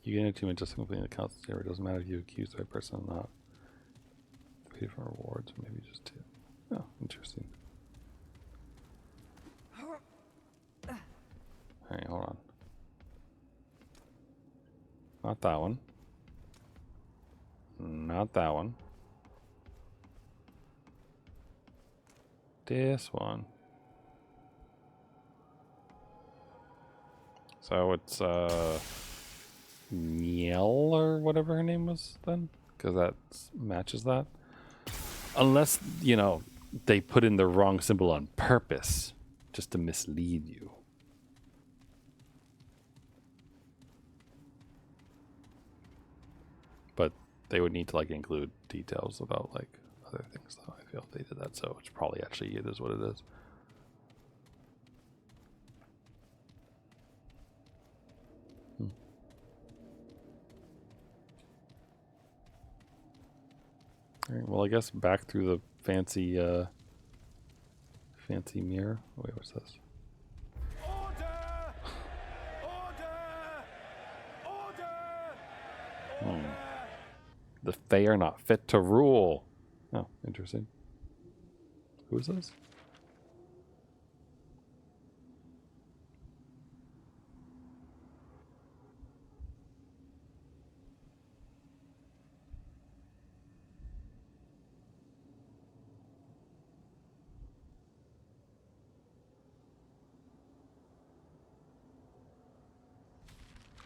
Speaker 1: You get into just completing the council here. It doesn't matter if you accuse the right person or not. 3 different rewards, maybe just 2. Oh, interesting. Alright, hold on. Not that one. Not that one. This one. So it's Miel or whatever her name was then, because that matches that. Unless, you know, they put in the wrong symbol on purpose just to mislead you. But they would need to like include details about like other things though. I feel they did that, so it's probably actually it is what it is. Alright, well I guess back through the fancy fancy mirror. Wait, what's this?
Speaker 2: Order! Order! Order!
Speaker 1: The Fae are not fit to rule. Oh, interesting. Who is this?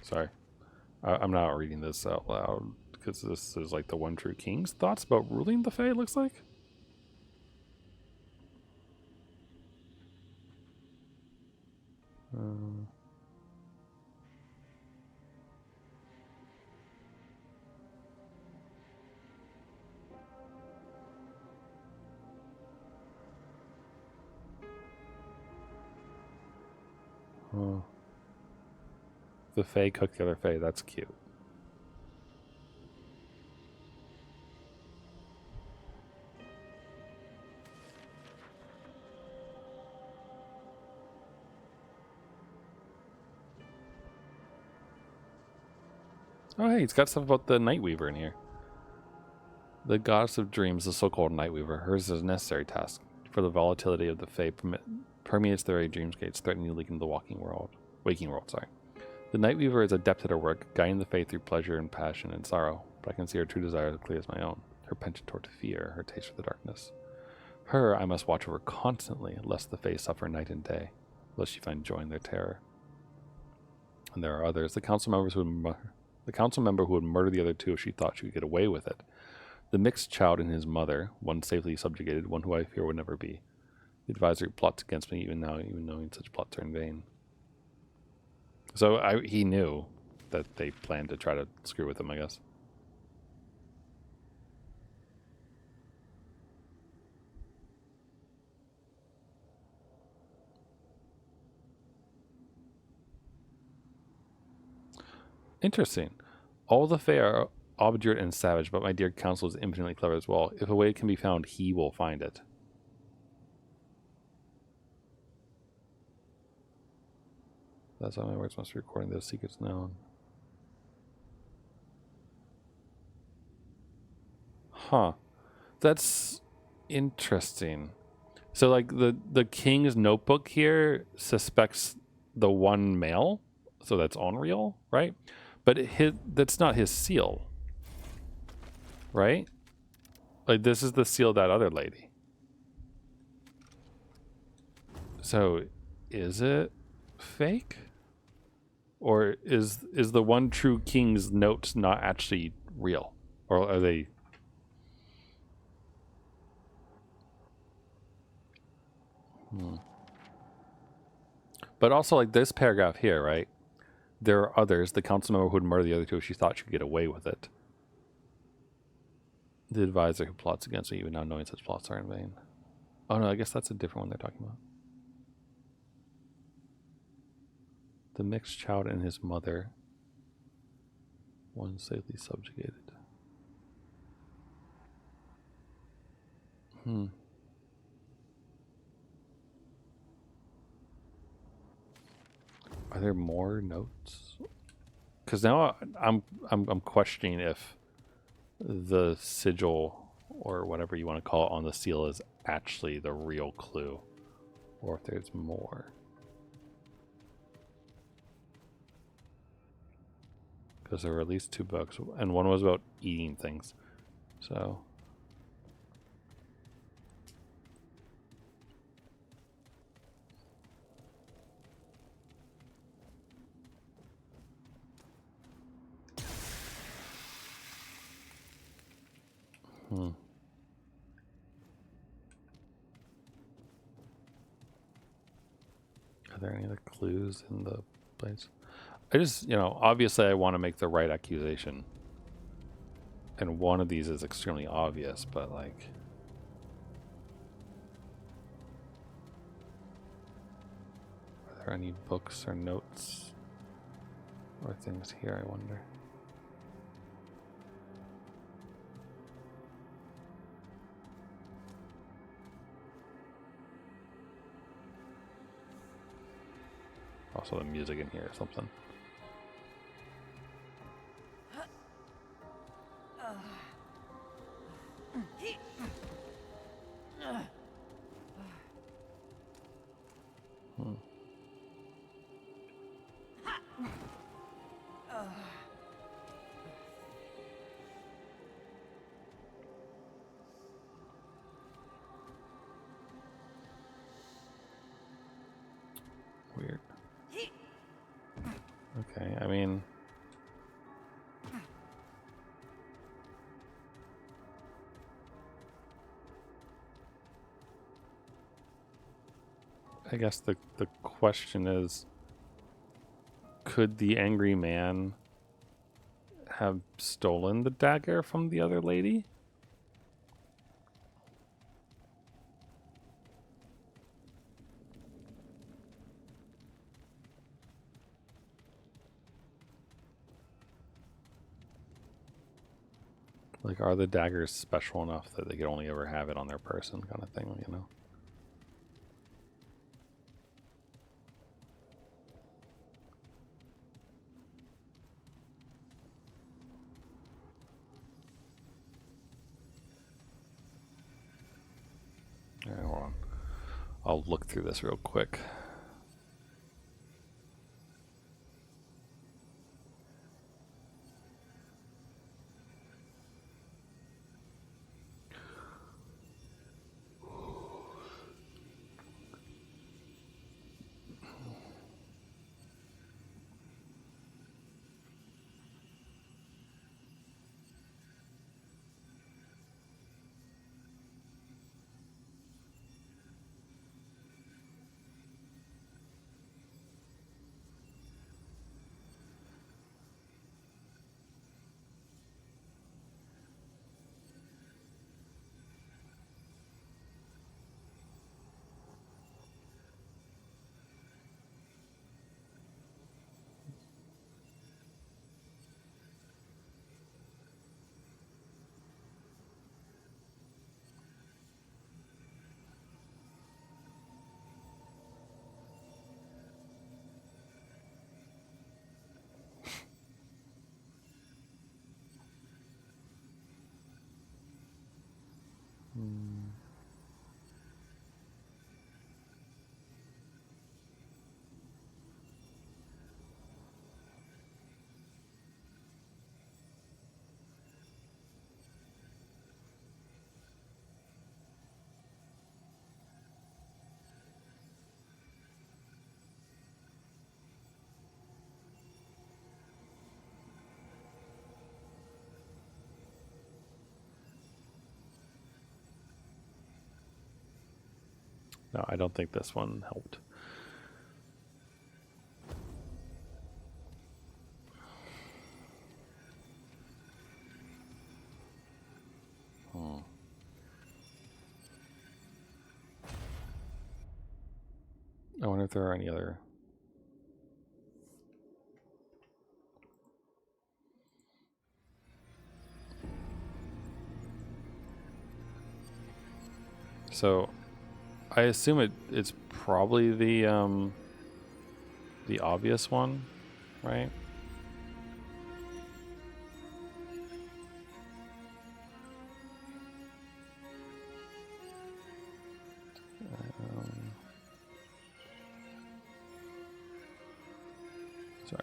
Speaker 1: Sorry. I'm not reading this out loud because this is like the one true king's thoughts about ruling the Fae, it looks like. The Fae cook the other Fae, that's cute. Oh hey, it's got stuff about the Nightweaver in here. The goddess of dreams, the so-called Nightweaver, hers is a necessary task, for the volatility of the Fae permeates the very dreamscapes, threatening to leak into the waking world. The Nightweaver is adept at her work, guiding the Fae through pleasure and passion and sorrow, but I can see her true desire as clearly as my own, her penchant toward fear, her taste for the darkness. Her I must watch over constantly, lest the Fae suffer night and day, lest she find joy in their terror. And there are others, the council member who would murder the other two if she thought she could get away with it. The mixed child and his mother, one safely subjugated, one who I fear would never be. The advisor plots against me even now, even knowing such plots are in vain. So he knew that they planned to try to screw with him, I guess. Interesting. All the Fae are obdurate and savage, but my dear counsel is infinitely clever as well. If a way can be found, he will find it. That's how my words must be recording those secrets known. Huh. That's interesting. So like the king's notebook here suspects the one male, so that's unreal, right? But that's not his seal. Right? Like this is the seal of that other lady. So, is it fake? Or is the one true king's notes not actually real? Or are they... But also, like, this paragraph here, right? There are others. The council member who would murder the other two if she thought she could get away with it. The advisor who plots against me, even now knowing such plots are in vain. Oh no, I guess that's a different one they're talking about. The mixed child and his mother. One safely subjugated. Are there more notes? Because now I'm questioning if the sigil or whatever you want to call it on the seal is actually the real clue, or if there's more. Because there were at least 2 books, and one was about eating things. So. Are there any other clues in the place? I just, obviously I want to make the right accusation. And one of these is extremely obvious, but like... Are there any books or notes or things here, I wonder? Also the music in here or something. Weird. Okay, I mean... I guess the question is, could the angry man have stolen the dagger from the other lady? Like, are the daggers special enough that they could only ever have it on their person, kind of thing, you know? Alright, hold on. I'll look through this real quick. No, I don't think this one helped. I wonder if there are any other. So, I assume it's probably the obvious one, right? Sorry.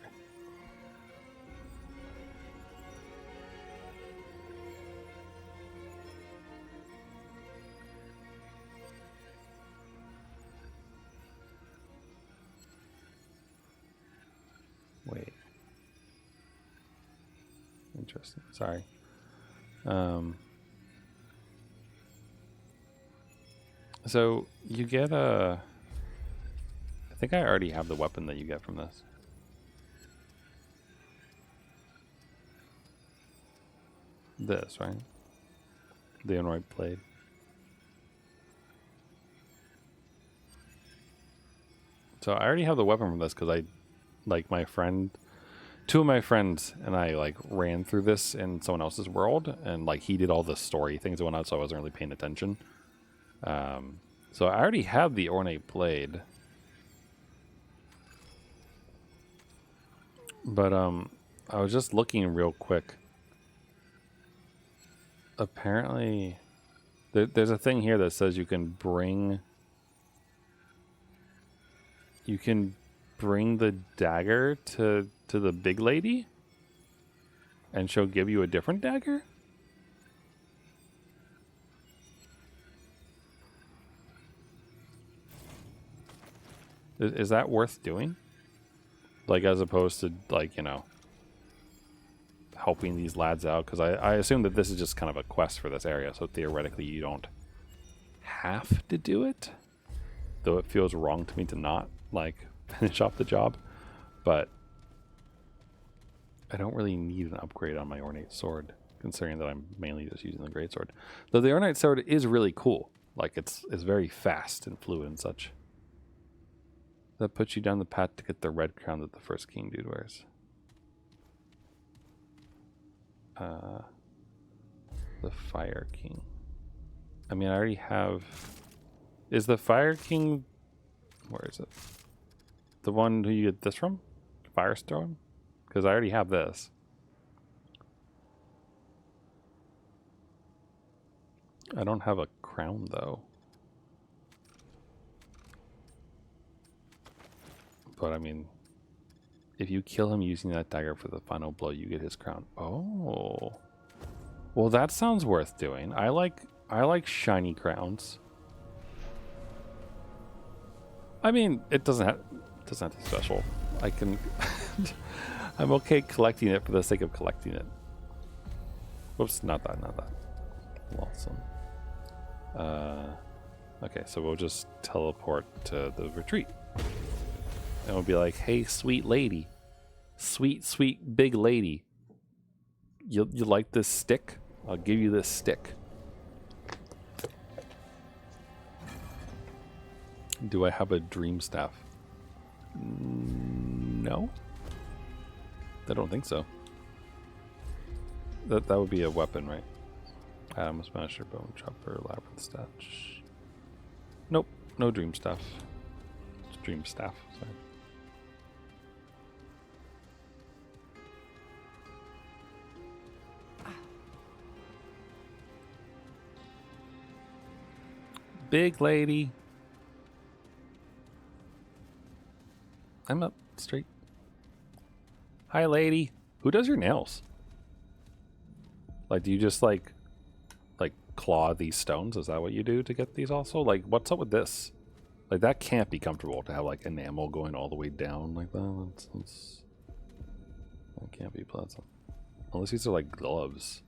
Speaker 1: Wait. Interesting. Sorry. So you get a. I think I already have the weapon that you get from this. This, right? The Unripe blade. So I already have the weapon from this because I, like, my friend, two of my friends and I, like, ran through this in someone else's world, and, like, he did all the story things that went out, so I wasn't really paying attention. So I already have the ornate blade. But, I was just looking real quick. Apparently, there's a thing here that says you can bring the dagger to the big lady, and she'll give you a different dagger. Is that worth doing? Like, as opposed to, like, you know, helping these lads out? Because I assume that this is just kind of a quest for this area, so theoretically you don't have to do it. Though it feels wrong to me to not, like, finish off the job. But I don't really need an upgrade on my ornate sword, considering that I'm mainly just using the greatsword. Though the ornate sword is really cool. Like, it's very fast and fluid and such. That puts you down the path to get the red crown that the first king dude wears. The Fire King. I mean, I already have... Is the Fire King... Where is it? The one who you get this from? Firestone? Because I already have this. I don't have a crown, though. But, I mean, if you kill him using that dagger for the final blow, you get his crown. Oh. Well, that sounds worth doing. I like shiny crowns. I mean, it doesn't have to be special. I can... I'm okay collecting it for the sake of collecting it. Whoops, not that. Awesome. Okay, so we'll just teleport to the retreat. And we'll be like, hey, sweet lady. Sweet big lady. You like this stick? I'll give you this stick. Do I have a dream staff? No. I don't think so. That would be a weapon, right? Smasher, Bone Chopper, Labyrinth Statue. Nope, no dream staff. It's dream staff, sorry. Big lady. I'm up straight. Hi, lady. Who does your nails? Like, do you just like claw these stones? Is that what you do to get these also? Like, what's up with this? Like, that can't be comfortable to have like enamel going all the way down like that. That can't be pleasant. Unless these are like gloves.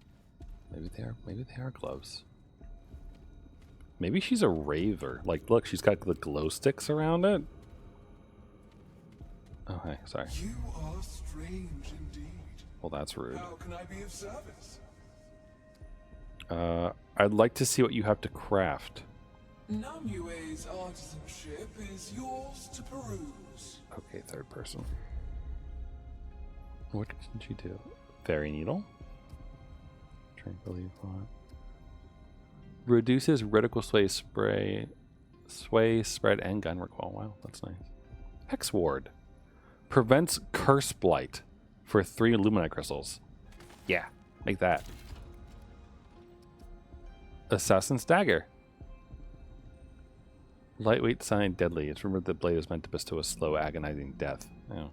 Speaker 1: Maybe they are gloves. Maybe she's a raver. Like, look, she's got the glow sticks around it. Oh, hey, sorry.
Speaker 2: You are strange indeed.
Speaker 1: Well, that's rude.
Speaker 2: How can I be of service?
Speaker 1: I'd like to see what you have to craft.
Speaker 2: Namue's artisanship is yours to peruse.
Speaker 1: Okay, third person. What did you do? Fairy needle? Tranquility pot. Reduces reticle sway, spread, and gun recoil. Wow, that's nice. Hex ward. Prevents curse blight for 3 Luminite crystals. Yeah, make that. Assassin's dagger. Lightweight, silent, deadly. It's rumored the blade is meant to bestow a slow, agonizing death. Oh.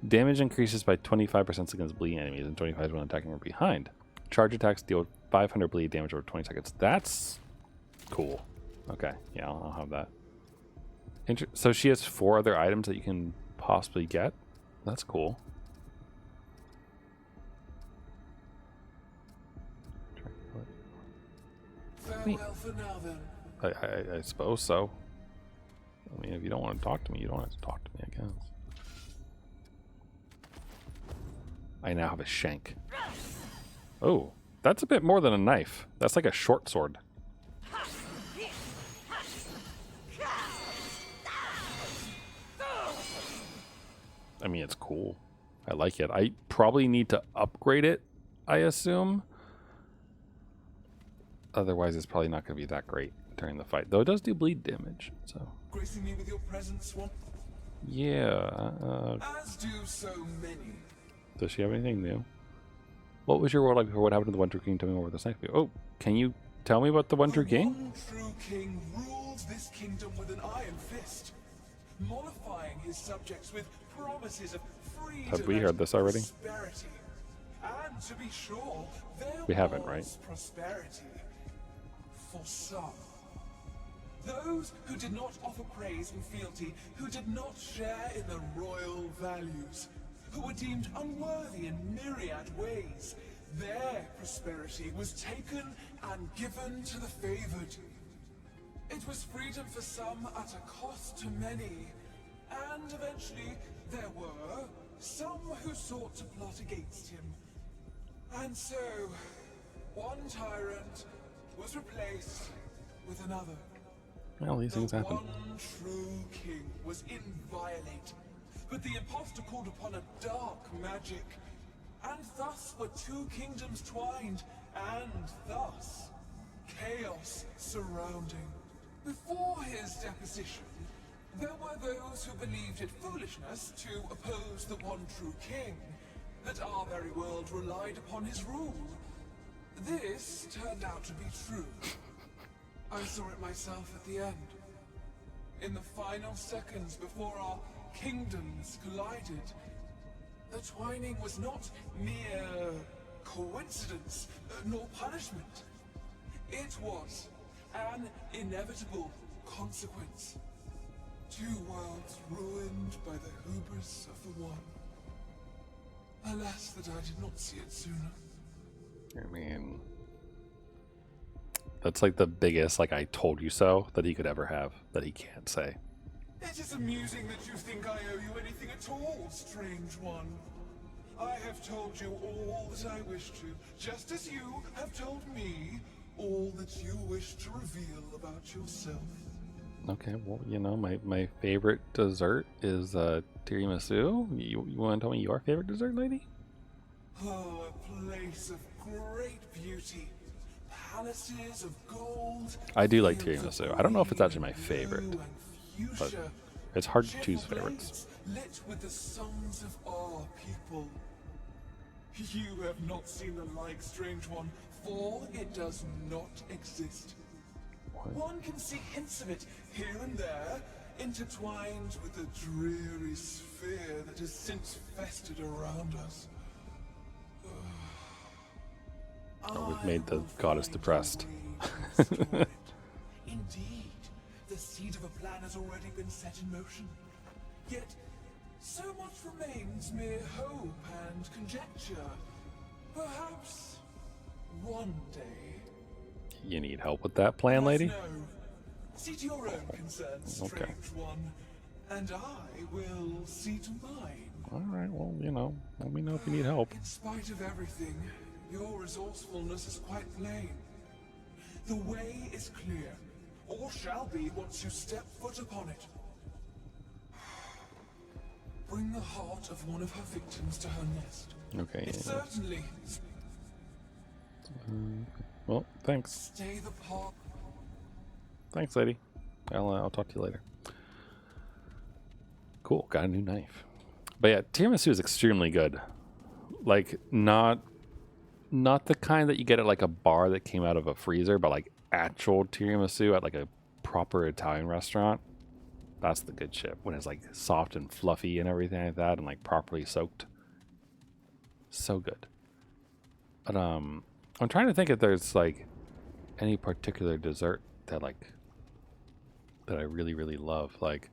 Speaker 1: Damage increases by 25% against bleeding enemies and 25% when attacking from behind. Charge attacks deal 500 bleed damage over 20 seconds. That's cool. Okay, yeah, I'll have that. So she has 4 other items that you can possibly get. That's cool.
Speaker 2: Farewell for now, then.
Speaker 1: I suppose so. I mean, if you don't want to talk to me, you don't have to talk to me, I guess. I now have a shank. Oh, that's a bit more than a knife. That's like a short sword. I mean, it's cool. I like it. I probably need to upgrade it, I assume. Otherwise, it's probably not going to be that great during the fight. Though it does do bleed damage, so...
Speaker 2: Gracing me with your presence, Swan.
Speaker 1: Yeah.
Speaker 2: As do so many.
Speaker 1: Does she have anything new? What was your world like before? What happened to the One True King? Tell me more about this next video. Oh, can you tell me about the One True King?
Speaker 2: One True King rules this kingdom with an iron fist, mollifying his subjects with promises of freedom.
Speaker 1: Have we heard this already?
Speaker 2: Prosperity. And to be sure, there
Speaker 1: We haven't, right?
Speaker 2: was prosperity for some. Those who did not offer praise and fealty, who did not share in the royal values, who were deemed unworthy in myriad ways, their prosperity was taken and given to the favored. It was freedom for some at a cost to many, and eventually there were some who sought to plot against him. And so, one tyrant was replaced with another.
Speaker 1: Well, these things happen.
Speaker 2: The one true king was inviolate, but the impostor called upon a dark magic, and thus were 2 kingdoms twined, and thus chaos surrounding. Before his deposition, there were those who believed it foolishness to oppose the one true king, that our very world relied upon his rule. This turned out to be true. I saw it myself at the end. In the final seconds before our kingdoms collided, the twining was not mere coincidence, nor punishment. It was an inevitable consequence. 2 worlds ruined by the hubris of the one. Alas that I did not see it sooner.
Speaker 1: I mean... That's like the biggest, like, I told you so that he could ever have, that he can't say.
Speaker 2: It is amusing that you think I owe you anything at all, strange one. I have told you all that I wish to, just as you have told me all that you wish to reveal about yourself.
Speaker 1: Okay, well, you know, my favorite dessert is tiramisu. You want to tell me your favorite dessert, lady?
Speaker 2: Oh, a place of great beauty. Palaces of gold.
Speaker 1: I do like
Speaker 2: fields of
Speaker 1: tiramisu. I don't know if it's
Speaker 2: green
Speaker 1: actually my
Speaker 2: and
Speaker 1: favorite,
Speaker 2: blue and
Speaker 1: but
Speaker 2: fuchsia,
Speaker 1: it's hard to choose
Speaker 2: gentle
Speaker 1: favorites.
Speaker 2: blades lit with the songs of our people. You have not seen the like, strange one, for it does not exist.
Speaker 1: What?
Speaker 2: One can see hints of it here and there, intertwined with the dreary sphere that has since festered around us.
Speaker 1: Oh, we've made the goddess depressed.
Speaker 2: Indeed, the seed of a plan has already been set in motion. Yet, so much remains mere hope and conjecture. Perhaps one day.
Speaker 1: You need help with that plan, lady?
Speaker 2: No. See to your own concerns, strange
Speaker 1: Okay.
Speaker 2: one, and I will see to mine.
Speaker 1: All right, well, you know, let me know if you need help.
Speaker 2: In spite of everything, your resourcefulness is quite plain. The way is clear, or shall be once you step foot upon it. Bring the heart of one of her victims to her nest.
Speaker 1: Okay.
Speaker 2: It certainly
Speaker 1: Well, thanks.
Speaker 2: stay the path.
Speaker 1: Thanks, lady. I'll talk to you later. Cool, got a new knife. But yeah, tiramisu is extremely good. Like, not the kind that you get at like a bar that came out of a freezer, but like actual tiramisu at like a proper Italian restaurant. That's the good shit. When it's like soft and fluffy and everything like that and like properly soaked. So good. But I'm trying to think if there's like any particular dessert that I really, really love. Like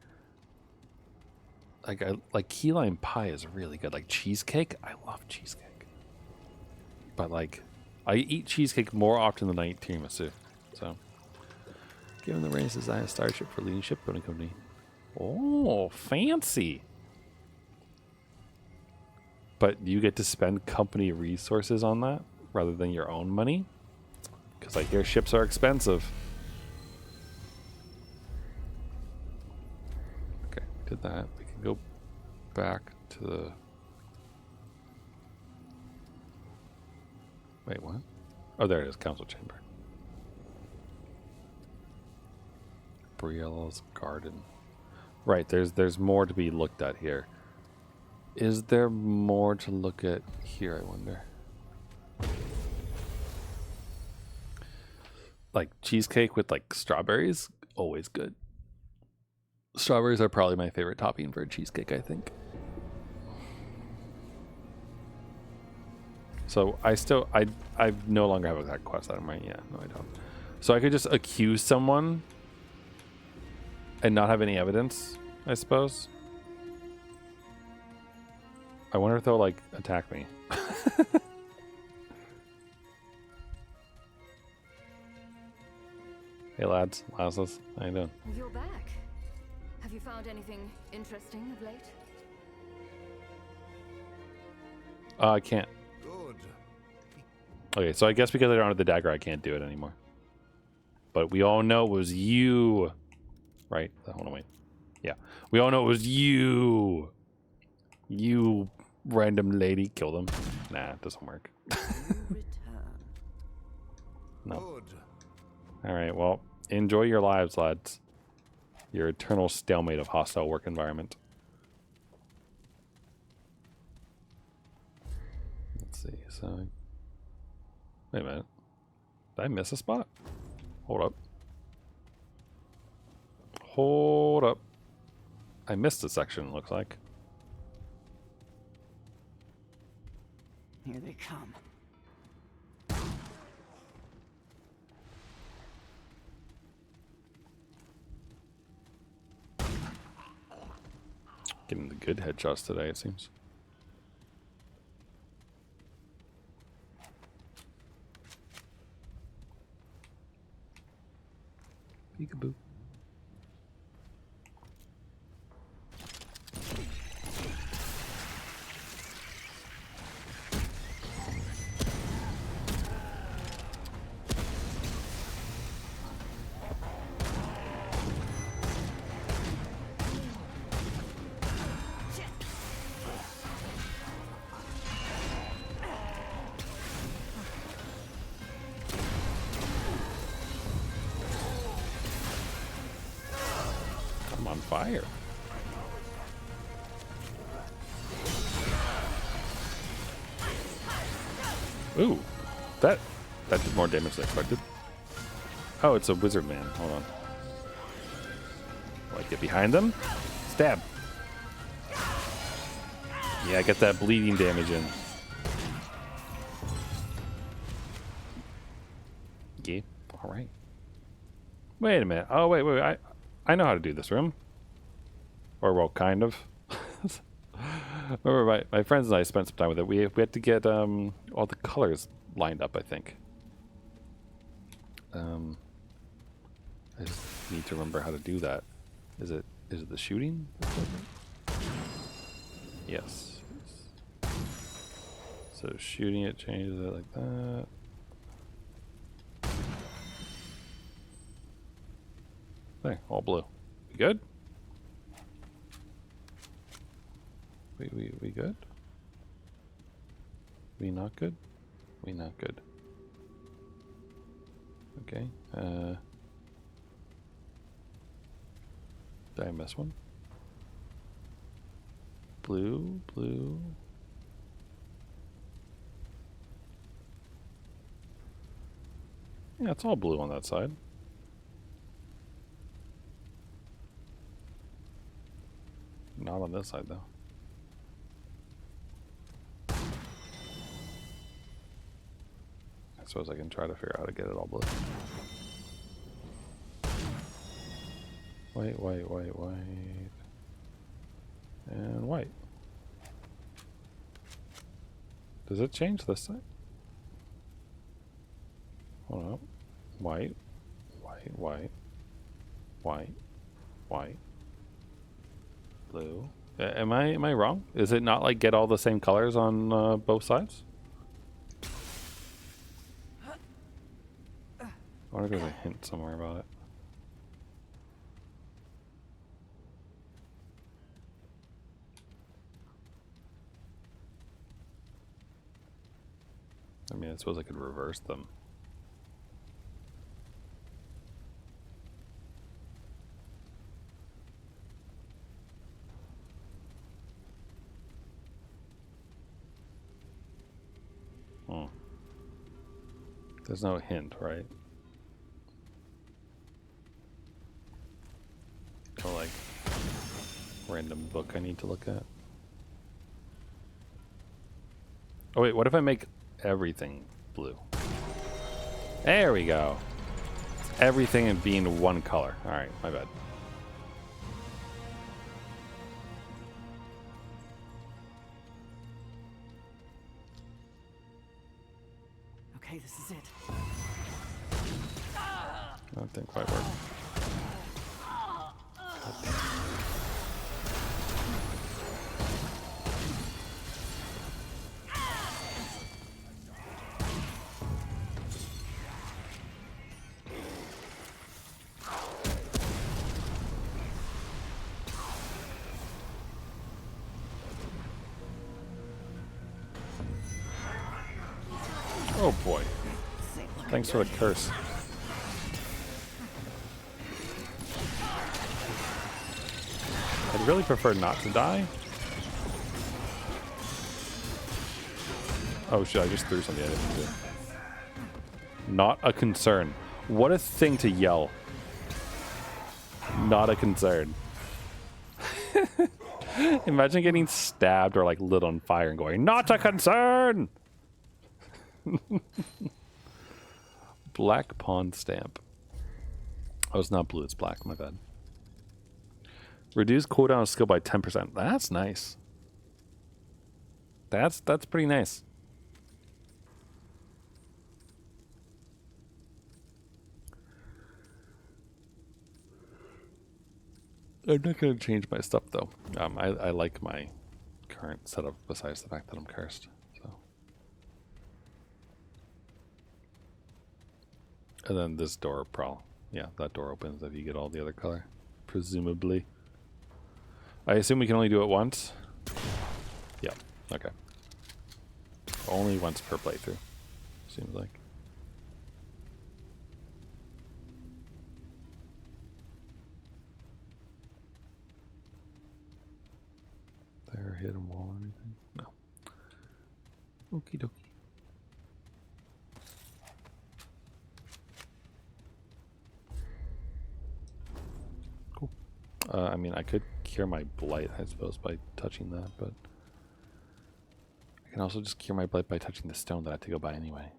Speaker 1: key lime pie is really good. Like cheesecake, I love cheesecake. But like, I eat cheesecake more often than I eat tiramisu. So, given the reins, design a starship for leading shipbuilding company. Oh, fancy! But you get to spend company resources on that rather than your own money, because I hear ships are expensive. Okay, did that. We can go back to the. Wait, what? Oh, there it is, council chamber. Briella's garden. Right, there's more to be looked at here. Is there more to look at here, I wonder? Like cheesecake with like strawberries, always good. Strawberries are probably my favorite topping for a cheesecake, I think. So I no longer have that quest item, right? Yeah, no, I don't. So I could just accuse someone and not have any evidence, I suppose. I wonder if they'll like attack me. Hey lads, lasses, how you doing?
Speaker 5: You're back. Have you found anything interesting of late?
Speaker 1: I can't.
Speaker 4: Good.
Speaker 1: Okay, so I guess because I don't have the dagger, I can't do it anymore. But we all know it was you. Right? Hold on, wait. Yeah. We all know it was you. You random lady killed him. Nah, it doesn't work.
Speaker 3: Return.
Speaker 1: No.
Speaker 4: Good.
Speaker 1: Alright, well, enjoy your lives, lads. Your eternal stalemate of hostile work environment. Let's see, so... Wait a minute. Did I miss a spot? Hold up. Hold up. I missed a section, it looks like.
Speaker 3: Here they come.
Speaker 1: Getting the good headshots today, it seems. Peekaboo. I'm on fire. Ooh, that did more damage than I expected. Oh, it's a wizard man. Hold on. Like, get behind them? Stab. Yeah, get that bleeding damage in. Yeah, alright. Wait a minute. Oh, wait. I know how to do this room. Or, well, kind of. Remember, my friends and I spent some time with it. We had to get all the colors lined up, I think. I just need to remember how to do that. Is it the shooting? Yes. So shooting it changes it like that. There, all blue. We good? We good? We not good? We not good. Okay. Did I miss one? Blue, blue. Yeah, it's all blue on that side. Not on this side, though. I suppose I can try to figure out how to get it all blue. White, white, white, white. And white. Does it change this side? Hold up. White, white, white, white, white, blue. Am I wrong? Is it not like get all the same colors on both sides? I wonder if there's a hint somewhere about it. I mean, I suppose I could reverse them. There's no hint, right? No, like, random book I need to look at. Oh wait, what if I make everything blue? There we go. Everything and being one color. Alright, my bad.
Speaker 3: Okay, this is it.
Speaker 1: That didn't quite work. Oh boy. Thanks for the curse. I'd really prefer not to die. Oh shit, I just threw something I didn't do. Not a concern. What a thing to yell. Not a concern. Imagine getting stabbed or like lit on fire and going, not a concern! Black pawn stamp. Oh, it's not blue, it's black, my bad. Reduce cooldown of skill by 10%. That's nice. That's pretty nice. I'm not going to change my stuff though. I like my current setup besides the fact that I'm cursed. So. And then this door yeah, that door opens if you get all the other color. Presumably. I assume we can only do it once? Yeah, okay. Only once per playthrough, seems like. There, hidden wall or anything? No. Okie dokie. Cool. I mean, I could cure my blight, I suppose, by touching that, but I can also just cure my blight by touching the stone that I have to go by anyway.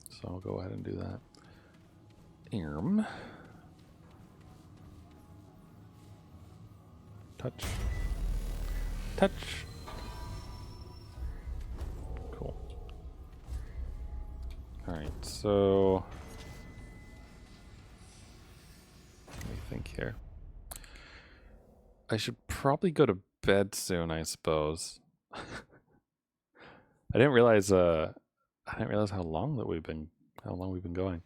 Speaker 1: So I'll go ahead and do that. Touch. Touch. Cool. Alright, so So let me think here. I should probably go to bed soon, I suppose. I didn't realize how long we've been going.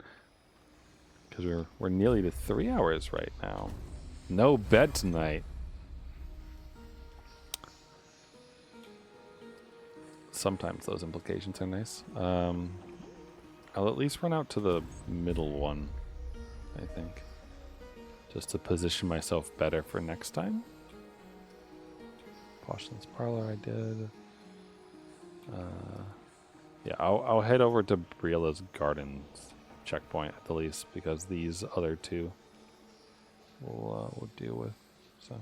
Speaker 1: Because we're nearly to 3 hours right now. No bed tonight. Sometimes those implications are nice. I'll at least run out to the middle one, I think. Just to position myself better for next time. Poshlin's Parlor I did. Yeah, I'll head over to Briela's Gardens checkpoint at the least, because these other two we'll deal with. So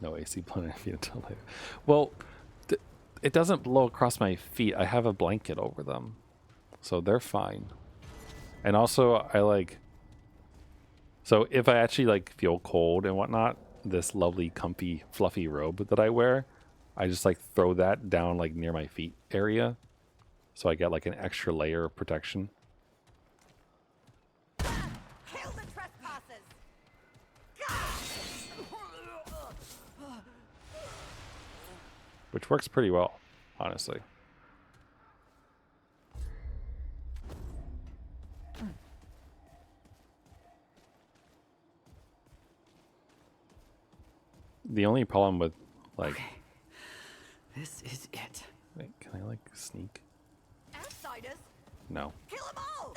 Speaker 1: no AC blowing feet until later. Well, it doesn't blow across my feet. I have a blanket over them, so they're fine. And also, so if I actually feel cold and whatnot, this lovely, comfy, fluffy robe that I wear, I just throw that down near my feet area, so I get an extra layer of protection.
Speaker 3: Kill the trespassers!
Speaker 1: Which works pretty well, honestly. The only problem with
Speaker 3: Okay. This is it.
Speaker 1: wait, can I sneak?
Speaker 3: Outsiders,
Speaker 1: No.
Speaker 3: kill them all!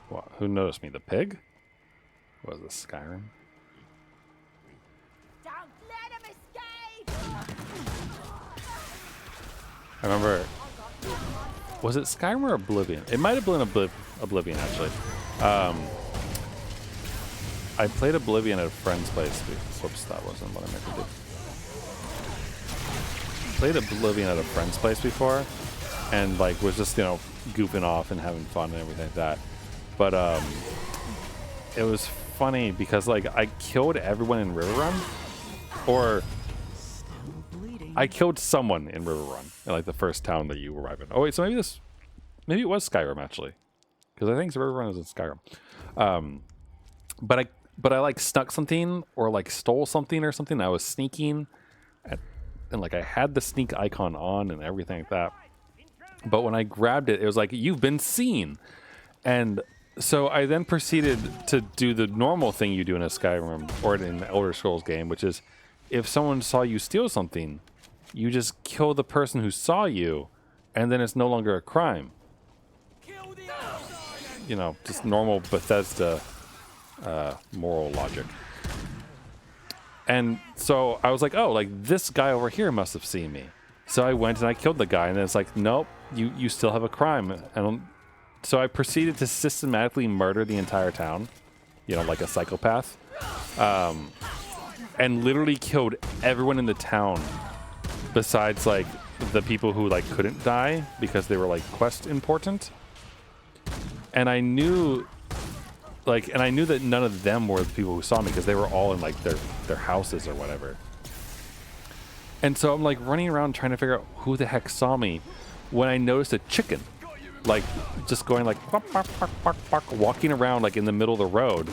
Speaker 1: What? Who noticed me? The pig? Was it Skyrim?
Speaker 5: Don't let him escape!
Speaker 1: I remember. Was it Skyrim or Oblivion? It might have been Oblivion, actually. I played Oblivion at a friend's place. Whoops, that wasn't what I meant to do. Played Oblivion at a friend's place before, and was just goofing off and having fun and everything like that. But it was funny because I killed everyone in Riverrun, or I killed someone in Riverrun in the first town that you arrive in. Oh wait, so maybe it was Skyrim actually, because I think Riverrun is in Skyrim. But I snuck something or stole something or something. I was sneaking, and I had the sneak icon on and everything like that. But when I grabbed it, it was you've been seen, and so I then proceeded to do the normal thing you do in a Skyrim or in an Elder Scrolls game, which is if someone saw you steal something, you just kill the person who saw you, and then it's no longer a crime. You know, just normal Bethesda moral logic. And so I was oh, this guy over here must have seen me. So I went and I killed the guy, and then it's nope, you still have a crime. And so I proceeded to systematically murder the entire town, like a psychopath, and literally killed everyone in the town besides the people who couldn't die because they were quest important. And I knew that none of them were the people who saw me because they were all in their houses or whatever. And so I'm running around trying to figure out who the heck saw me when I noticed a chicken just going bark, bark, bark, bark, bark, walking around in the middle of the road.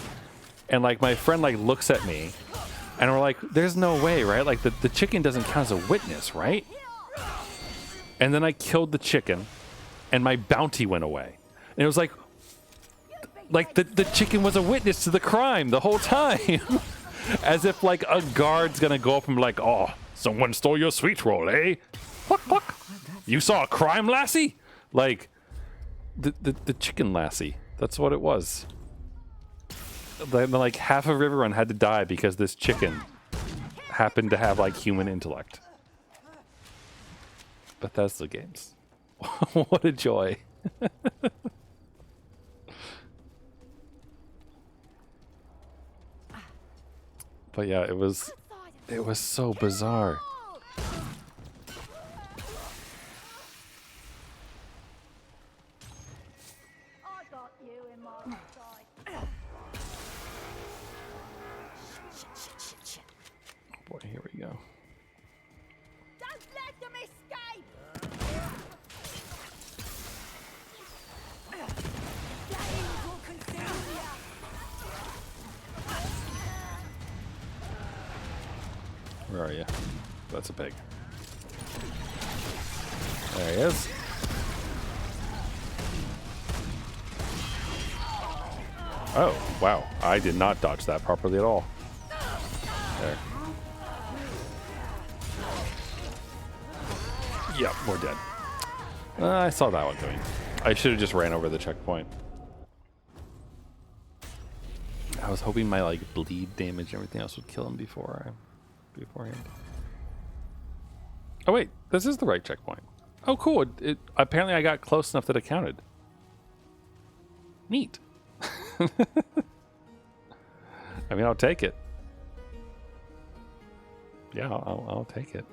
Speaker 1: And my friend looks at me, and we're there's no way, right? The chicken doesn't count as a witness, right? And then I killed the chicken, and my bounty went away. And it was the chicken was a witness to the crime the whole time. As if a guard's gonna go up and be oh, someone stole your sweet roll, eh? Cluck, cluck. You saw a crime, lassie? The chicken lassie. That's what it was. Half of Riverrun had to die because this chicken happened to have human intellect. Bethesda games. What a joy. But yeah, it was so bizarre. Boy, here we go. Where are you? That's a pig. There he is. Oh, wow. I did not dodge that properly at all. There. Yep, we're dead. I saw that one coming. I should have just ran over the checkpoint. I was hoping my like bleed damage and everything else would kill him beforehand. Oh wait, this is the right checkpoint. Oh cool, it apparently I got close enough that it counted. Neat. I mean, I'll take it. Yeah, I'll take it.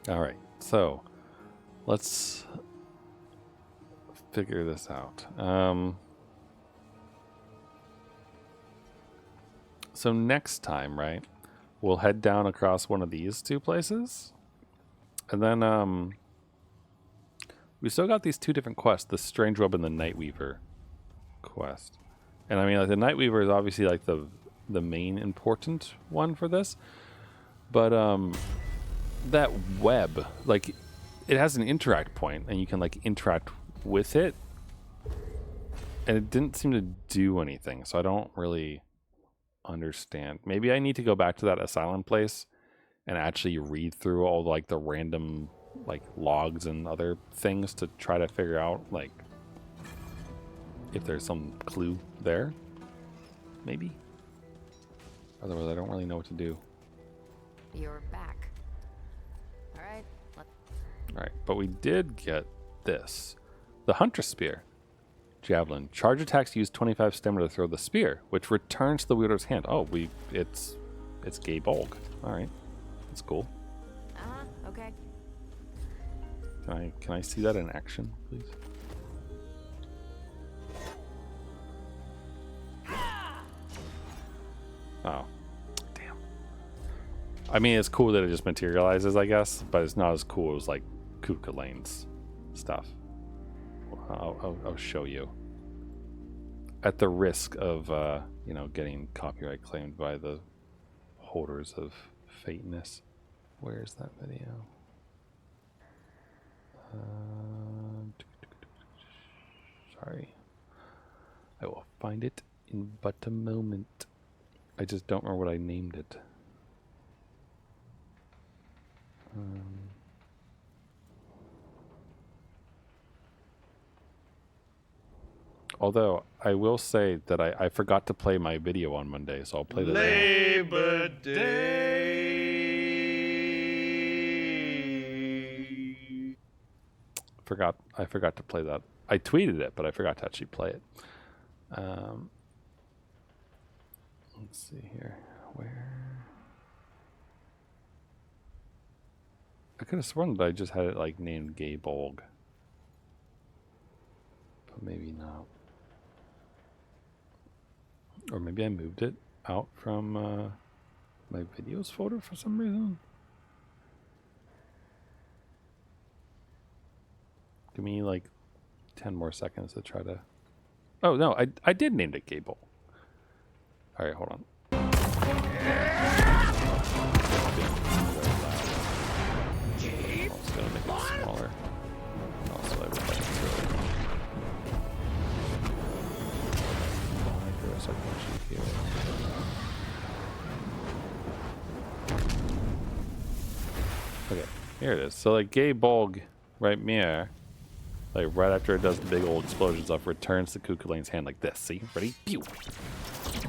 Speaker 1: All right, so let's figure this out. So next time, right, we'll head down across one of these two places. And then we still got these two different quests, the Strange Web and the Nightweaver quest. And I mean, like, the Nightweaver is obviously like the main important one for this. But that web, like, it has an interact point and you can like interact with it. And it didn't seem to do anything, so I don't really understand. Maybe I need to go back to that asylum place and actually read through all like the random like logs and other things to try to figure out like if there's some clue there. Maybe. Otherwise, I don't really know what to do.
Speaker 5: You're back. All right.
Speaker 1: All right, but we did get this, the Huntress Spear. Javelin. Charge attacks use 25 stamina to throw the spear, which returns to the wielder's hand. Oh, it's Gay Bolg. All right, that's cool.
Speaker 5: Okay.
Speaker 1: Can I see that in action, please? Oh, damn. I mean, it's cool that it just materializes, I guess, but it's not as cool as like Kuka Lane's stuff. I'll show you. At the risk of, you know, getting copyright claimed by the holders of Fateness. Where's that video? Sorry. I will find it in but a moment. I just don't remember what I named it. Although I will say that I forgot to play my video on Monday, so I'll play the
Speaker 6: Labor Day.
Speaker 1: I forgot to play that. I tweeted it, but I forgot to actually play it. Let's see here. Where? I could have sworn that I just had it like named Gay Bolg. But maybe not. Or maybe I moved it out from my videos folder for some reason. Give me like 10 more seconds to try to... Oh, no, I did name it Gable. All right, hold on. I'm also going to make it smaller. Also, everything's really... Okay, here it is. So like Gay Bolg right here, like right after it does the big old explosion stuff, returns to Kuka Lane's hand like this. See? Ready? Pew!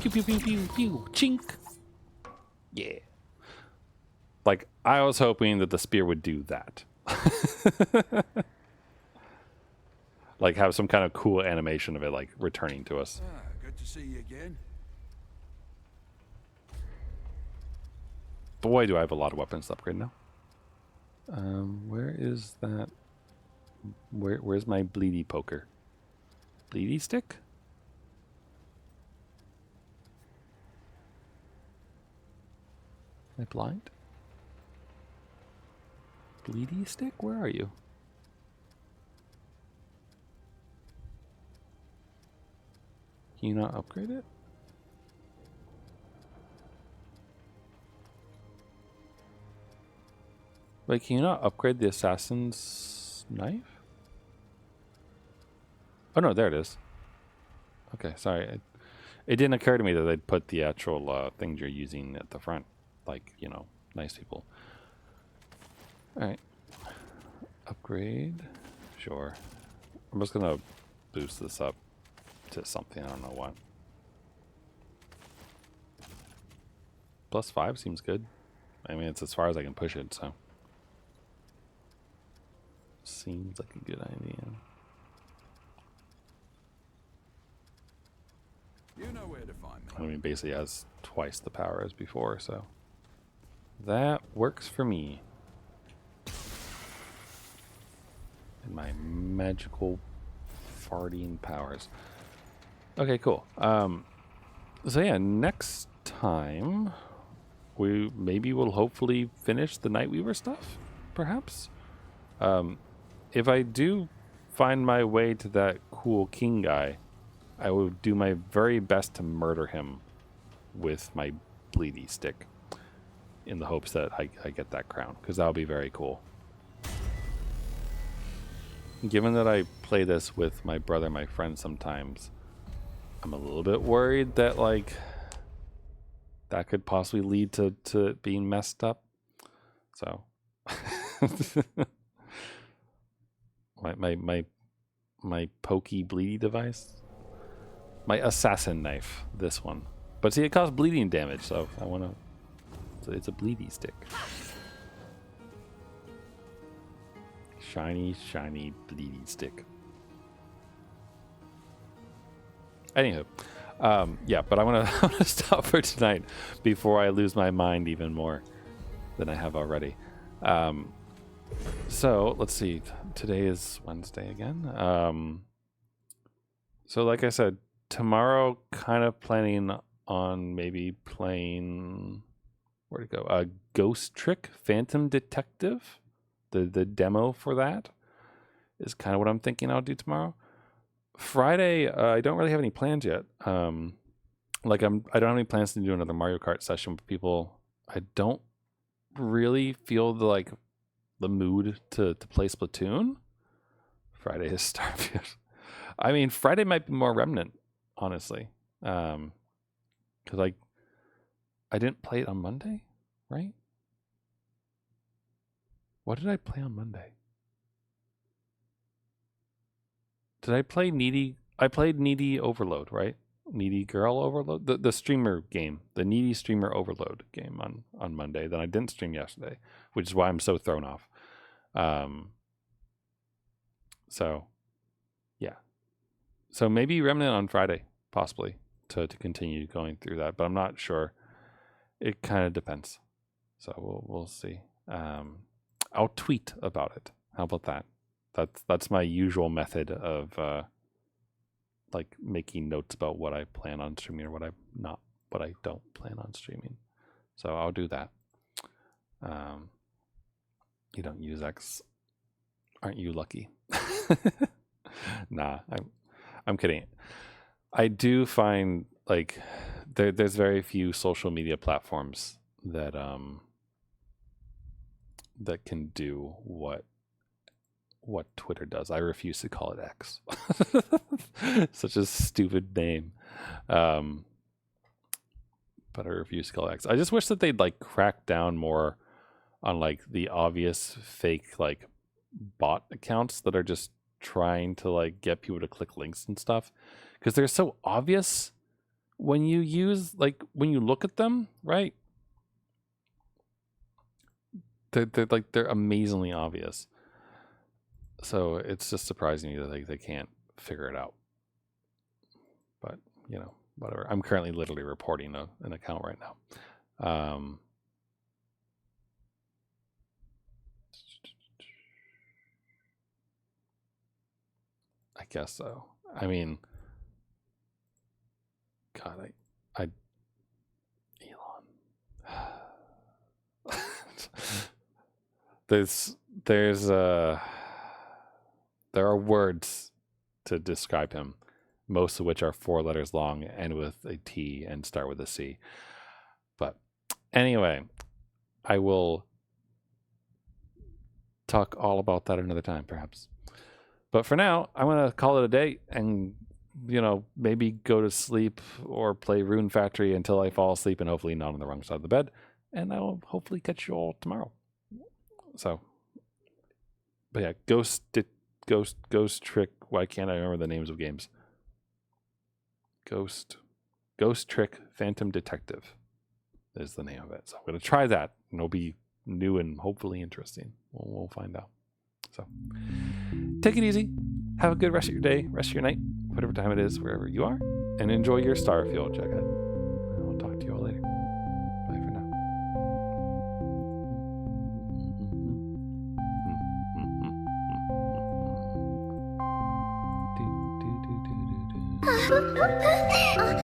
Speaker 1: Pew pew pew pew pew! Chink! Yeah. Like I was hoping that the spear would do that. Like have some kind of cool animation of it like returning to us.
Speaker 4: Good to see you again.
Speaker 1: Boy, do I have a lot of weapons to upgrade now. Where is that? Where's my bleedy poker? Bleedy stick? Am I blind? Bleedy stick? Where are you? Can you not upgrade it? Wait, can you not upgrade the assassin's knife? Oh no, there it is. Okay, sorry. It didn't occur to me that they'd put the actual things you're using at the front. Like, you know, nice people. Alright. Upgrade. Sure. I'm just gonna boost this up to something, I don't know what. +5 seems good. I mean, it's as far as I can push it, so. Seems like a good idea.
Speaker 2: You know where to find me.
Speaker 1: I mean, basically has twice the power as before, so. That works for me. And my magical farting powers. Okay, cool. So yeah, next time we maybe will hopefully finish the Nightweaver stuff, perhaps. If I do find my way to that cool king guy, I will do my very best to murder him with my bleedy stick in the hopes that I get that crown, because that would be very cool. Given that I play this with my brother, my friend sometimes, I'm a little bit worried that like that could possibly lead to it being messed up. So my pokey bleedy device. My assassin knife, this one. But see, it causes bleeding damage, so I want to... So it's a bleedy stick. Shiny, shiny, bleedy stick. Anywho, yeah, but I want to stop for tonight before I lose my mind even more than I have already. So, let's see. Today is Wednesday again. So, like I said, tomorrow, kind of planning on maybe playing, where'd it go? Ghost Trick Phantom Detective. The demo for that is kind of what I'm thinking I'll do tomorrow. Friday, I don't really have any plans yet. I don't have any plans to do another Mario Kart session with people. I don't really feel the mood to play Splatoon. Friday is Starfield. I mean, Friday might be more Remnant, honestly. Because I didn't play it on Monday, right? What did I play on Monday? Did I play Needy? I played Needy Overload, right? Needy Girl Overload? The streamer game. The Needy Streamer Overload game on Monday. Then I didn't stream yesterday, which is why I'm so thrown off. So, yeah. So maybe Remnant on Friday, possibly, to continue going through that. But I'm not sure. It kind of depends. So we'll see. I'll tweet about it. How about that? That's my usual method of making notes about what I plan on streaming or what I don't plan on streaming. So I'll do that. You don't use X. Aren't you lucky? Nah, I'm kidding. I do find there's very few social media platforms that can do what Twitter does. I refuse to call it X. Such a stupid name. But I refuse to call it X. I just wish that they'd crack down more on the obvious fake bot accounts that are just trying to get people to click links and stuff, because they're so obvious when you use when you look at them, right? They're amazingly obvious. So it's just surprising me that they can't figure it out. But whatever. I'm currently literally reporting an account right now. I guess so. I mean, God, I Elon. There are words to describe him, most of which are 4 letters long, end with a T, and start with a C. But anyway, I will talk all about that another time, perhaps. But for now, I'm going to call it a day and, maybe go to sleep or play Rune Factory until I fall asleep and hopefully not on the wrong side of the bed. And I will hopefully catch you all tomorrow. So, but yeah, Ghost Trick. Why can't I remember the names of games? Ghost Trick Phantom Detective is the name of it. So I'm going to try that. And it'll be new and hopefully interesting. We'll find out. So take it easy. Have a good rest of your day, rest of your night, whatever time it is, wherever you are, and enjoy your Starfield, Jughead. I'll talk to you all later. Bye for now.